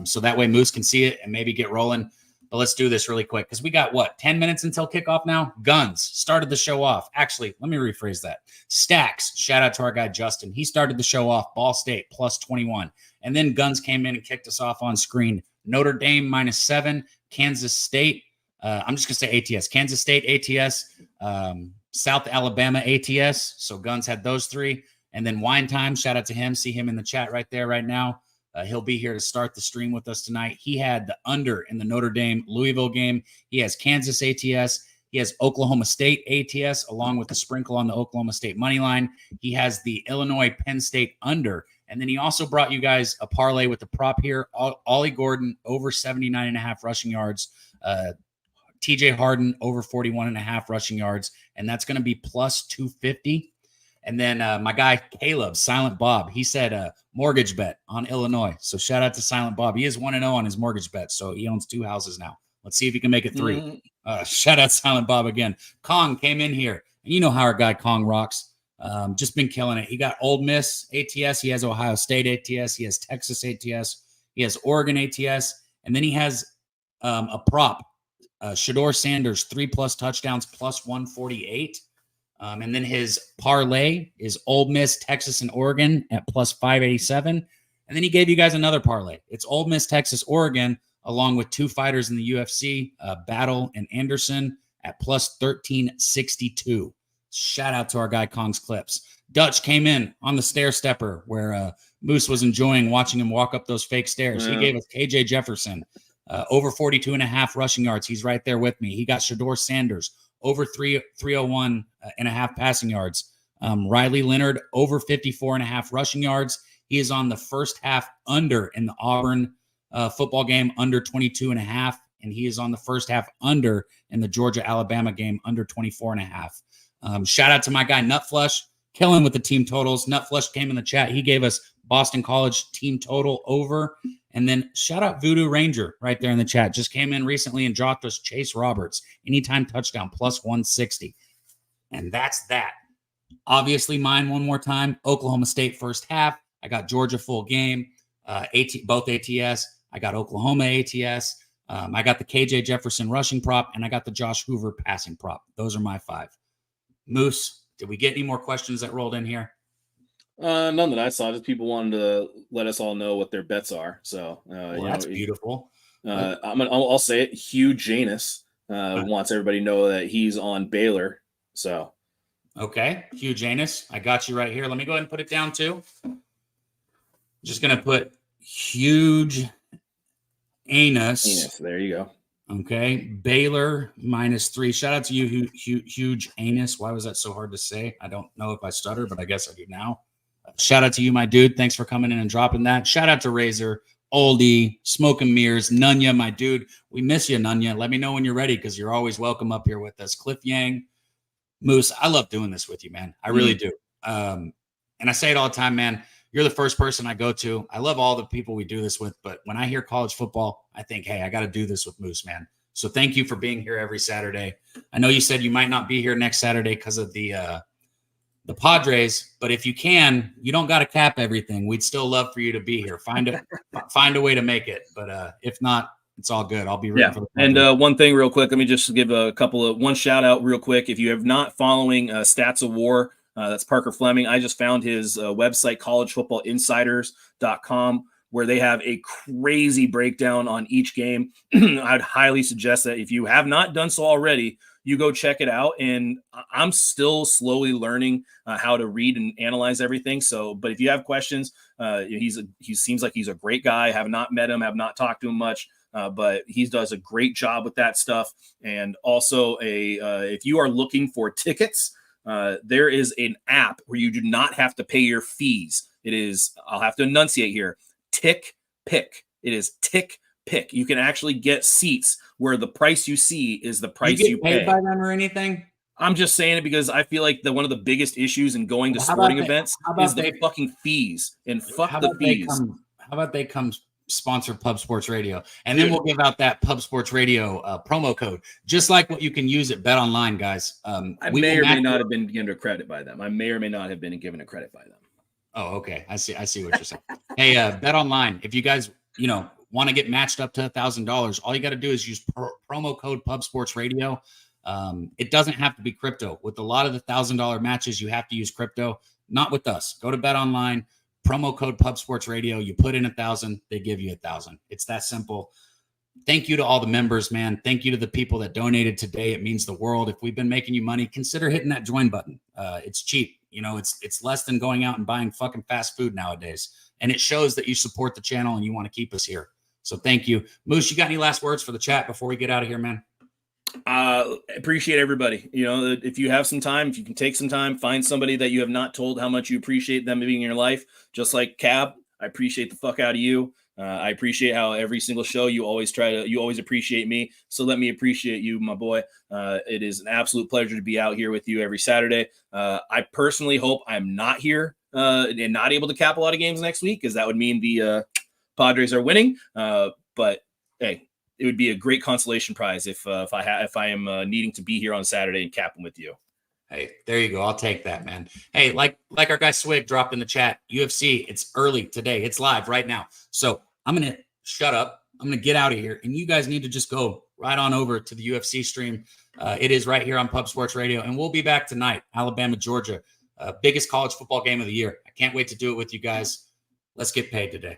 so that way Moose can see it and maybe get rolling. But let's do this really quick because we got 10 minutes until kickoff now? Guns started the show off. Actually, let me rephrase that. Stacks, shout out to our guy Justin. He started the show off. Ball State plus 21. And then Guns came in and kicked us off on screen. Notre Dame minus 7. Kansas State. I'm just going to say ATS. Kansas State ATS. South Alabama ATS. So Guns had those 3. And then Wine Time, shout out to him. See him in the chat right there right now. He'll be here to start the stream with us tonight. He had the under in the Notre Dame Louisville game. He has Kansas ATS. He has Oklahoma State ATS along with the sprinkle on the Oklahoma State money line. He has the Illinois Penn State under. And then he also brought you guys a parlay with the prop here. Ollie Gordon over 79.5 rushing yards. TJ Harden over 41.5 rushing yards. And that's going to be plus 250. And then my guy Caleb, Silent Bob, he said mortgage bet on Illinois. So shout out to Silent Bob. He is 1-0 on his mortgage bet. So he owns 2 houses now. Let's see if he can make it 3. Shout out Silent Bob again. Kong came in here. And you know how our guy Kong rocks. Just been killing it. He got Ole Miss ATS. He has Ohio State ATS. He has Texas ATS. He has Oregon ATS. And then he has a prop. Shador Sanders, 3+ touchdowns, plus 148. And then his parlay is Ole Miss, Texas, and Oregon at plus 587. And then he gave you guys another parlay. It's Ole Miss, Texas, Oregon, along with 2 fighters in the UFC, Battle and Anderson at plus 1362. Shout out to our guy Kong's Clips. Dutch came in on the stair stepper where Moose was enjoying watching him walk up those fake stairs. Yeah. He gave us KJ Jefferson over 42.5 rushing yards. He's right there with me. He got Shador Sanders over 301.5 passing yards. Riley Leonard over 54.5 rushing yards. He is on the first half under in the Auburn football game, under 22.5. And he is on the first half under in the Georgia-Alabama game, under 24.5. Shout out to my guy Nutflush, killing with the team totals. Nutflush came in the chat. He gave us Boston College team total over. And then shout out Voodoo Ranger right there in the chat. Just came in recently and dropped us Chase Roberts. Anytime touchdown plus 160. And that's that. Obviously, mine one more time. Oklahoma State first half. I got Georgia full game. Both ATS. I got Oklahoma ATS. I got the KJ Jefferson rushing prop, and I got the Josh Hoover passing prop. Those are my 5. Moose, did we get any more questions that rolled in here? None that I saw. Just people wanted to let us all know what their bets are. So That's beautiful. I'll say it. Hugh Janus wants everybody to know that he's on Baylor. So okay, Hugh Janus, I got you right here. Let me go ahead and put it down too. Just gonna put huge anus. There you go. Okay, Baylor -3. Shout out to you, huge anus. Why was that so hard to say? I don't know if I stutter, but I guess I do now. Shout out to you, my dude. Thanks for coming in and dropping that. Shout out to Razor, Oldie, Smoke and Mirrors, Nunya, my dude. We miss you, Nunya. Let me know when you're ready because you're always welcome up here with us. Cliff Yang, Moose, I love doing this with you, man. I really do. And I say it all the time, man. You're the first person I go to. I love all the people we do this with, but when I hear college football, I think, hey, I got to do this with Moose, man. So thank you for being here every Saturday. I know you said you might not be here next Saturday because of the Padres, but if you can, you don't got to cap everything. We'd still love for you to be here. Find a way to make it, but if not, it's all good. I'll be rooting for the Padres. And one thing real quick, let me just give one shout out real quick. If you have not following Stats of War, that's Parker Fleming. I just found his website, collegefootballinsiders.com, where they have a crazy breakdown on each game. I'd highly suggest that if you have not done so already, you go check it out. And I'm still slowly learning how to read and analyze everything. So, but if you have questions, he seems like he's a great guy. Have not met him, have not talked to him much, but he does a great job with that stuff. And also if you are looking for tickets, there is an app where you do not have to pay your fees. It is, I'll have to enunciate here, Tick Pick. It is Tick Pick. You can actually get seats where the price you see is the price you pay. Paid by them or anything? I'm just saying it because I feel like one of the biggest issues in going to sporting events is the fucking fees. And fuck the fees. How about they come sponsor Pub Sports Radio? And then we'll give out that Pub Sports Radio promo code, just like what you can use at Bet Online, guys. I may or may not have been given a credit by them. I may or may not have been given a credit by them. Oh, okay. I see what you're saying. Hey, Bet Online, if you guys, want to get matched up to $1,000, all you got to do is use promo code Pub Sports Radio. It doesn't have to be crypto. With a lot of the $1,000 matches, you have to use crypto. Not with us. Go to Bet Online, promo code Pub Sports Radio. You put in 1,000, they give you 1,000. It's that simple. Thank you to all the members, man. Thank you to the people that donated today. It means the world. If we've been making you money, consider hitting that join button. It's cheap. It's less than going out and buying fucking fast food nowadays. And it shows that you support the channel and you want to keep us here. So thank you. Moose, you got any last words for the chat before we get out of here, man? Appreciate everybody. If you have some time, if you can take some time, find somebody that you have not told how much you appreciate them being in your life. Just like Cab, I appreciate the fuck out of you. I appreciate how every single show you always appreciate me. So let me appreciate you, my boy. It is an absolute pleasure to be out here with you every Saturday. I personally hope I'm not here and not able to cap a lot of games next week, because that would mean the Padres are winning. But hey, it would be a great consolation prize if I am needing to be here on Saturday and capping with you. Hey, there you go. I'll take that, man. Hey, like our guy Swig dropped in the chat, UFC, it's early today. It's live right now. So I'm going to shut up. I'm going to get out of here. And you guys need to just go right on over to the UFC stream. It is right here on Pub Sports Radio. And we'll be back tonight, Alabama, Georgia. Biggest college football game of the year. I can't wait to do it with you guys. Let's get paid today.